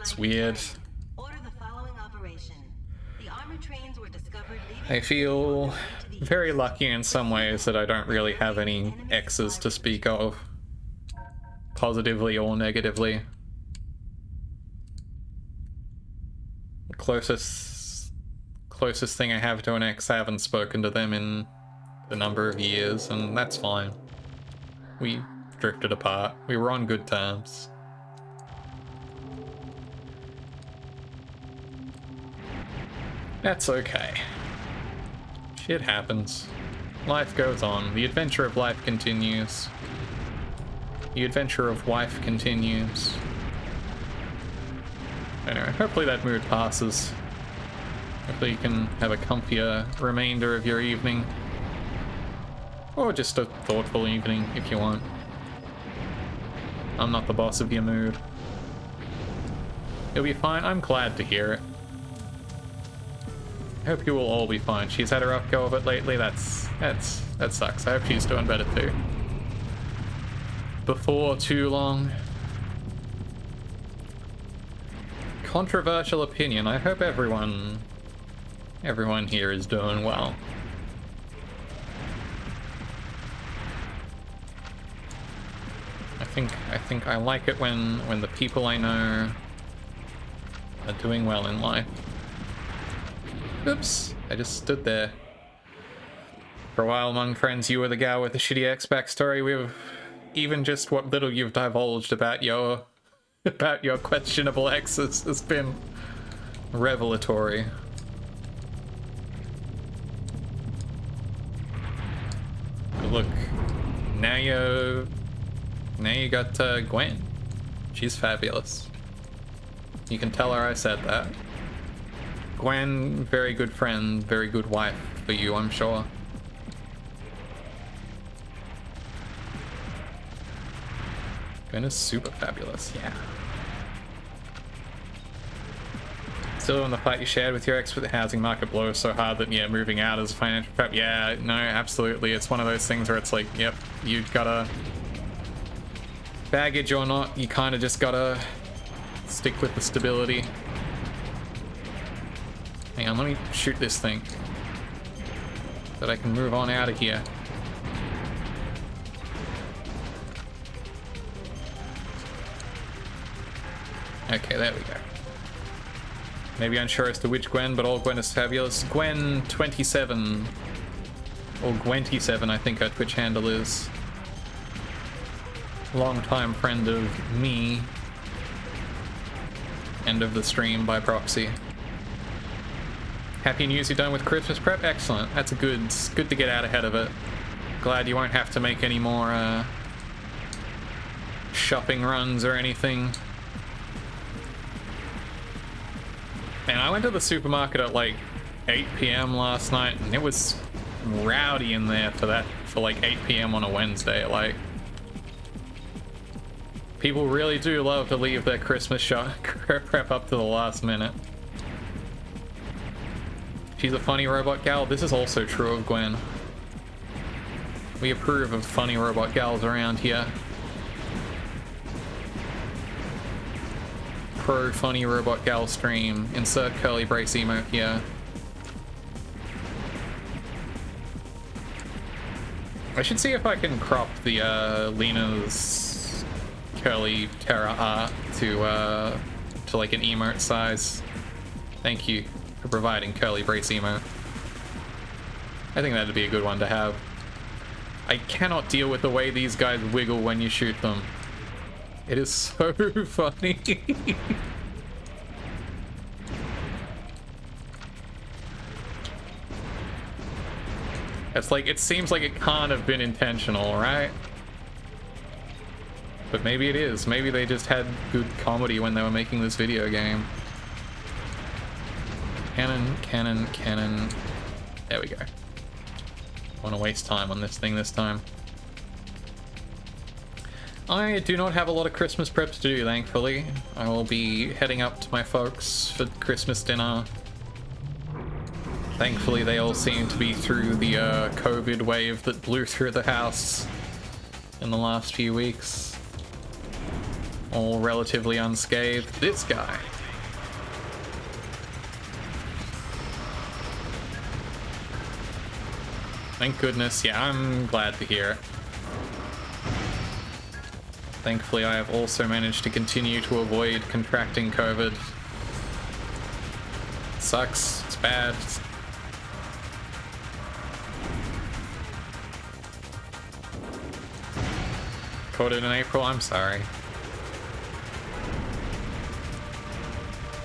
It's weird. I feel very lucky in some ways that I don't really have any exes to speak of, positively or negatively. The closest thing I have to an ex, I haven't spoken to them in a number of years, and that's fine. We drifted apart. We were on good terms. That's okay. Shit happens. Life goes on. The adventure of life continues. The adventure of wife continues. Anyway, hopefully that mood passes. Hopefully you can have a comfier remainder of your evening. Or just a thoughtful evening if you want. I'm not the boss of your mood. You'll be fine. I'm glad to hear it. I hope you will all be fine. She's had a rough go of it lately. That sucks. I hope she's doing better too. Before too long. Controversial opinion. I hope everyone here is doing well. I think I like it when the people I know are doing well in life. Oops, I just stood there. For a while among friends, you were the gal with the shitty ex backstory. We've even just what little you've divulged about your questionable exes has been revelatory. But look, now you got Gwen. She's fabulous. You can tell her I said that. Gwen, very good friend, very good wife for you, I'm sure. Gwen is super fabulous, yeah. Still in the fight you shared with your ex with the housing market blows so hard that, yeah, moving out is a financial trap. Yeah, no, absolutely. It's one of those things where it's like, yep, you've gotta... Baggage or not, you kind of just gotta stick with the stability. Hang on, let me shoot this thing. So that I can move on out of here. Okay, there we go. Maybe unsure as to which Gwen, but all Gwen is fabulous. Gwen 27. Or Gwen27, I think her Twitch handle is. Long-time friend of me. End of the stream by proxy. Happy news you're done with Christmas prep? Excellent. That's it's good to get out ahead of it. Glad you won't have to make any more shopping runs or anything. Man, I went to the supermarket at like 8 p.m. last night, and it was rowdy in there for like 8 p.m. on a Wednesday. Like, people really do love to leave their Christmas prep up to the last minute. She's a funny robot gal. This is also true of Gwen. We approve of funny robot gals around here. Pro funny robot gal stream. Insert curly brace emote here. I should see if I can crop the Lena's curly Terra art to like an emote size. Thank you for providing curly brace emote. I think that'd be a good one to have. I cannot deal with the way these guys wiggle when you shoot them. It is so funny. It's like, it seems like it can't have been intentional, right? But maybe it is. Maybe they just had good comedy when they were making this video game. Cannon, cannon, cannon. There we go. I want to waste time on this thing this time. I do not have a lot of Christmas preps to do, thankfully. I will be heading up to my folks for Christmas dinner. Thankfully, they all seem to be through the COVID wave that blew through the house in the last few weeks. All relatively unscathed. This guy. Thank goodness. Yeah, I'm glad to hear it. Thankfully, I have also managed to continue to avoid contracting COVID. It sucks. It's bad. Caught it in April. I'm sorry.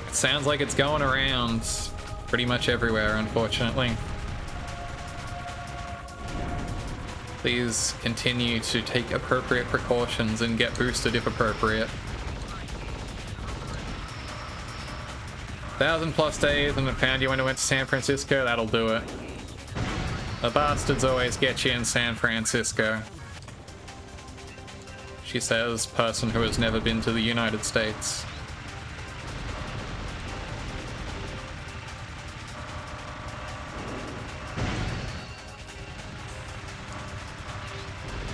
It sounds like it's going around pretty much everywhere, unfortunately. Please continue to take appropriate precautions and get boosted if appropriate. 1,000+ days and it found you when it went to San Francisco, that'll do it. The bastards always get you in San Francisco. She says, person who has never been to the United States.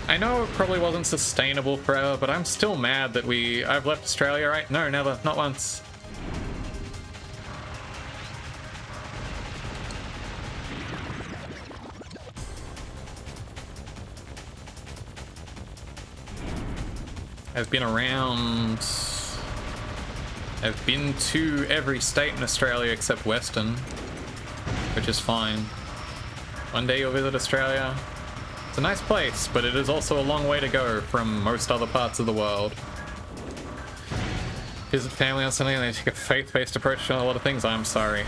I know it probably wasn't sustainable forever, but I'm still mad that I've left Australia, right? No, never, not once. I've been around... I've been to every state in Australia except Western, which is fine. One day you'll visit Australia. It's a nice place, but it is also a long way to go from most other parts of the world. Visit family on something and they take a faith-based approach to a lot of things. I'm sorry.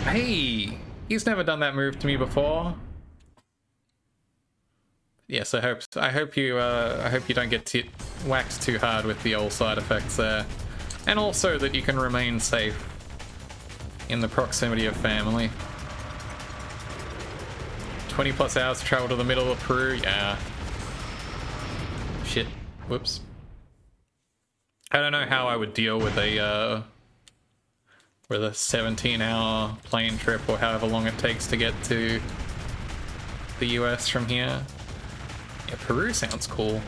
Hey! He's never done that move to me before. Yes, I hope you don't get whacked too hard with the old side effects there, and also that you can remain safe in the proximity of family. 20 plus hours to travel to the middle of Peru, yeah. Shit. Whoops. I don't know how I would deal with a 17-hour plane trip or however long it takes to get to the US from here. Yeah, Peru sounds cool.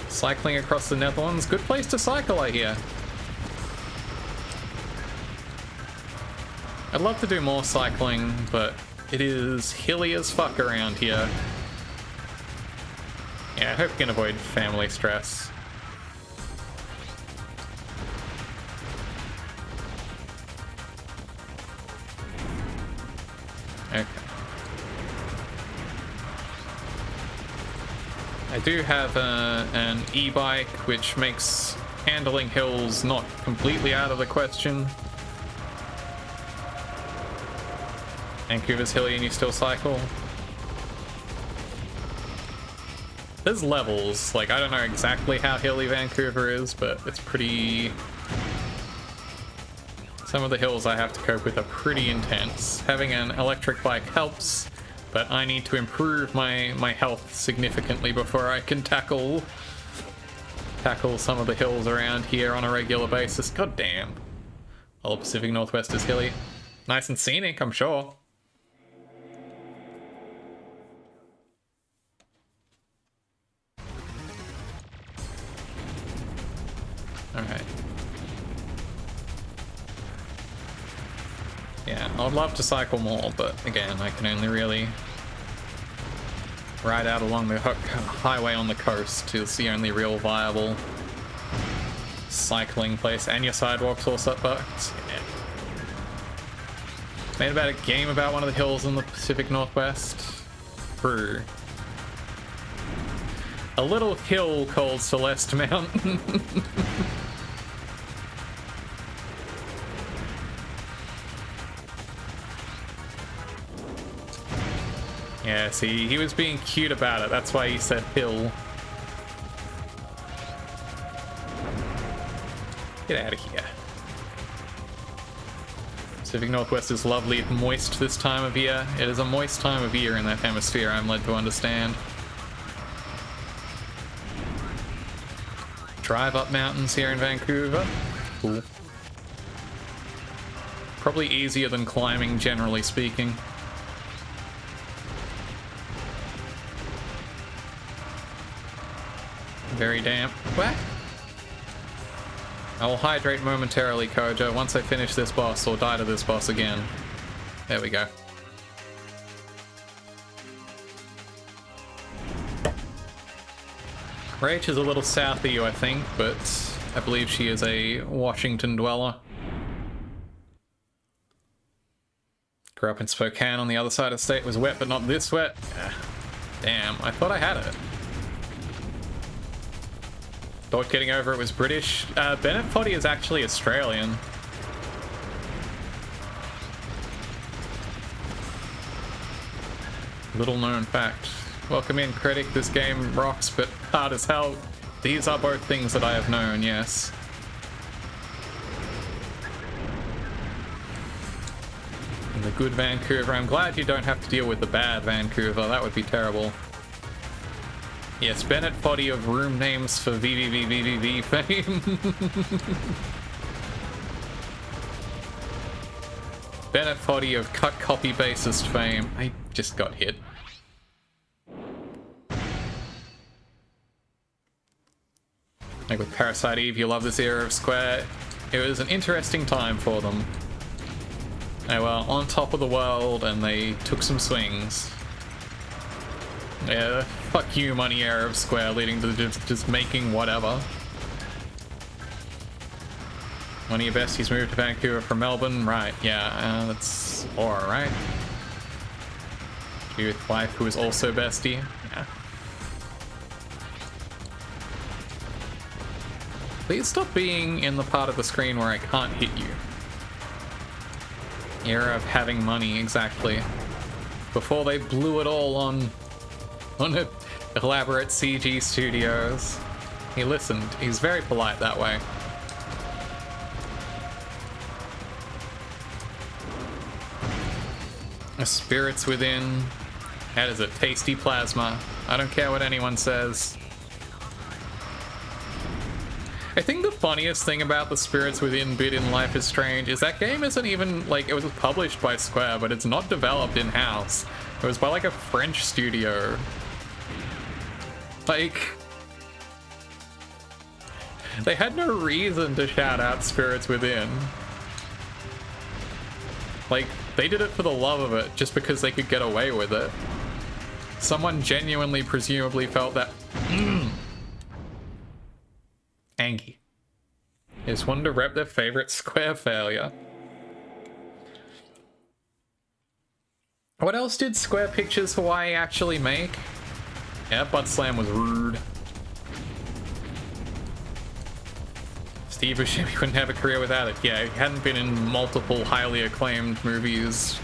Cycling across the Netherlands, good place to cycle, I hear. I'd love to do more cycling, but it is hilly as fuck around here. Yeah, I hope you can avoid family stress. Okay. I do have an e-bike, which makes handling hills not completely out of the question. Vancouver's hilly and you still cycle? There's levels, like I don't know exactly how hilly Vancouver is, but it's pretty... Some of the hills I have to cope with are pretty intense. Having an electric bike helps, but I need to improve my health significantly before I can tackle some of the hills around here on a regular basis. God damn. All Pacific Northwest is hilly. Nice and scenic, I'm sure. Alright. Yeah, I'd love to cycle more, but again, I can only really ride out along the highway on the coast. It's the only real viable cycling place, and your sidewalks all setbacks. Yeah. Made about a game about one of the hills in the Pacific Northwest. True. A little hill called Celeste Mountain. Yeah, see, he was being cute about it. That's why he said hill. Get out of here. Pacific Northwest is lovely, moist this time of year. It is a moist time of year in that hemisphere, I'm led to understand. Drive up mountains here in Vancouver. Cool. Probably easier than climbing, generally speaking. Very damp. What? I will hydrate momentarily, Koja, once I finish this boss or die to this boss again. There we go. Rach is a little south of you, I think, but I believe she is a Washington dweller. Grew up in Spokane on the other side of the state. It was wet, but not this wet. Damn, I thought I had it. Thought getting over it was British. Bennett Foddy is actually Australian. Little known fact. Welcome in, critic. This game rocks, but hard as hell. These are both things that I have known, yes. And the good Vancouver. I'm glad you don't have to deal with the bad Vancouver. That would be terrible. Yes, Bennett Foddy of room names for VVVVVV fame. Bennett Foddy of cut copy bassist fame. I just got hit. Like with Parasite Eve, you love this era of Square. It was an interesting time for them. They were on top of the world and they took some swings. Yeah, fuck you money era of Square, leading to just making whatever. One of your besties moved to Vancouver from Melbourne, right? Yeah, that's alright. You with wife who is also bestie, yeah. Please stop being in the part of the screen where I can't hit you. Era of having money, exactly. before they blew it all on elaborate CG studios. He listened. He's very polite that way. A spirits within. That is a tasty plasma. I don't care what anyone says. I think the funniest thing about the Spirits Within bit in Life is Strange is that game isn't even, like, it was published by Square, but it's not developed in-house. It was by, like, a French studio. Like, they had no reason to shout out Spirits Within. Like, they did it for the love of it, just because they could get away with it. Someone genuinely, presumably felt that... Angie. They just wanted to rep their favorite Square failure. What else did Square Pictures Hawaii actually make? Yeah, Butt Slam was rude. Steve Buscemi couldn't have a career without it. Yeah, he hadn't been in multiple highly acclaimed movies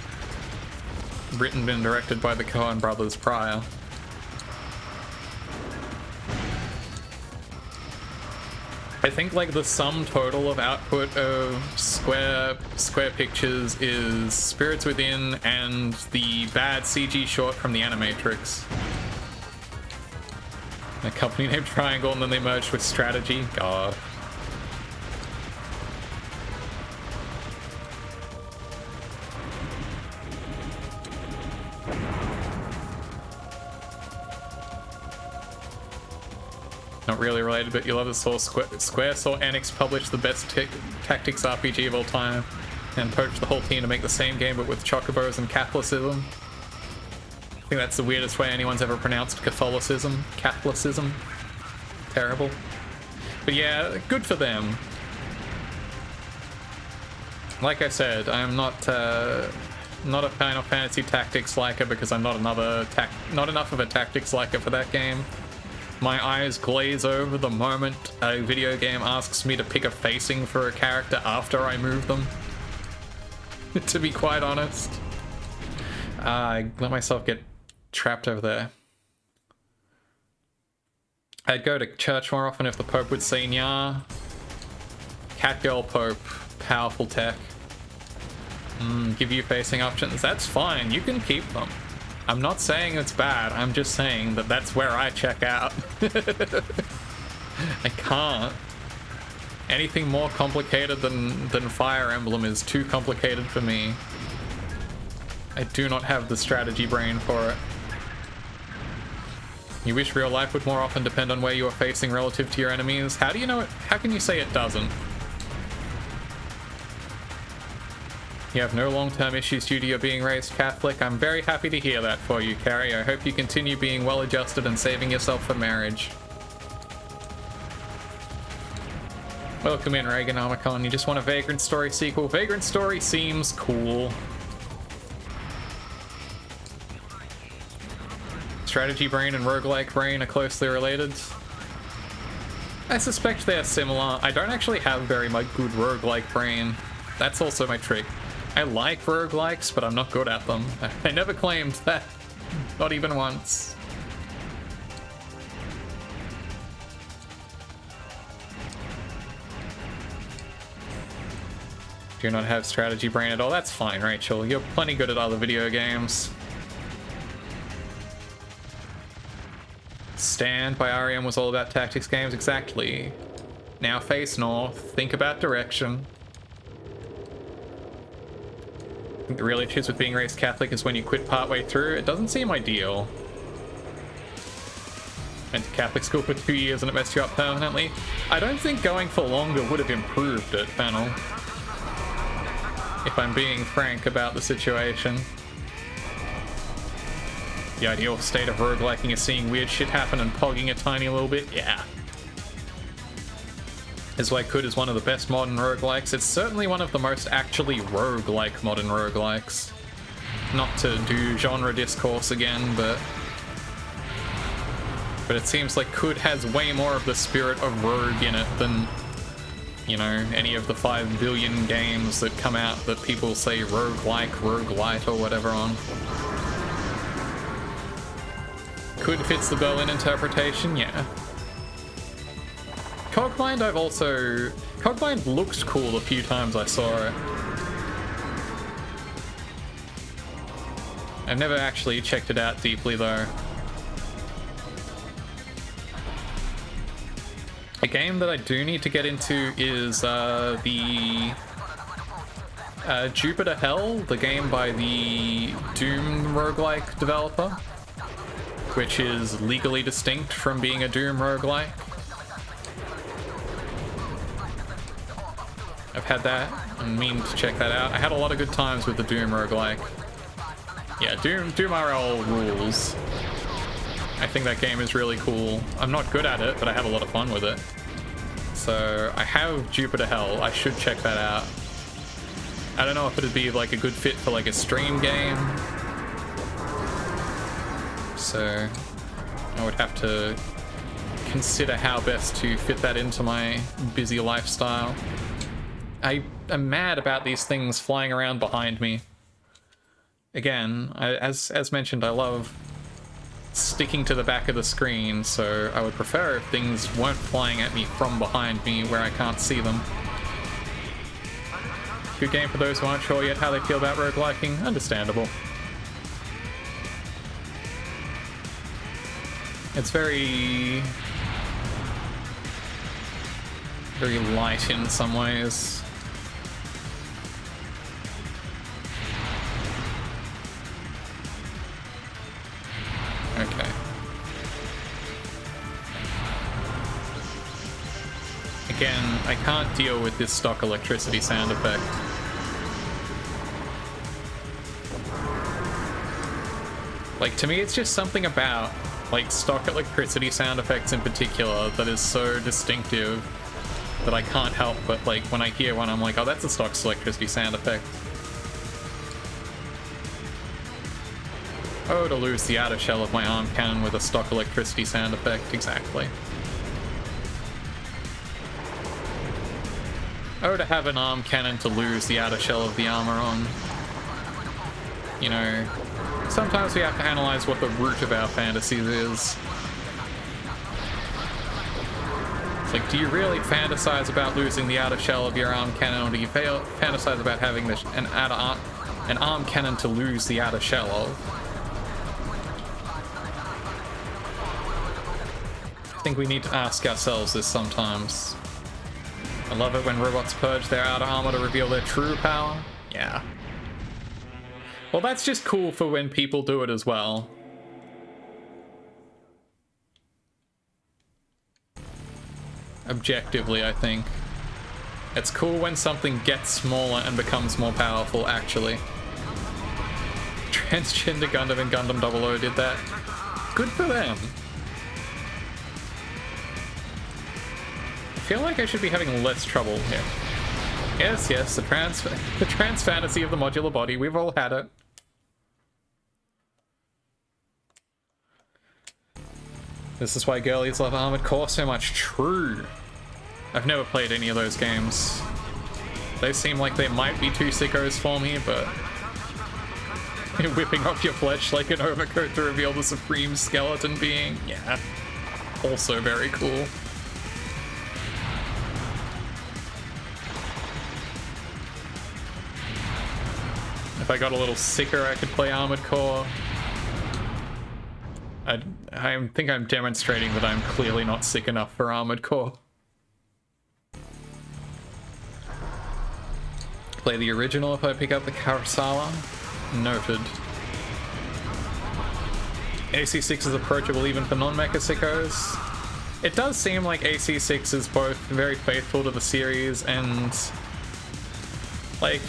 written and directed by the Coen brothers prior. I think like the sum total of output of Square Pictures is Spirits Within and the bad CG short from the Animatrix. A company named Triangle, and then they merged with Strategy. God. Not really related, but you love the source. Square saw Enix publish the best tactics RPG of all time and poached the whole team to make the same game but with chocobos and Catholicism. I think that's the weirdest way anyone's ever pronounced Catholicism. Catholicism. Terrible. But yeah, good for them. Like I said, I'm not a Final Fantasy Tactics liker because I'm not enough of a Tactics liker for that game. My eyes glaze over the moment a video game asks me to pick a facing for a character after I move them. To be quite honest. I let myself get trapped over there. I'd go to church more often if the Pope would say nya. Catgirl Pope, powerful tech. Give you facing options. That's fine, you can keep them. I'm not saying it's bad, I'm just saying that that's where I check out. I can't. Anything more complicated than Fire Emblem is too complicated for me. I do not have the strategy brain for it. You wish real life would more often depend on where you are facing relative to your enemies? How do you know it? How can you say it doesn't? You have no long-term issues due to your being raised Catholic. I'm very happy to hear that for you, Carrie. I hope you continue being well-adjusted and saving yourself for marriage. Welcome in, Reaganomicon. You just want a Vagrant Story sequel? Vagrant Story seems cool. Strategy brain and roguelike brain are closely related. I suspect they are similar. I don't actually have very much good roguelike brain. That's also my trick. I like roguelikes, but I'm not good at them. I never claimed that. Not even once. Do not have strategy brain at all? That's fine, Rachel. You're plenty good at other video games. Stand by REM was all about tactics games, exactly. Now face north, think about direction. I think the real issues with being raised Catholic is when you quit partway through. It doesn't seem ideal. Went to Catholic school for 2 years and it messed you up permanently. I don't think going for longer would have improved it, Fennel. If I'm being frank about the situation. The ideal state of rogueliking is seeing weird shit happen and pogging a tiny little bit. Yeah. As Like Could is one of the best modern roguelikes. It's certainly one of the most actually rogue-like modern roguelikes. Not to do genre discourse again, but it seems like Could has way more of the spirit of rogue in it than, you know, any of the 5 billion games that come out that people say roguelike, roguelite, or whatever on. Could fits the Berlin interpretation, yeah. Cogmind I've also... Cogmind looked cool a few times I saw it. I've never actually checked it out deeply though. A game that I do need to get into is the Jupiter Hell, the game by the Doom roguelike developer, which is legally distinct from being a Doom roguelike. I've had that and mean to check that out. I had a lot of good times with the Doom roguelike. Yeah, Doom RL rules. I think that game is really cool. I'm not good at it, but I have a lot of fun with it. So I have Jupiter Hell. I should check that out. I don't know if it'd be like a good fit for like a stream game. So I would have to consider how best to fit that into my busy lifestyle. I am mad about these things flying around behind me. Again, as mentioned, I love sticking to the back of the screen, so I would prefer if things weren't flying at me from behind me where I can't see them. Good game for those who aren't sure yet how they feel about rogueliking. Understandable. It's very light in some ways. Okay. Again, I can't deal with this stock electricity sound effect. Like, to me, it's just something about, like, stock electricity sound effects in particular that is so distinctive that I can't help but, like, when I hear one, I'm like, oh, that's a stock electricity sound effect. Oh, to lose the outer shell of my arm cannon with a stock electricity sound effect, exactly. Oh, to have an arm cannon to lose the outer shell of the armor on. You know, sometimes we have to analyze what the root of our fantasies is. It's like, do you really fantasize about losing the outer shell of your arm cannon, or do you fantasize about having an arm cannon to lose the outer shell of? I think we need to ask ourselves this sometimes. I love it when robots purge their outer armor to reveal their true power. Yeah. Well, that's just cool for when people do it as well. Objectively, I think. It's cool when something gets smaller and becomes more powerful, actually. Transgender Gundam and Gundam 00 did that. Good for them. I feel like I should be having less trouble here. Yes, yes, the trans fantasy of the modular body. We've all had it. This is why girlies love Armored Core so much. True. I've never played any of those games. They seem like they might be too sickos for me, but whipping off your flesh like an overcoat to reveal the supreme skeleton being, yeah, also very cool. If I got a little sicker, I could play Armored Core. I think I'm demonstrating that I'm clearly not sick enough for Armored Core. Play the original if I pick up the Kurosawa. Noted. AC6 is approachable even for non-mecha sickos. It does seem like AC6 is both very faithful to the series and, like,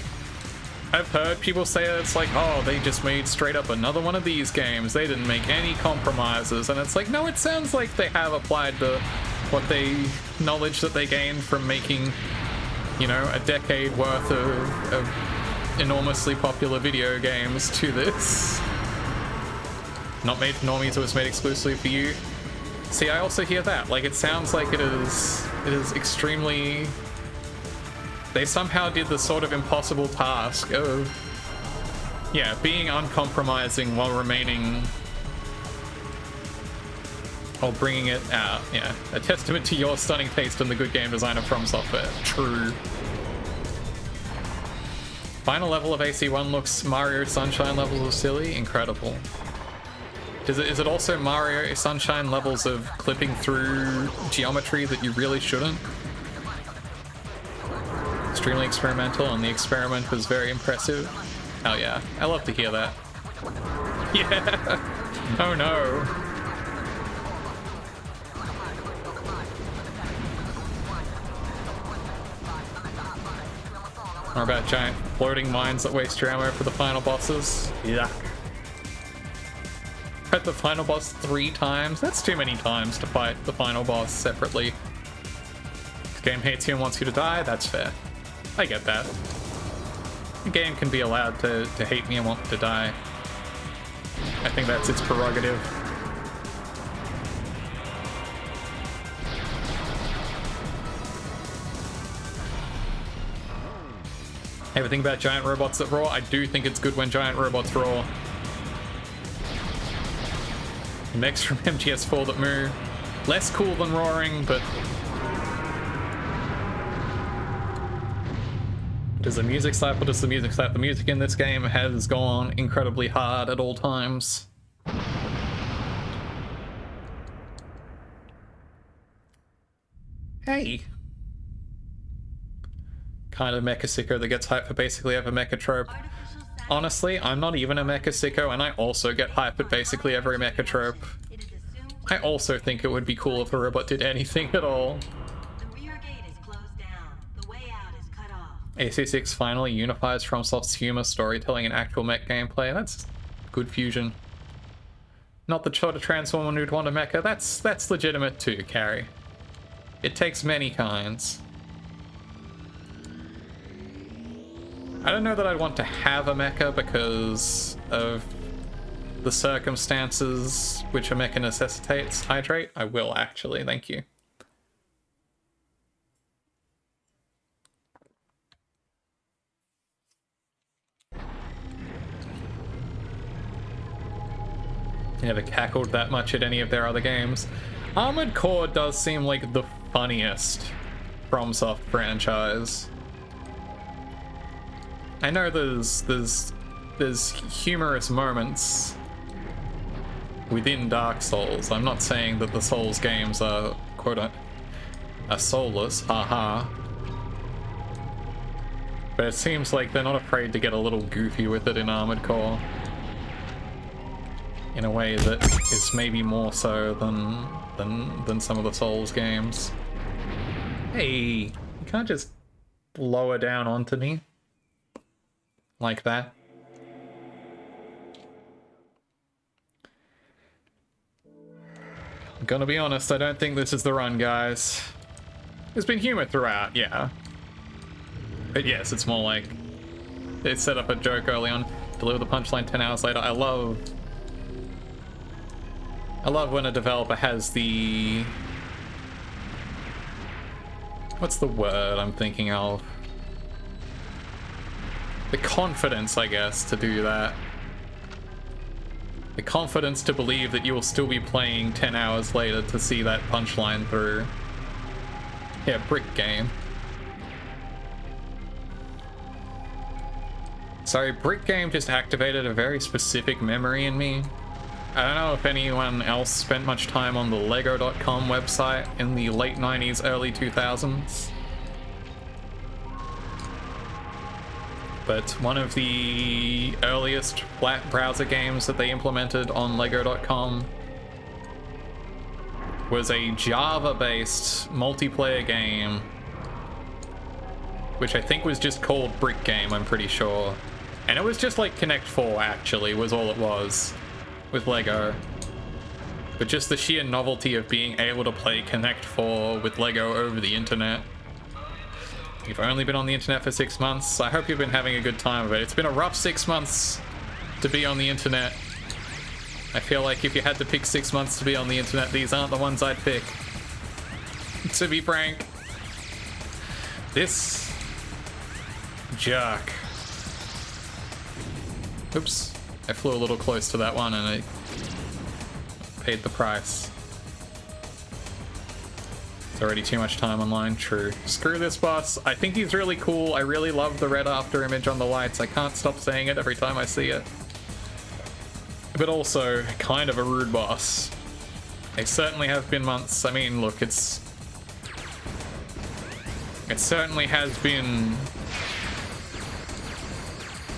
I've heard people say it's like, oh, they just made straight up another one of these games. They didn't make any compromises. And it's like, no, it sounds like they have applied the knowledge that they gained from making, you know, a decade worth of enormously popular video games to this. Not made for normies, it was made exclusively for you. See, I also hear that. Like, it sounds like it is extremely... They somehow did the sort of impossible task of, yeah, being uncompromising while remaining Or bringing it out, yeah. A testament to your stunning taste in the good game design of From Software. True. Final level of AC1 looks Mario Sunshine levels of silly. Incredible. Is it also Mario Sunshine levels of clipping through geometry that you really shouldn't? Extremely experimental, and the experiment was very impressive. Hell yeah. I love to hear that. Yeah! Oh no. Or about giant floating mines that waste your ammo for the final bosses. Yuck. Fight the final boss 3 times? That's too many times to fight the final boss separately. The game hates you and wants you to die? That's fair. I get that. The game can be allowed to hate me and want me to die. I think that's its prerogative. Everything about giant robots that roar, I do think it's good when giant robots roar. Mechs from MGS4 that moo. Less cool than roaring, but... Does the music slap or does the music slap? The music in this game has gone incredibly hard at all times. Hey! Kind of mecha sicko that gets hyped for basically every mecha trope. Honestly, I'm not even a mecha sicko, and I also get hyped at basically every mecha trope. I also think it would be cool if a robot did anything at all. AC6 finally unifies FromSoft's humor, storytelling, and actual mech gameplay. That's good fusion. Not the sort of Transformer who'd want a mecha. That's legitimate too, Carrie. It takes many kinds. I don't know that I'd want to have a mecha because of the circumstances which a mecha necessitates. Hydrate? I will actually, thank you. Never cackled that much at any of their other games. Armored Core does seem like the funniest FromSoft franchise. I know there's humorous moments within Dark Souls. I'm not saying that the Souls games are are soulless, haha. But it seems like they're not afraid to get a little goofy with it in Armored Core. In a way that is maybe more so than some of the Souls games. Hey, you can't just lower down onto me like that. I'm gonna be honest, I don't think this is the run, guys. There's been humor throughout, yeah. But yes, it's more like they set up a joke early on, deliver the punchline 10 hours later. I love when a developer has the... What's the word I'm thinking of? The confidence, I guess, to do that. The confidence to believe that you will still be playing 10 hours later to see that punchline through. Yeah, Brick Game. Sorry, Brick Game just activated a very specific memory in me. I don't know if anyone else spent much time on the Lego.com website in the late 90s, early 2000s. But one of the earliest flat browser games that they implemented on Lego.com was a Java-based multiplayer game, which I think was just called Brick Game, I'm pretty sure. And it was just like Connect 4, actually, was all it was. With Lego. But just the sheer novelty of being able to play Connect 4 with Lego over the internet. You've only been on the internet for 6 months. I hope you've been having a good time of it. It's been a rough 6 months to be on the internet. I feel like if you had to pick 6 months to be on the internet, these aren't the ones I'd pick. To be frank. This jerk. Oops. I flew a little close to that one and I paid the price. It's already too much time online, true. Screw this boss. I think he's really cool. I really love the red after image on the lights. I can't stop saying it every time I see it. But also, kind of a rude boss. They certainly have been months. I mean, look, it certainly has been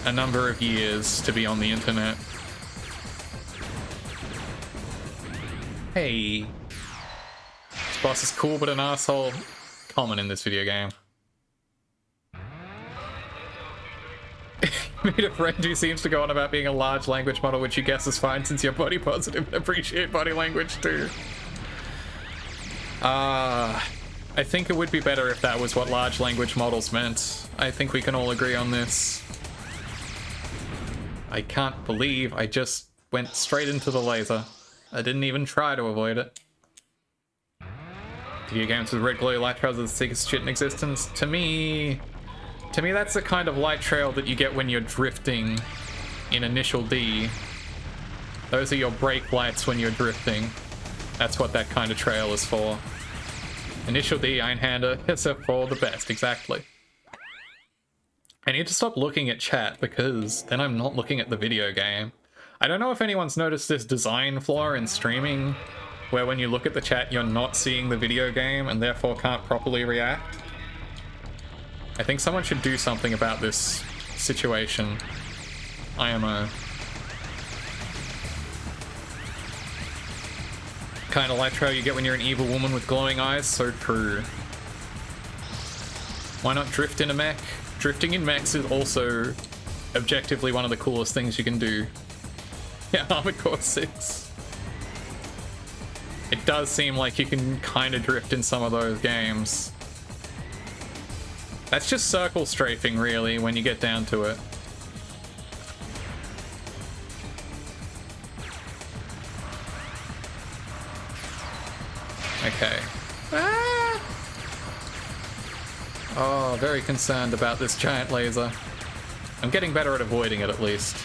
a number of years to be on the internet. Hey. This boss is cool but an asshole. Common in this video game. Meet a friend who seems to go on about being a large language model, which you guess is fine since you're body positive and appreciate body language too. I think it would be better if that was what large language models meant. I think we can all agree on this. I can't believe I just went straight into the laser. I didn't even try to avoid it. Video games with red glowy light trails are the sickest shit in existence. To me, that's the kind of light trail that you get when you're drifting in Initial D. Those are your brake lights when you're drifting. That's what that kind of trail is for. Initial D, Einhänder, it's for the best, exactly. I need to stop looking at chat because then I'm not looking at the video game. I don't know if anyone's noticed this design flaw in streaming, where when you look at the chat, you're not seeing the video game and therefore can't properly react. I think someone should do something about this situation. IMO. Kind of light trail you get when you're an evil woman with glowing eyes, so true. Why not drift in a mech? Drifting in mechs is also objectively one of the coolest things you can do. Yeah, Armored Core 6. It does seem like you can kind of drift in some of those games. That's just circle strafing, really, when you get down to it. Okay. Ah! Oh, very concerned about this giant laser. I'm getting better at avoiding it, at least.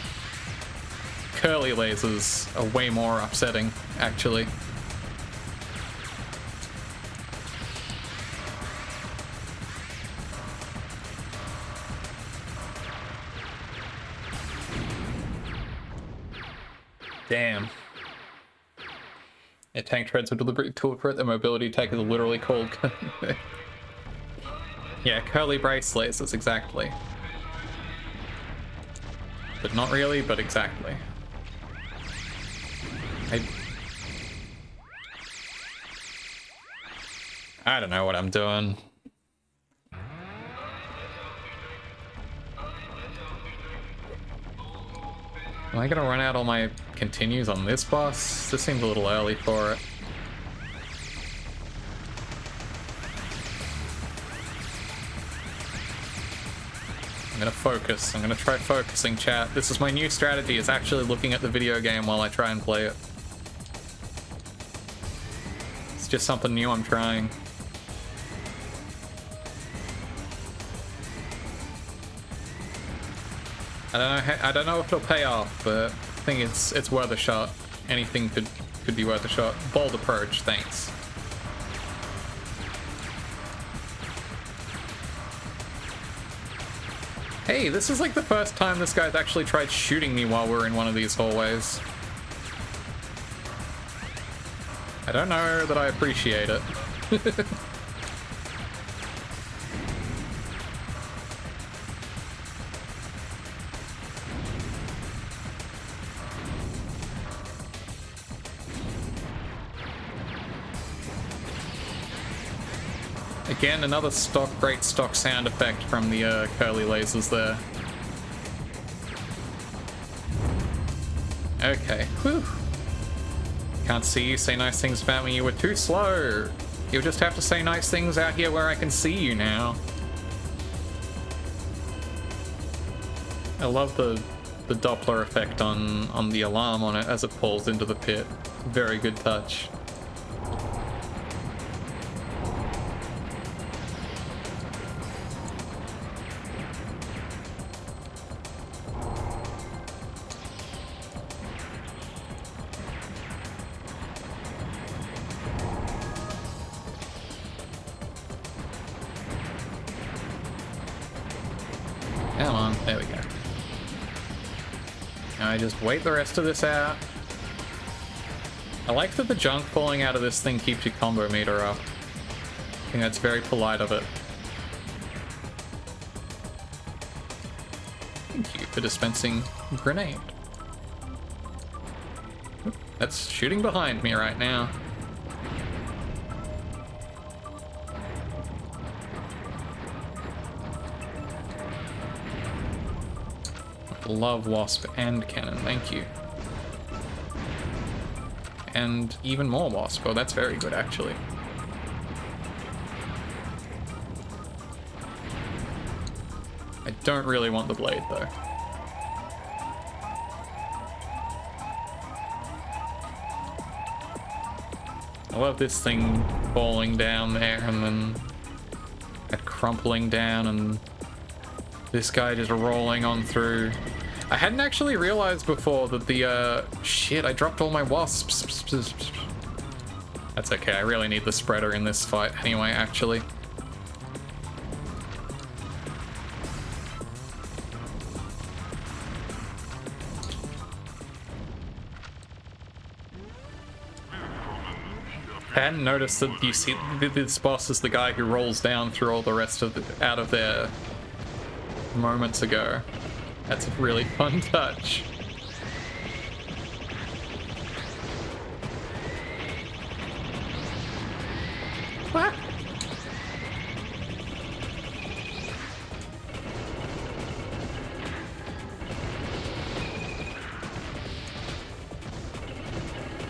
Curly lasers are way more upsetting, actually. Damn. Yeah, tank treads are deliberate tool for it. The mobility tech is literally called... Yeah, curly brace lasers, exactly. But not really, but exactly. I don't know what I'm doing. Am I gonna run out all my continues on this boss? This seems a little early for it. I'm gonna focus. I'm gonna try focusing, chat. This is my new strategy, is actually looking at the video game while I try and play it. It's just something new I'm trying. I don't know if it'll pay off, but I think it's worth a shot. Anything could be worth a shot. Bold approach, thanks. Hey, this is like the first time this guy's actually tried shooting me while we're in one of these hallways. I don't know that I appreciate it. Again, another great stock sound effect from the curly lasers there. Okay, whew. Can't see you say nice things about me, you were too slow. You'll just have to say nice things out here where I can see you now. I love the Doppler effect on the alarm on it as it falls into the pit. Very good touch. Come on, there we go. Now I just wait the rest of this out. I like that the junk falling out of this thing keeps your combo meter up. I think that's very polite of it. Thank you for dispensing grenade. That's shooting behind me right now. Love wasp and cannon, thank you. And even more wasp. Oh, that's very good actually. I don't really want the blade though. I love this thing falling down there and then it crumpling down and this guy just rolling on through. I hadn't actually realized before that the, shit, I dropped all my wasps. That's okay, I really need the spreader in this fight anyway, actually. I hadn't noticed that you see this boss is the guy who rolls down through all the rest of out of there moments ago. That's a really fun touch. Ah.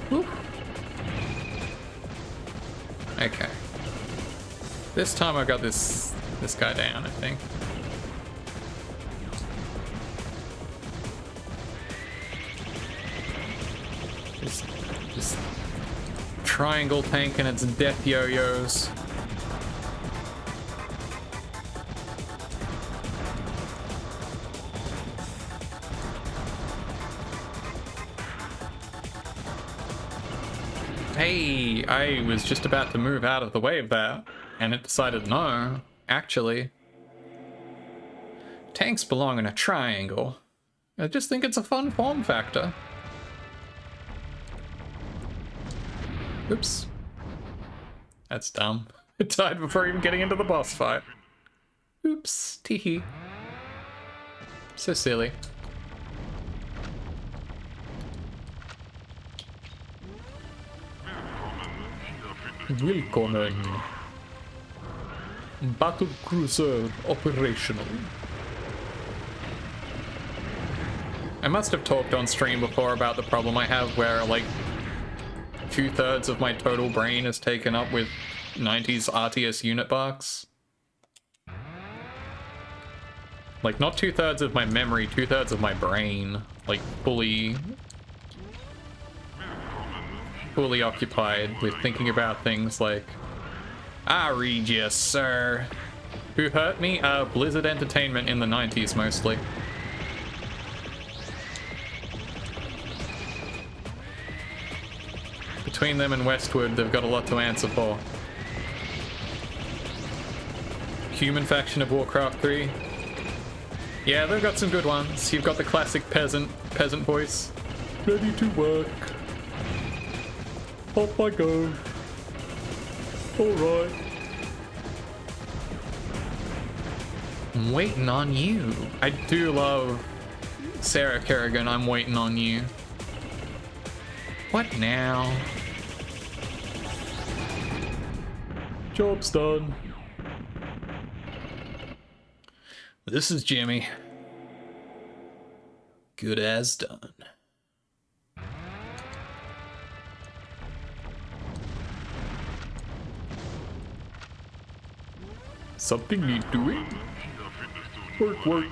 Woo. Okay. This time I got this guy down, I think. Just triangle tank and its death yo-yos. Hey, I was just about to move out of the way of that, and it decided no, actually. Tanks belong in a triangle. I just think it's a fun form factor. Oops. That's dumb. It died before even getting into the boss fight. Oops, teehee. So silly. Willkommen. Battle cruiser operational. I must have talked on stream before about the problem I have where, like, 2/3 of my total brain is taken up with 90s RTS unit box. Like, not 2/3 of my memory, 2/3 of my brain. Like, fully occupied with thinking about things like, I read you, sir. Who hurt me? Blizzard Entertainment in the 90s, mostly. Between them and Westwood, they've got a lot to answer for. Human faction of Warcraft 3. Yeah, they've got some good ones. You've got the classic peasant voice. Ready to work. Off I go. Alright. I'm waiting on you. I do love Sarah Kerrigan, I'm waiting on you. What now? Job's done. This is Jimmy. Good as done. Something need doing? Work.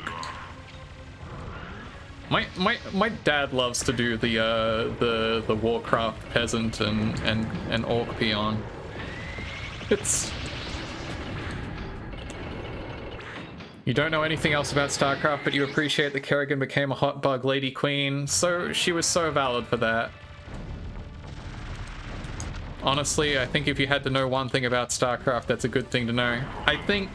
My dad loves to do the Warcraft peasant and orc peon. It's... You don't know anything else about StarCraft, but you appreciate that Kerrigan became a hot bug lady queen, so she was so valid for that. Honestly, I think if you had to know one thing about StarCraft, that's a good thing to know. I think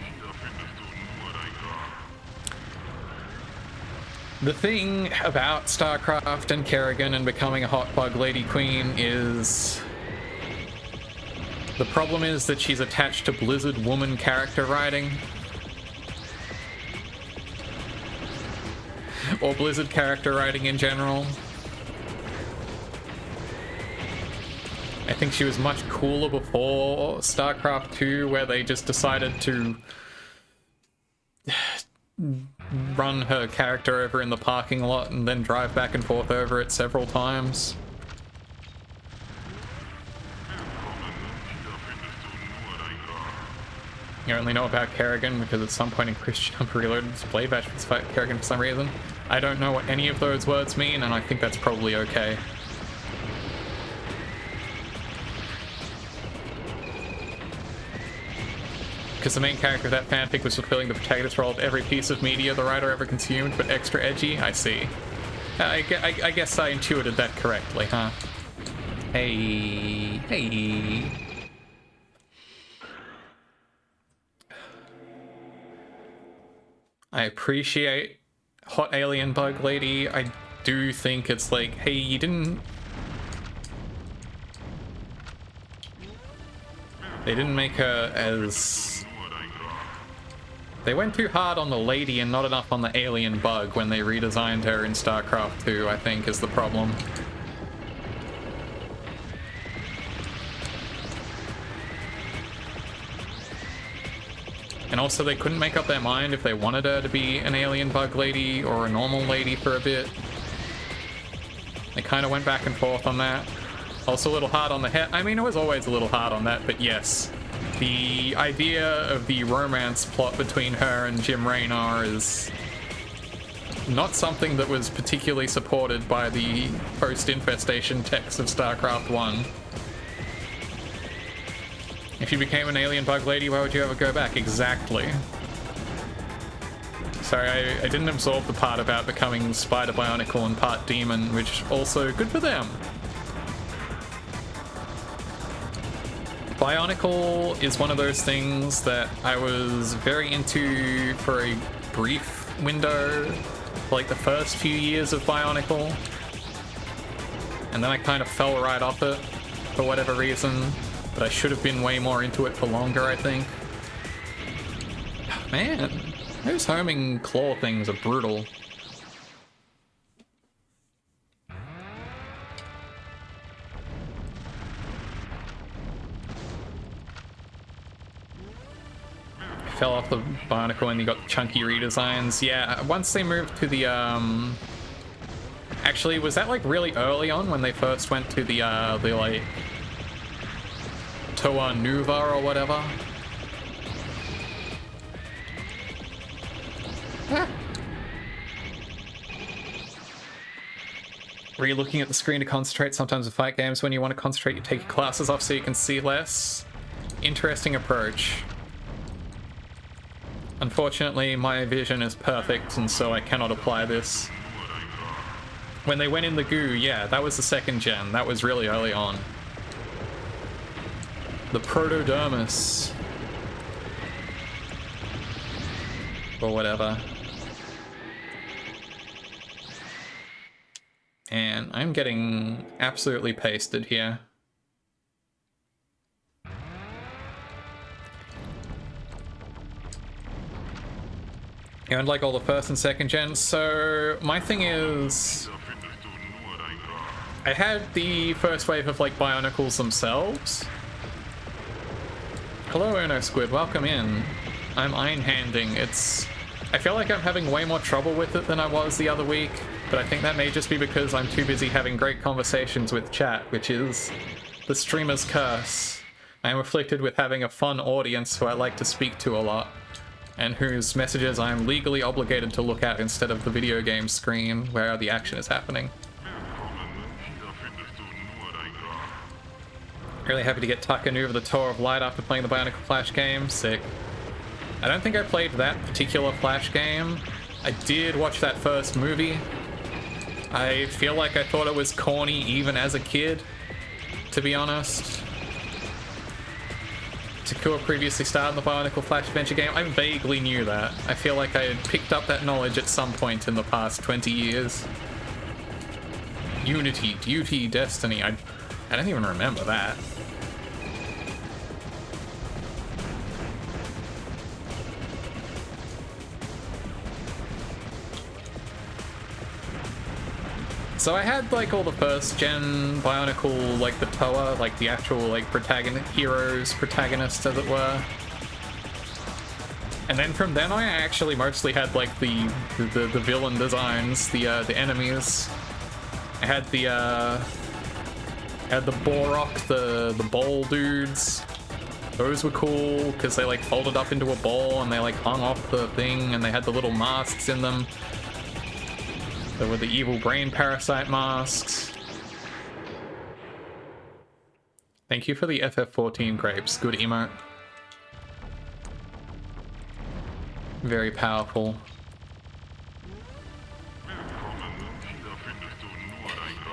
The thing about StarCraft and Kerrigan and becoming a hot bug lady queen is... the problem is that she's attached to Blizzard woman character writing. Or Blizzard character writing in general. I think she was much cooler before StarCraft 2, where they just decided to run her character over in the parking lot and then drive back and forth over it several times. You only know about Kerrigan because at some point in Christian Jump Reloaded display badge was fight Kerrigan for some reason. I don't know what any of those words mean, and I think that's probably okay. Because the main character of that fanfic was fulfilling the protagonist role of every piece of media the writer ever consumed, but extra edgy? I see. I guess I intuited that correctly, huh? Hey. Hey. I appreciate Hot Alien Bug Lady. I do think it's like, hey, you didn't... they didn't make her as... they went too hard on the lady and not enough on the alien bug when they redesigned her in StarCraft 2, I think, is the problem. And also they couldn't make up their mind if they wanted her to be an alien bug lady or a normal lady for a bit. They kind of went back and forth on that. Also a little hard on the head. I mean, it was always a little hard on that, but yes. The idea of the romance plot between her and Jim Raynor is not something that was particularly supported by the post-infestation text of StarCraft 1. If you became an alien bug lady, why would you ever go back? Exactly. Sorry, I didn't absorb the part about becoming Spider Bionicle and part demon, which also good for them. Bionicle is one of those things that I was very into for a brief window, like the first few years of Bionicle. And then I kind of fell right off it for whatever reason. But I should have been way more into it for longer, I think. Man, those homing claw things are brutal. Fell off the Bionicle and you got chunky redesigns. Yeah, once they moved to the, actually, was that like really early on when they first went to the like, Toa Nuva or whatever? Were you looking at the screen to concentrate? Sometimes with fight games, when you want to concentrate, you take your glasses off so you can see less. Interesting approach. Unfortunately, my vision is perfect, and so I cannot apply this. When they went in the goo, yeah, that was the second gen. That was really early on. The Protodermis. Or whatever. And I'm getting absolutely pasted here. And like all the first and second gens, so my thing is... I had the first wave of like Bionicles themselves. Hello, Uno Squid, welcome in. I'm Einhanding. I feel like I'm having way more trouble with it than I was the other week, but I think that may just be because I'm too busy having great conversations with chat, which is the streamer's curse. I am afflicted with having a fun audience who I like to speak to a lot, and whose messages I am legally obligated to look at instead of the video game screen where the action is happening. Really happy to get Takanu of the Tour of Light after playing the Bionicle Flash game. Sick. I don't think I played that particular Flash game. I did watch that first movie. I feel like I thought it was corny even as a kid, to be honest. Takua previously starred in the Bionicle Flash adventure game? I vaguely knew that. I feel like I had picked up that knowledge at some point in the past 20 years. Unity, Duty, Destiny. I don't even remember that. So I had like all the first gen Bionicle, like the Toa, like the actual like protagonist as it were. And then from then I actually mostly had like the villain designs, the enemies. I had the Borok, the ball dudes. Those were cool because they like folded up into a ball and they like hung off the thing and they had the little masks in them. There were the evil brain parasite masks. Thank you for the FF14 grapes. Good emote. Very powerful.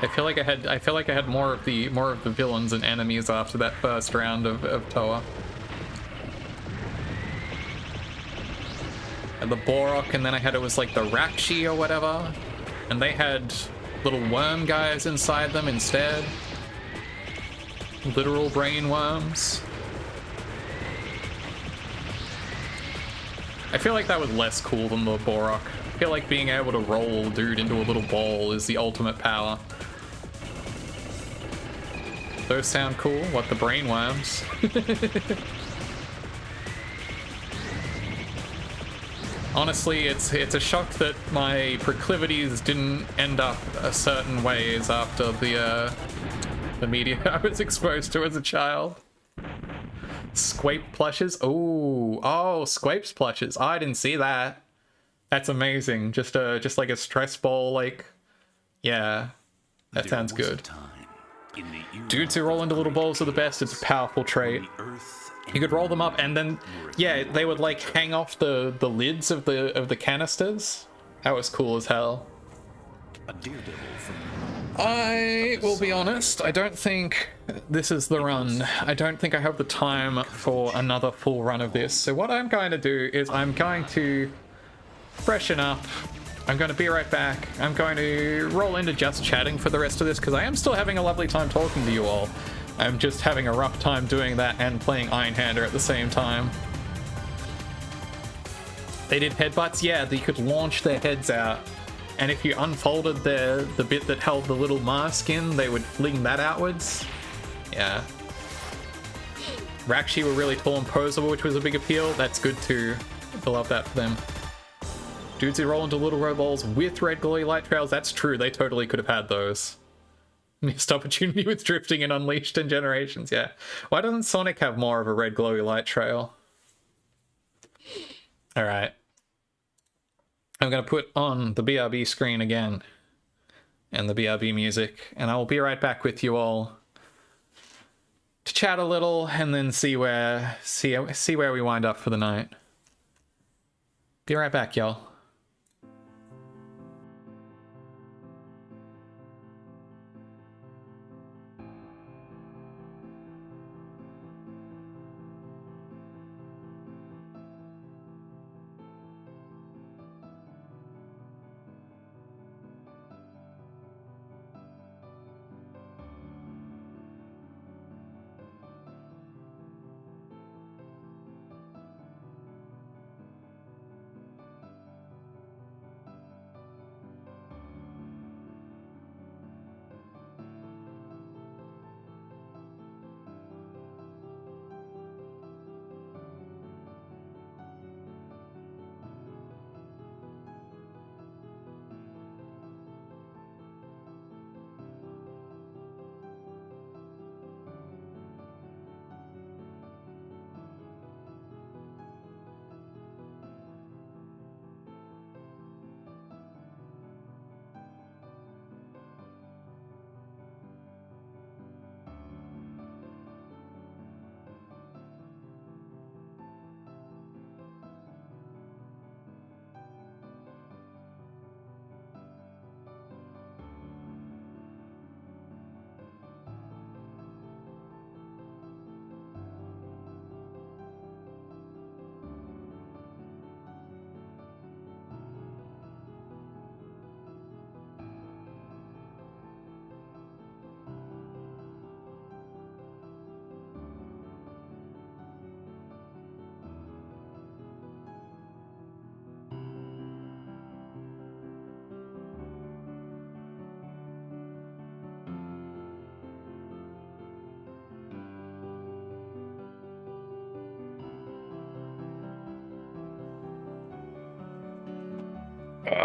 I feel like I had more of the villains and enemies after that first round of Toa. And the Borok, and then it was like the Rakshi or whatever. And they had little worm guys inside them instead. Literal brain worms. I feel like that was less cool than the Borok. I feel like being able to roll a dude into a little ball is the ultimate power. Those sound cool. What, the brain worms? Honestly, it's a shock that my proclivities didn't end up a certain ways after the media I was exposed to as a child. Squape plushes? Oh, Squape's plushes. Oh, I didn't see that. That's amazing. Just like a stress ball, like, yeah, that sounds good. Dudes who roll into little balls are the best. It's a powerful trait. You could roll them up and then, yeah, they would like hang off the lids of the canisters. That was cool as hell. I will be honest, I don't think this is the run. I don't think I have the time for another full run of this. So what I'm going to do is I'm going to freshen up. I'm going to be right back. I'm going to roll into just chatting for the rest of this because I am still having a lovely time talking to you all. I'm just having a rough time doing that and playing Einhänder at the same time. They did headbutts? Yeah, they could launch their heads out. And if you unfolded the bit that held the little mask in, they would fling that outwards. Yeah. Rakshi were really tall and posable, which was a big appeal. That's good too. I love that for them. Dudes who roll into little robots with red glowy light trails, that's true. They totally could have had those. Missed opportunity with drifting and Unleashed in Generations, yeah. Why doesn't Sonic have more of a red glowy light trail? Alright. I'm going to put on the BRB screen again. And the BRB music. And I will be right back with you all. To chat a little and then see where we wind up for the night. Be right back, y'all.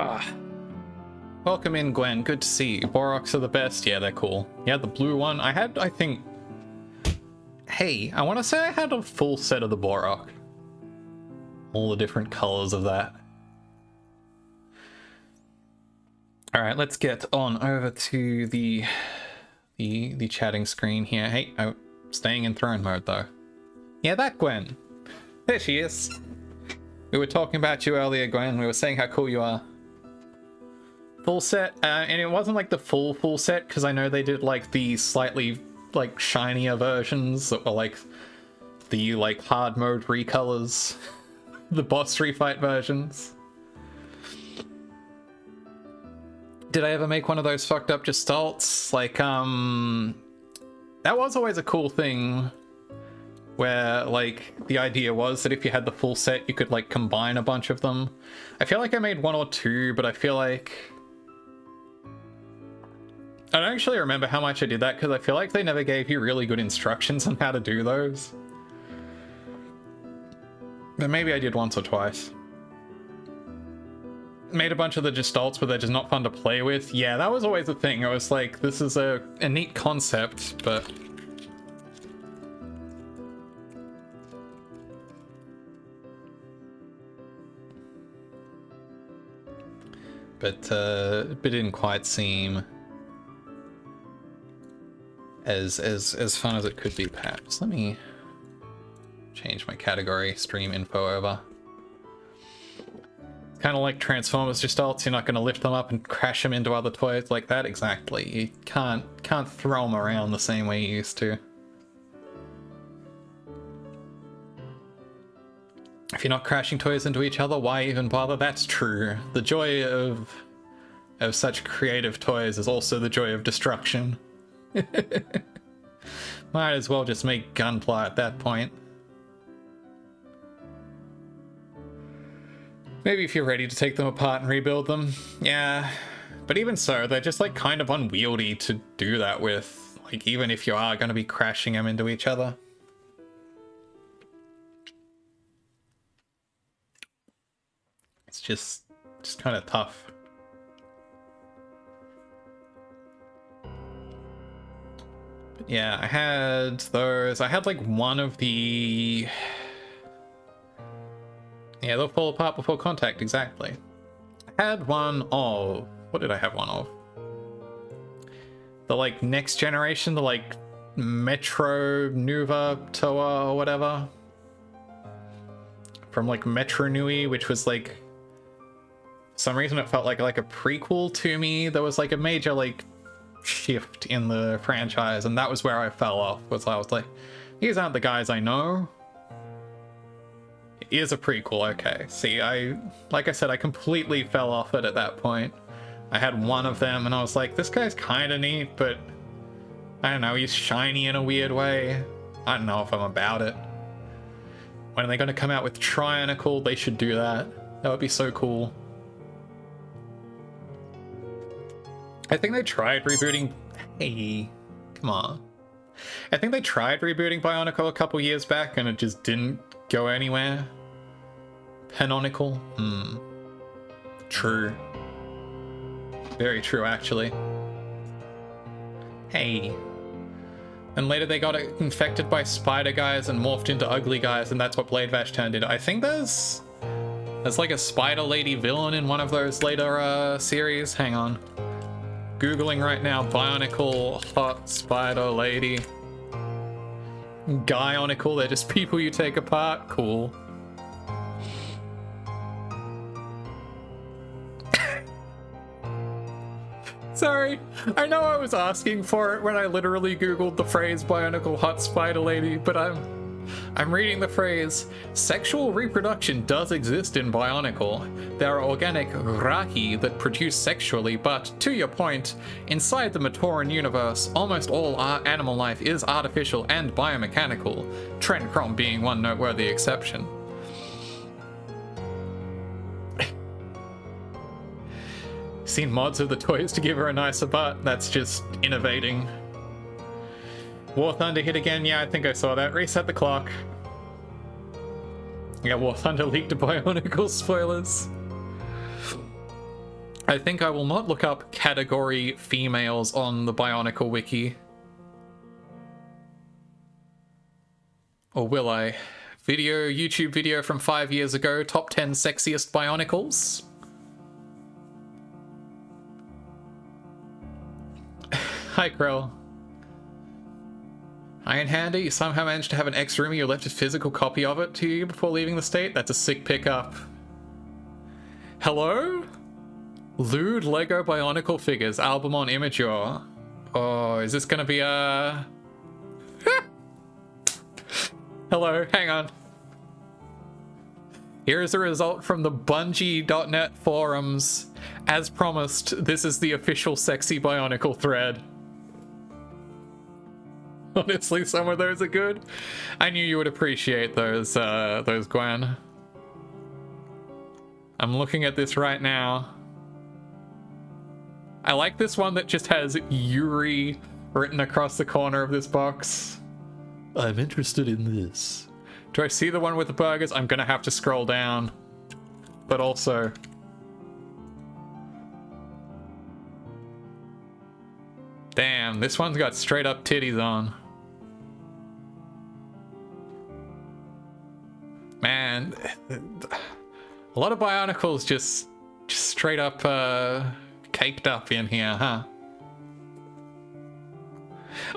Ah. Welcome in, Gwen. Good to see you. Boroks are the best. Yeah, they're cool. Yeah, the blue one. I think... Hey, I want to say I had a full set of the Borok. All the different colors of that. Alright, let's get on over to the chatting screen here. Hey, I'm staying in throne mode though. Yeah, that Gwen. There she is. We were talking about you earlier, Gwen. We were saying how cool you are. Full set, and it wasn't like the full set, because I know they did like the slightly like shinier versions that were like the like hard mode recolors, the boss refight versions. Did I ever make one of those fucked up gestalts? Like, that was always a cool thing where like the idea was that if you had the full set, you could like combine a bunch of them. I feel like I made one or two, but I feel like I don't actually remember how much I did that because I feel like they never gave you really good instructions on how to do those. But maybe I did once or twice. Made a bunch of the gestalts, but they're just not fun to play with. Yeah, that was always a thing. I was like, this is a neat concept, but... it didn't quite seem as fun as it could be, perhaps. Let me change my category, stream info over. Kind of like Transformers gestalts, you're not going to lift them up and crash them into other toys like that. Exactly. You can't throw them around the same way you used to. If you're not crashing toys into each other, why even bother? That's true. The joy of such creative toys is also the joy of destruction. Might as well just make Gunpla at that point. Maybe if you're ready to take them apart and rebuild them. Yeah, but even so, they're just like kind of unwieldy to do that with. Like even if you are going to be crashing them into each other. It's just kind of tough. But yeah, I had those. I had like one of the... Yeah, they'll fall apart before contact, exactly. I had one of... What did I have one of? The like next generation, the like Metro Nuva Toa or whatever. From like Metro Nui, which was like... For some reason it felt like a prequel to me. There was like a major like shift in the franchise, and that was where I fell off. I was like, these aren't the guys I know. It is a prequel, okay. See, like I said, I completely fell off it at that point. I had one of them and I was like, this guy's kind of neat, but I don't know, he's shiny in a weird way. I don't know if I'm about it. When are they going to come out with Trionicle? They should do that. That would be so cool. I think they tried rebooting... Hey, come on. I think they tried rebooting Bionicle a couple years back and it just didn't go anywhere. Penonicle? True. Very true, actually. Hey. And later they got infected by spider guys and morphed into ugly guys, and that's what Blade Vash turned into. I think there's like a spider lady villain in one of those later series. Hang on. Googling right now, Bionicle hot spider lady. Guyonicle, they're just people you take apart. Cool. Sorry, I know I was asking for it when I literally googled the phrase Bionicle hot spider lady, but I'm reading the phrase, sexual reproduction does exist in Bionicle. There are organic rahi that produce sexually, but, to your point, inside the Matoran universe, almost all animal life is artificial and biomechanical, Trencrom being one noteworthy exception. Seen mods of the toys to give her a nicer butt? That's just innovating. War Thunder hit again? Yeah, I think I saw that. Reset the clock. Yeah, War Thunder leaked to Bionicle spoilers. I think I will not look up category females on the Bionicle wiki. Or will I? YouTube video from 5 years ago, top 10 sexiest Bionicles. Hi, Krell. Einhänder, you somehow managed to have an ex-roomie who left a physical copy of it to you before leaving the state? That's a sick pickup. Hello? Lewd Lego Bionicle figures, album on Immature. Oh, is this gonna be a... Hello, hang on. Here is a result from the Bungie.net forums. As promised, this is the official sexy Bionicle thread. Honestly, some of those are good. I knew you would appreciate those, Gwen. I'm looking at this right now. I like this one that just has Yuri written across the corner of this box. I'm interested in this. Do I see the one with the burgers? I'm gonna have to scroll down. But also... Damn, this one's got straight up titties on. Man, a lot of Bionicles just straight up caked up in here, huh?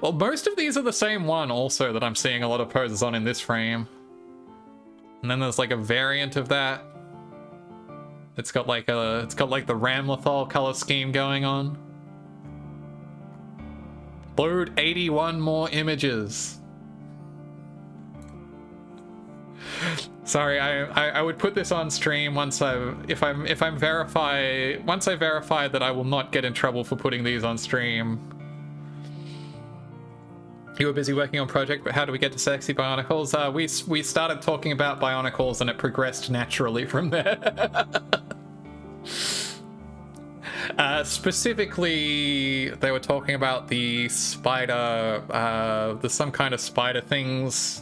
Well, most of these are the same one also that I'm seeing a lot of poses on in this frame. And then there's like a variant of that. It's got like the Ramlethal color scheme going on. Load 81 more images. Sorry, I would put this on stream once I verify that I will not get in trouble for putting these on stream. You were busy working on project, but how do we get to sexy Bionicles? We started talking about Bionicles and it progressed naturally from there. Specifically, they were talking about the spider, there's some kind of spider things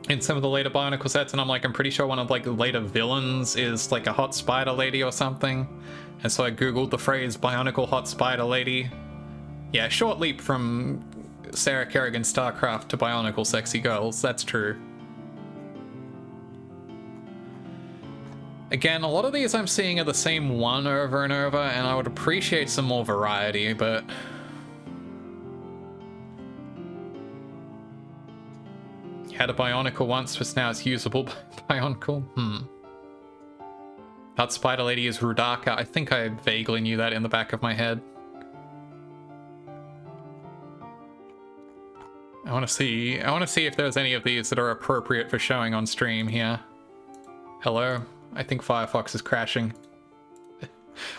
in some of the later Bionicle sets, and I'm like, I'm pretty sure one of like the later villains is like a hot spider lady or something. And so I googled the phrase Bionicle hot spider lady. Yeah, short leap from Sarah Kerrigan StarCraft to Bionicle sexy girls, that's true. Again, a lot of these I'm seeing are the same one over and over, and I would appreciate some more variety, but... You had a Bionicle once, but now it's usable Bionicle? That spider lady is Rudaka. I think I vaguely knew that in the back of my head. I want to see if there's any of these that are appropriate for showing on stream here. Hello? I think Firefox is crashing.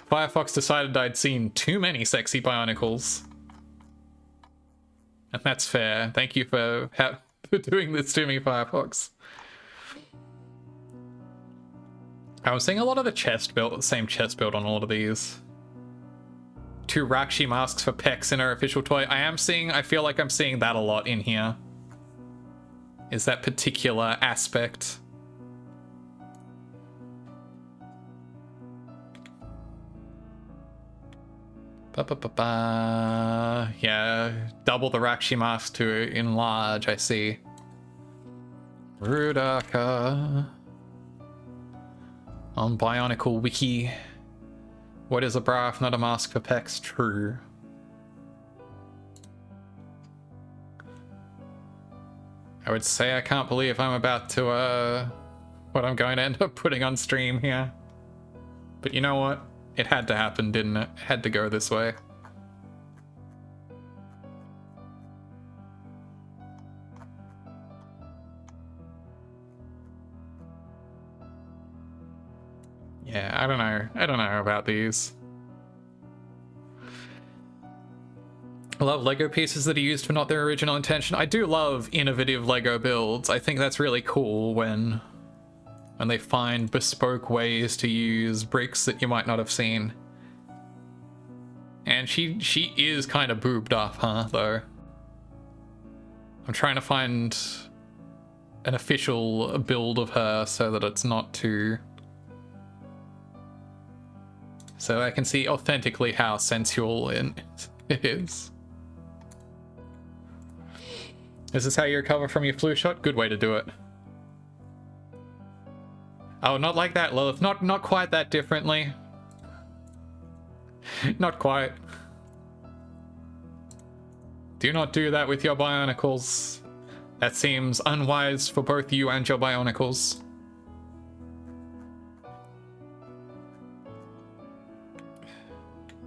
Firefox decided I'd seen too many sexy Bionicles. And that's fair. Thank you for doing this to me, Firefox. I was seeing a lot of the chest build, same chest build on all of these. 2 Rakshi masks for pecs in her official toy. I feel like I'm seeing that a lot in here. Is that particular aspect. Yeah, double the Rakshi mask to enlarge, I see. Rudaka. On Bionicle Wiki. What is a bra if not a mask for pecs? True. I would say I can't believe I'm about to, what I'm going to end up putting on stream here. But you know what? It had to happen, didn't it? It had to go this way. Yeah, I don't know. I don't know about these. I love Lego pieces that are used for not their original intention. I do love innovative Lego builds. I think that's really cool when they find bespoke ways to use bricks that you might not have seen. And she is kind of boobed up, huh, though? I'm trying to find an official build of her so that it's not too so I can see authentically how sensual it is. Is this how you recover from your flu shot? Good way to do it. Oh, not like that, Lilith. Not quite that differently. Not quite. Do not do that with your bionicles. That seems unwise for both you and your bionicles.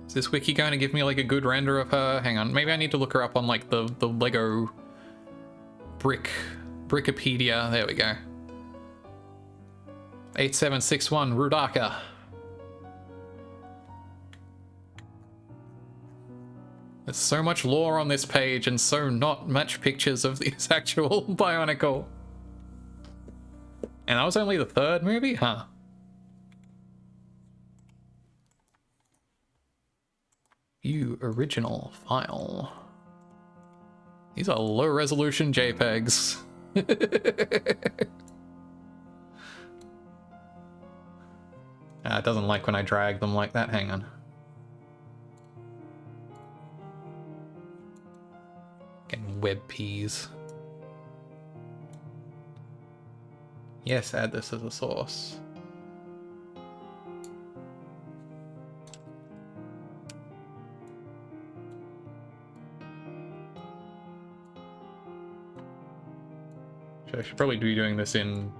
Is this wiki going to give me like a good render of her? Hang on, maybe I need to look her up on like the Lego Brickopedia. There we go. 8761 Rudaka. There's so much lore on this page and so not much pictures of this actual Bionicle. And that was only the third movie? Huh. View original file. These are low resolution JPEGs. It doesn't like when I drag them like that. Hang on. Getting web peas. Yes, add this as a source. I should probably be doing this in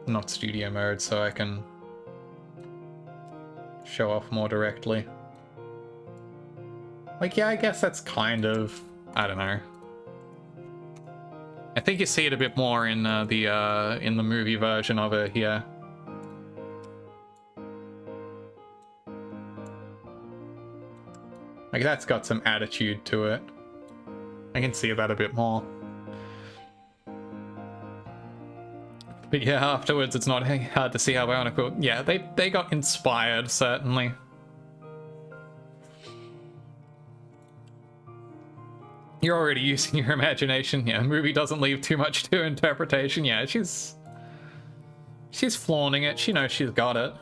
not studio mode, so I can show off more directly. Like, yeah, I guess that's kind of, I don't know. I think you see it a bit more in the movie version of it here. Like, that's got some attitude to it. I can see that a bit more. But yeah, afterwards it's not hard to see how Bionicle... Yeah, they got inspired, certainly. You're already using your imagination. Yeah, the movie doesn't leave too much to interpretation. Yeah, she's flaunting it. She knows she's got it.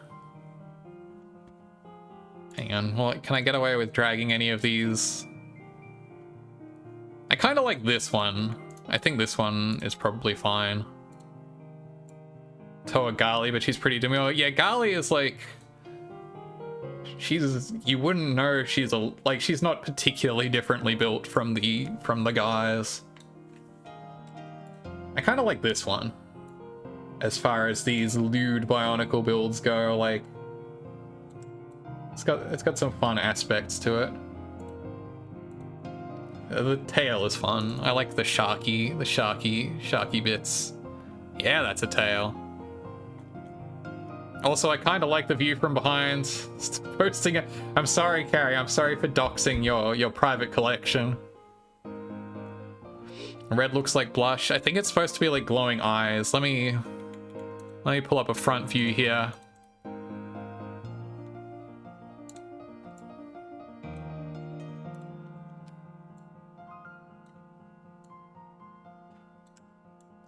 Hang on, well, can I get away with dragging any of these? I kind of like this one. I think this one is probably fine. Toa Gali, but she's pretty demure. Yeah, Gali is like... You wouldn't know she's she's not particularly differently built from the guys. I kind of like this one. As far as these lewd Bionicle builds go, like... It's got some fun aspects to it. The tail is fun. I like the sharky bits. Yeah, that's a tail. Also, I kind of like the view from behind. Posting it. I'm sorry, Carrie. I'm sorry for doxing your private collection. Red looks like blush. I think it's supposed to be like glowing eyes. Let me pull up a front view here.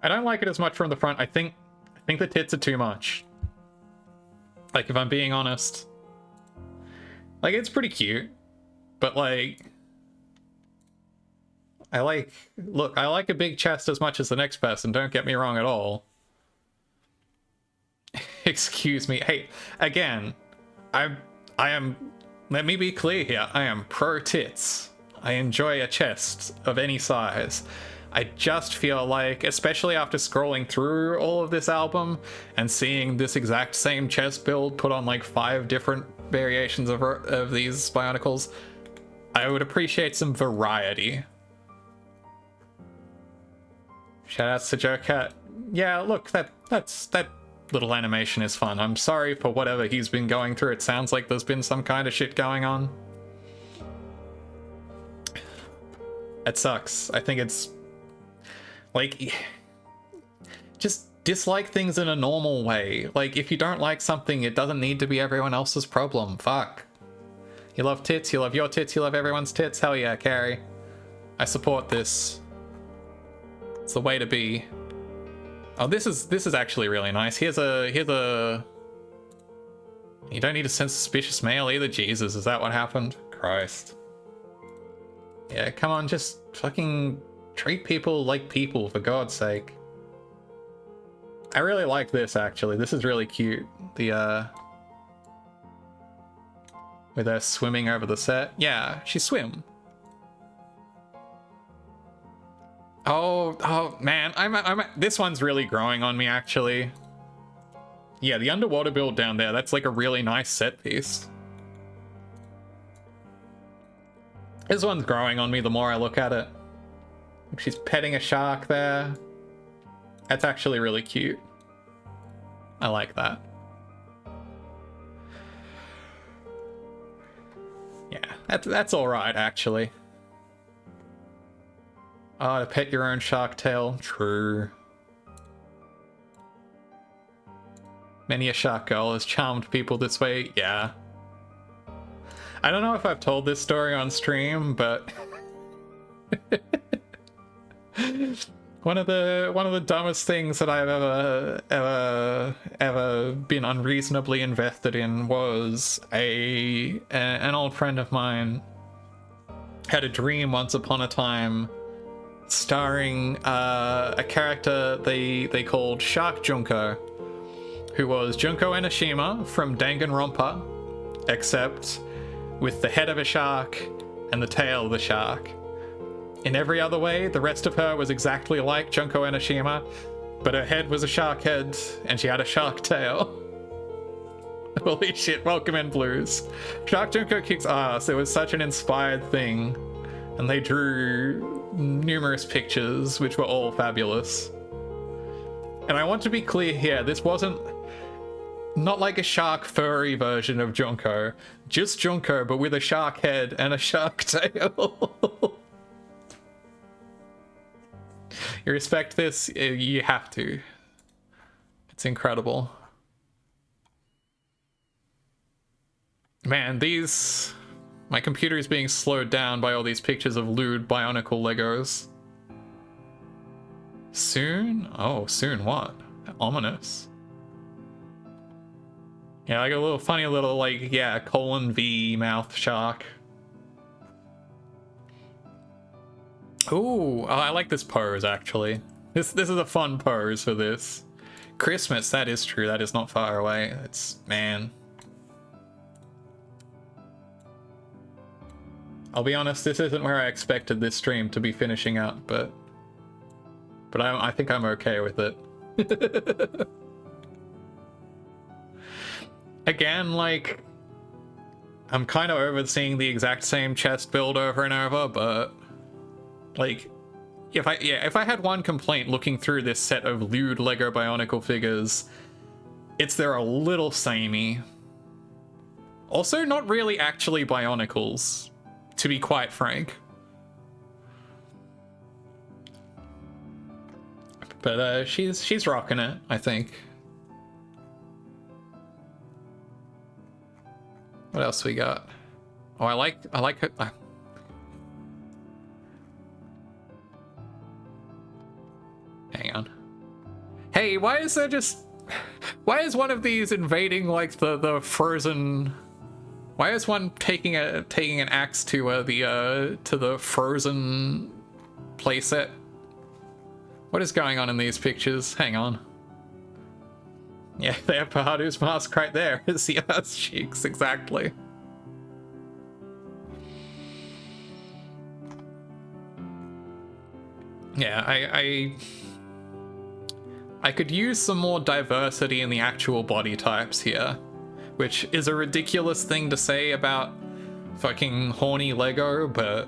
I don't like it as much from the front. I think the tits are too much. Like, if I'm being honest. Like, it's pretty cute. But, like... I like a big chest as much as the next person. Don't get me wrong at all. Excuse me. Hey, again, I am... Let me be clear here. I am pro tits. I enjoy a chest of any size. I just feel like, especially after scrolling through all of this album and seeing this exact same chest build put on like 5 different variations of these Bionicles, I would appreciate some variety. Shoutouts to Joe Cat. Yeah, look, that little animation is fun. I'm sorry for whatever he's been going through. It sounds like there's been some kind of shit going on. It sucks. I think it's... Like, just dislike things in a normal way. Like, if you don't like something, it doesn't need to be everyone else's problem. Fuck. You love tits, you love your tits, you love everyone's tits. Hell yeah, Carrie. I support this. It's the way to be. Oh, this is actually really nice. Here's a You don't need to send suspicious mail either, Jesus. Is that what happened? Christ. Yeah, come on, just fucking treat people like people, for God's sake. I really like this, actually. This is really cute. The, with her swimming over the set. Yeah, she swim. Oh, man. This one's really growing on me, actually. Yeah, the underwater build down there, that's like a really nice set piece. This one's growing on me the more I look at it. She's petting a shark there. That's actually really cute. I like that. Yeah, that's alright, actually. Oh, to pet your own shark tail. True. Many a shark girl has charmed people this way. Yeah. I don't know if I've told this story on stream, but one of the dumbest things that I've ever been unreasonably invested in was an old friend of mine had a dream once upon a time starring a character they called Shark Junko, who was Junko Enoshima from Danganronpa, except with the head of a shark and the tail of the shark. In every other way, the rest of her was exactly like Junko Enoshima, but her head was a shark head and she had a shark tail. Holy shit, welcome in, Blues. Shark Junko kicks ass. It was such an inspired thing, and they drew numerous pictures, which were all fabulous. And I want to be clear here, this wasn't not like a shark furry version of Junko, just Junko, but with a shark head and a shark tail. You respect this? You have to. It's incredible. Man, my computer is being slowed down by all these pictures of lewd Bionicle Legos. Soon? Oh, soon what? Ominous. Yeah, like a little funny little, like, yeah, colon V mouth shark. Ooh, I like this pose, actually. This is a fun pose for this. Christmas, that is true. That is not far away. It's, man. I'll be honest, this isn't where I expected this stream to be finishing up, but I think I'm okay with it. Again, like, I'm kind of over seeing the exact same chest build over and over, but like, if I had one complaint looking through this set of lewd Lego Bionicle figures, it's they're a little samey. Also, not really actually Bionicles, to be quite frank. But she's rocking it, I think. What else we got? Oh, I like her. Hang on. Hey, why is one of these invading like the frozen? Why is one taking an axe to the frozen playset? What is going on in these pictures? Hang on. Yeah, they have Pahadu's mask right there. It's the ass cheeks, exactly. Yeah, I could use some more diversity in the actual body types here, which is a ridiculous thing to say about fucking horny Lego, but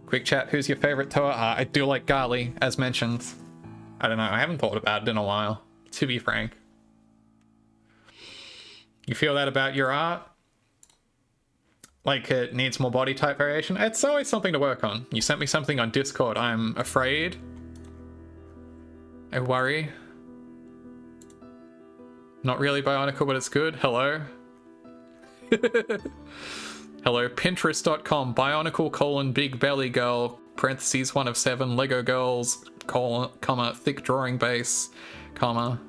quick chat, who's your favorite Toa? I do like Gali, as mentioned. I don't know, I haven't thought about it in a while, to be frank. You feel that about your art? Like it needs more body type variation? It's always something to work on. You sent me something on Discord. I'm afraid. I worry. Not really Bionicle, but it's good. Hello. Hello, Pinterest.com, Bionicle : big belly girl, parentheses 1 of 7, Lego girls, comma, thick drawing base, comma.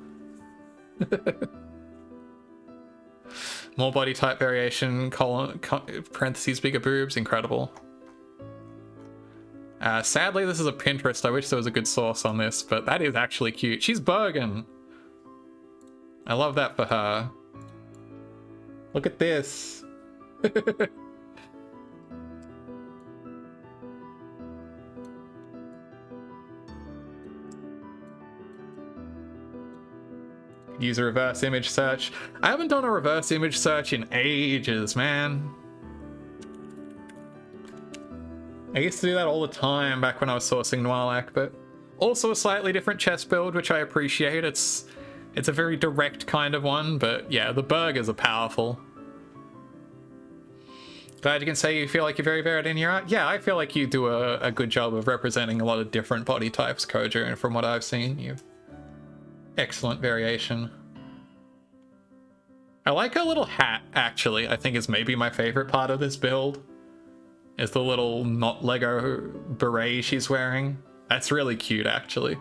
More body type variation, colon, parentheses, bigger boobs, incredible. Sadly, this is a Pinterest. I wish there was a good source on this, but that is actually cute. She's Bergen. I love that for her. Look at this. Use a reverse image search. I haven't done a reverse image search in ages, man. I used to do that all the time back when I was sourcing Noirlac, but also a slightly different chest build, which I appreciate. It's a very direct kind of one, but yeah, the burgers are powerful. Glad you can say you feel like you're very varied in your art. Yeah, I feel like you do a good job of representing a lot of different body types, Kojo, and from what I've seen, you've excellent variation. I like her little hat, actually. I think is maybe my favorite part of this build. Is the little not Lego beret she's wearing. That's really cute, actually.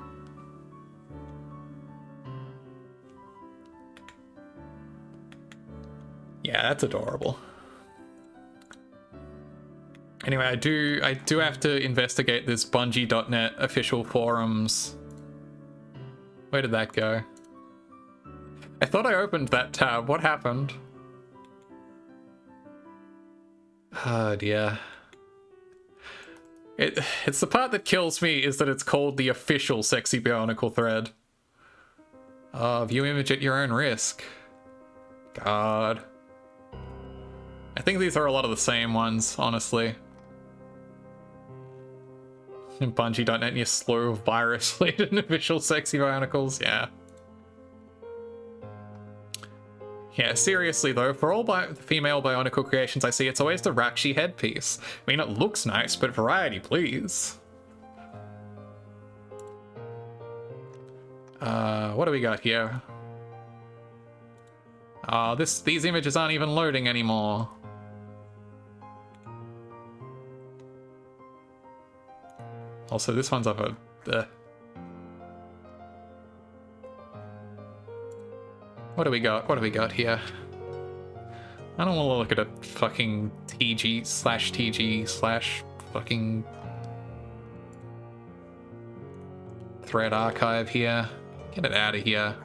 Yeah, that's adorable. Anyway, I do have to investigate this Bungie.net official forums. Where did that go? I thought I opened that tab. What happened? Oh dear. It's the part that kills me is that it's called the official Sexy Bionicle thread. View image at your own risk. God. I think these are a lot of the same ones, honestly. Bungie.net and your slew of virus-laden official Sexy Bionicles, yeah. Yeah, seriously though, for all female Bionicle creations I see, it's always the Rakshi headpiece. I mean, it looks nice, but variety, please. What do we got here? These images aren't even loading anymore. Also, this one's of a... What do we got? What do we got here? I don't want to look at a fucking TG/TG/ fucking thread archive here. Get it out of here.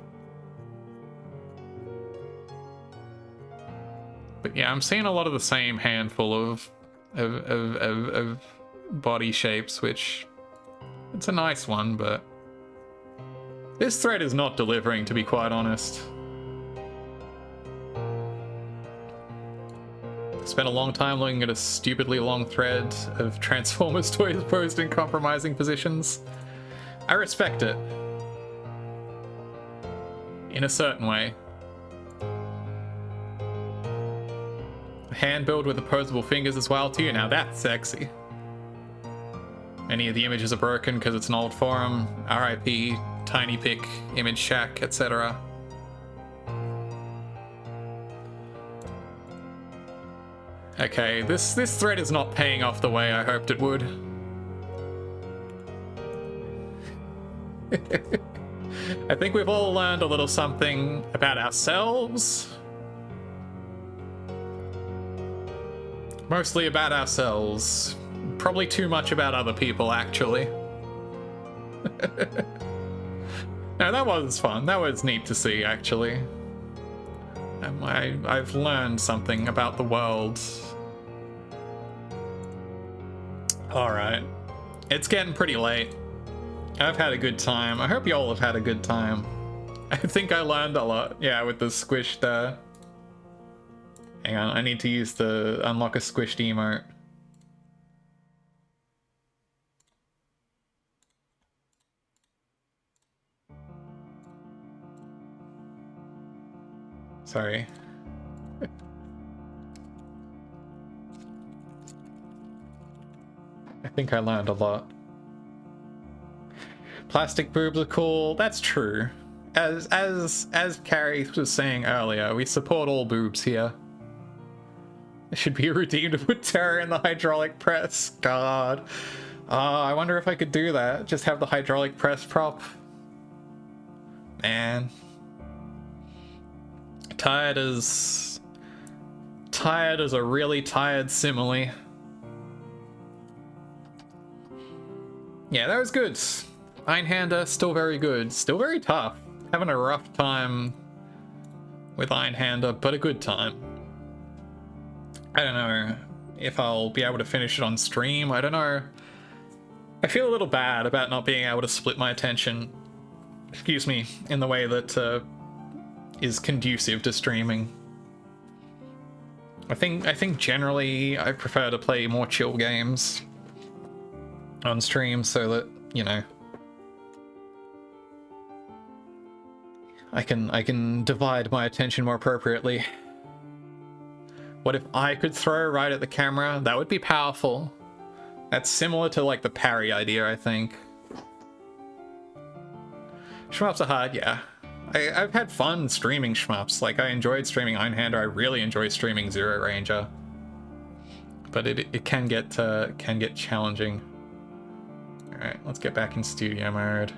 But yeah, I'm seeing a lot of the same handful of body shapes, which it's a nice one, but this thread is not delivering, to be quite honest. Spent a long time looking at a stupidly long thread of Transformers toys posed in compromising positions. I respect it. In a certain way. Hand build with opposable fingers as well too. Now that's sexy. Many of the images are broken because it's an old forum. RIP, Tiny Pic, Image Shack, etc. Okay, this thread is not paying off the way I hoped it would. I think we've all learned a little something about ourselves. Mostly about ourselves. Probably too much about other people, actually. No, that was fun. That was neat to see, actually. I've learned something about the world. Alright. It's getting pretty late. I've had a good time. I hope you all have had a good time. I think I learned a lot. Yeah, with the squished, Hang on, I need to use the unlock a squished emote. Sorry. I think I learned a lot. Plastic boobs are cool. That's true. As Carrie was saying earlier, we support all boobs here. It should be a redeem to put Terra in the hydraulic press. God. I wonder if I could do that. Just have the hydraulic press prop. Man. Tired as a really tired simile. Yeah, that was good. Einhänder, still very good. Still very tough. Having a rough time with Einhänder, but a good time. I don't know if I'll be able to finish it on stream. I don't know. I feel a little bad about not being able to split my attention, excuse me, in the way that is conducive to streaming. I think generally I prefer to play more chill games on stream so that, you know, I can divide my attention more appropriately. What if I could throw right at the camera? That would be powerful. That's similar to like the parry idea, I think. Shmups are hard, yeah. I've had fun streaming shmups. Like, I enjoyed streaming Einhänder. I really enjoy streaming Zero Ranger. But it can get challenging. Alright, let's get back in studio mode.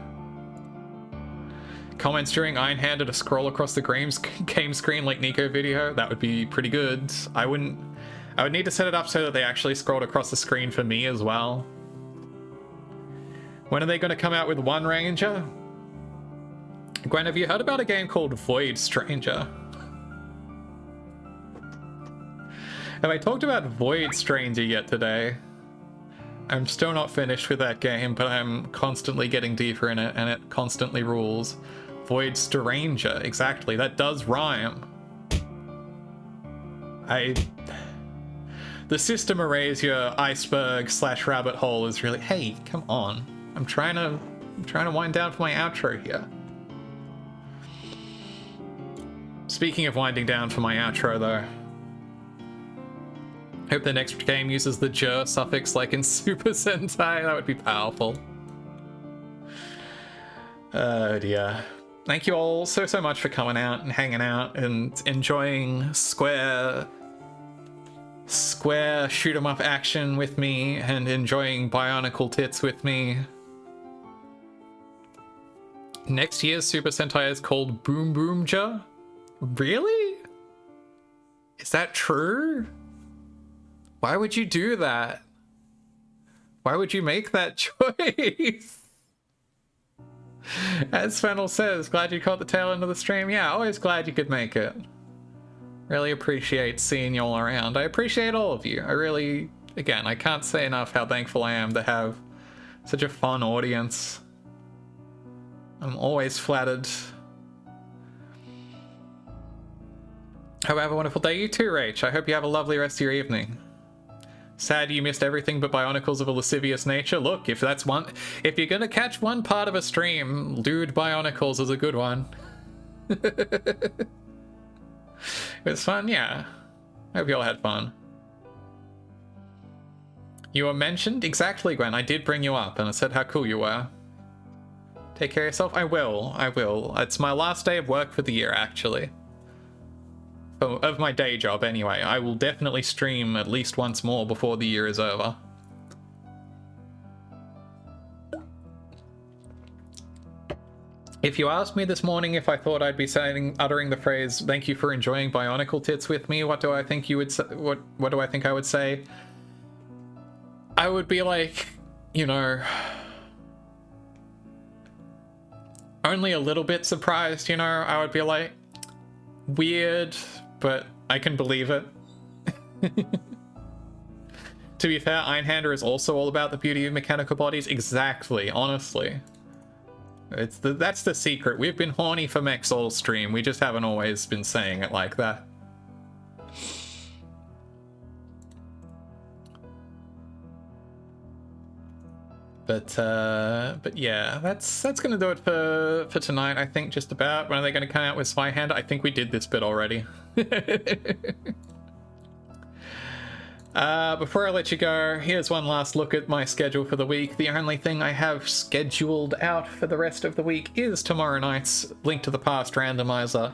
Comments during Einhänder to scroll across the game screen like Nico video. That would be pretty good. I would need to set it up so that they actually scrolled across the screen for me as well. When are they going to come out with One Ranger? Gwen, have you heard about a game called Void Stranger? Have I talked about Void Stranger yet today? I'm still not finished with that game, but I'm constantly getting deeper in it, and it constantly rules. Void Stranger, exactly. That does rhyme. The system erasure iceberg / rabbit hole is really... Hey, come on. I'm trying to wind down for my outro here. Speaking of winding down for my outro, though. Hope the next game uses the "j" suffix like in Super Sentai. That would be powerful. Oh dear. Thank you all so much for coming out and hanging out and enjoying square shoot 'em up action with me and enjoying Bionicle tits with me. Next year's Super Sentai is called Boom Boom Ja. Really? Is that true? Why would you do that? Why would you make that choice? As Fennel says, glad you caught the tail end of the stream. Yeah, always glad you could make it. Really appreciate seeing you all around. I appreciate all of you. I really, again, I can't say enough how thankful I am to have such a fun audience. I'm always flattered. Have a wonderful day. You too, Rach. I hope you have a lovely rest of your evening. Sad you missed everything but Bionicles of a lascivious nature. Look, if you're gonna catch one part of a stream, lewd Bionicles is a good one. It was fun, yeah. Hope you all had fun. You were mentioned? Exactly, Gwen. I did bring you up and I said how cool you were. Take care of yourself. I will. It's my last day of work for the year, actually. Of my day job, anyway. I will definitely stream at least once more before the year is over. If you asked me this morning if I thought I'd be uttering the phrase, "Thank you for enjoying Bionicle tits with me," what do I think you would say? What do I think I would say? I would be like, you know, only a little bit surprised, you know? I would be like, weird, but I can believe it. To be fair, Einhänder is also all about the beauty of mechanical bodies. Exactly, honestly. That's the secret. We've been horny for mechs all stream. We just haven't always been saying it like that. But yeah, that's gonna do it for tonight. I think just about. When are they gonna come out with Einhänder? I think we did this bit already. Before I let you go, here's one last look at my schedule for the week. The only thing I have scheduled out for the rest of the week is tomorrow night's Link to the Past randomizer.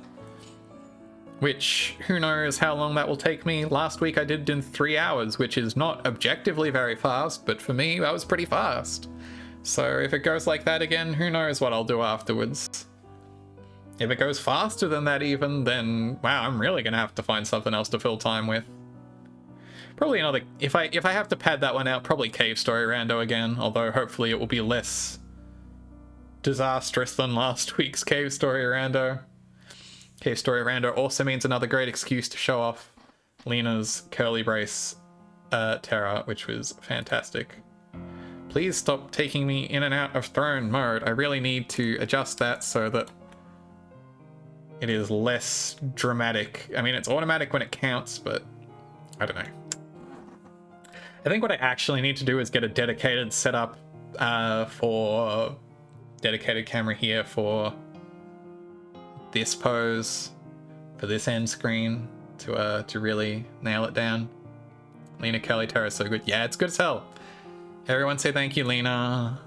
which who knows how long that will take me. Last week I did it in 3 hours, which is not objectively very fast, but for me that was pretty fast. So if it goes like that again, who knows what I'll do afterwards. If it goes faster than that even, then wow, I'm really gonna have to find something else to fill time with. Probably another, if I have to pad that one out, probably Cave Story Rando again, although hopefully it will be less disastrous than last week's Cave Story Rando. Cave Story Rando also means another great excuse to show off Lena's curly brace Terra, which was fantastic. Please stop taking me in and out of throne mode. I really need to adjust that so that it is less dramatic. I mean, it's automatic when it counts, but I don't know. I think what I actually need to do is get a dedicated setup for dedicated camera here for this pose, for this end screen to really nail it down. Lena Kelly Terra is so good. Yeah, it's good as hell. Everyone say thank you, Lena.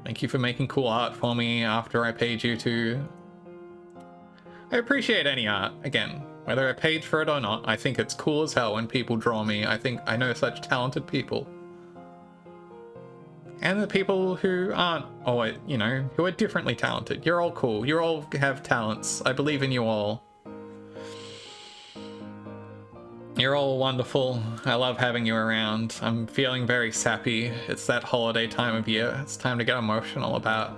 Thank you for making cool art for me after I paid you to. I appreciate any art, again. Whether I paid for it or not, I think it's cool as hell when people draw me. I think I know such talented people. And the people who aren't, or, you know, who are differently talented. You're all cool. You all have talents. I believe in you all. You're all wonderful. I love having you around. I'm feeling very sappy. It's that holiday time of year. It's time to get emotional about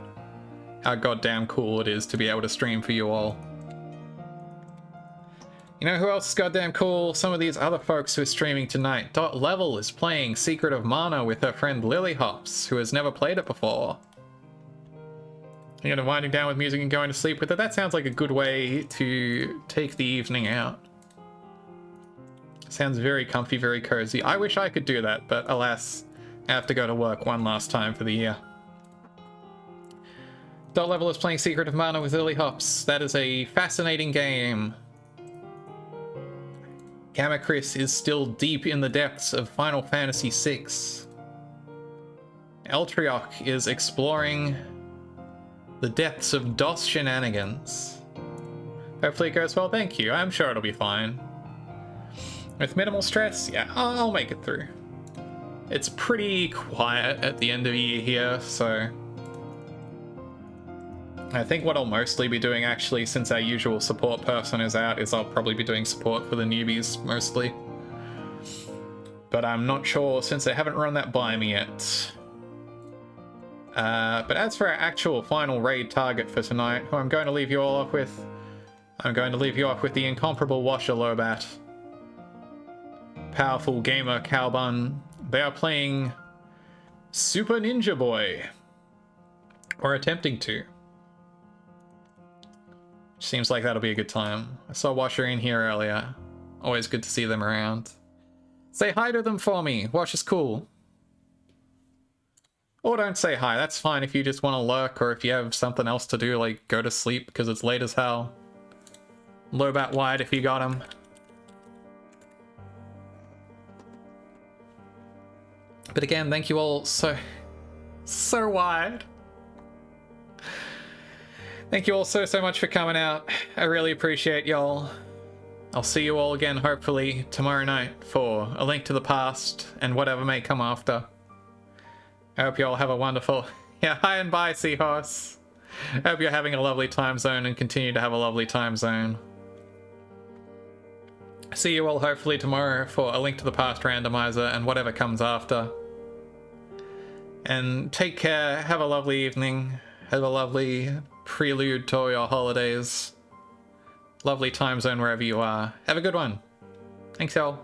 how goddamn cool it is to be able to stream for you all. You know who else is goddamn cool? Some of these other folks who are streaming tonight. Dot Level is playing Secret of Mana with her friend Lily Hops, who has never played it before. You're gonna winding down with music and going to sleep with it. That sounds like a good way to take the evening out. Sounds very comfy, very cozy. I wish I could do that, but alas, I have to go to work one last time for the year. Dot Level is playing Secret of Mana with Lily Hops. That is a fascinating game. Gamma Chris is still deep in the depths of Final Fantasy VI. Eltriok is exploring the depths of DOS shenanigans. Hopefully it goes well, thank you. I'm sure it'll be fine. With minimal stress, yeah, I'll make it through. It's pretty quiet at the end of the year here, so I think what I'll mostly be doing, actually, since our usual support person is out, is I'll probably be doing support for the newbies, mostly. But I'm not sure, since they haven't run that by me yet. But as for our actual final raid target for tonight, who I'm going to leave you all off with, I'm going to leave you off with the incomparable Washer Lobat. Powerful gamer Cowbun. They are playing Super Ninja Boy. Or attempting to. Seems like that'll be a good time. I saw Washer in here earlier. Always good to see them around. Say hi to them for me. Wash is cool. Or don't say hi. That's fine if you just want to lurk or if you have something else to do, like go to sleep because it's late as hell. Lobat wide if you got him. But again, thank you all so wide. Thank you all so much for coming out. I really appreciate y'all. I'll see you all again, hopefully, tomorrow night for A Link to the Past and whatever may come after. I hope you all have a wonderful... Yeah, hi and bye, Seahorse. I hope you're having a lovely time zone and continue to have a lovely time zone. See you all hopefully tomorrow for A Link to the Past randomizer and whatever comes after. And take care, have a lovely evening, have a lovely prelude to your holidays. Lovely time zone wherever you are. Have a good one. Thanks, y'all.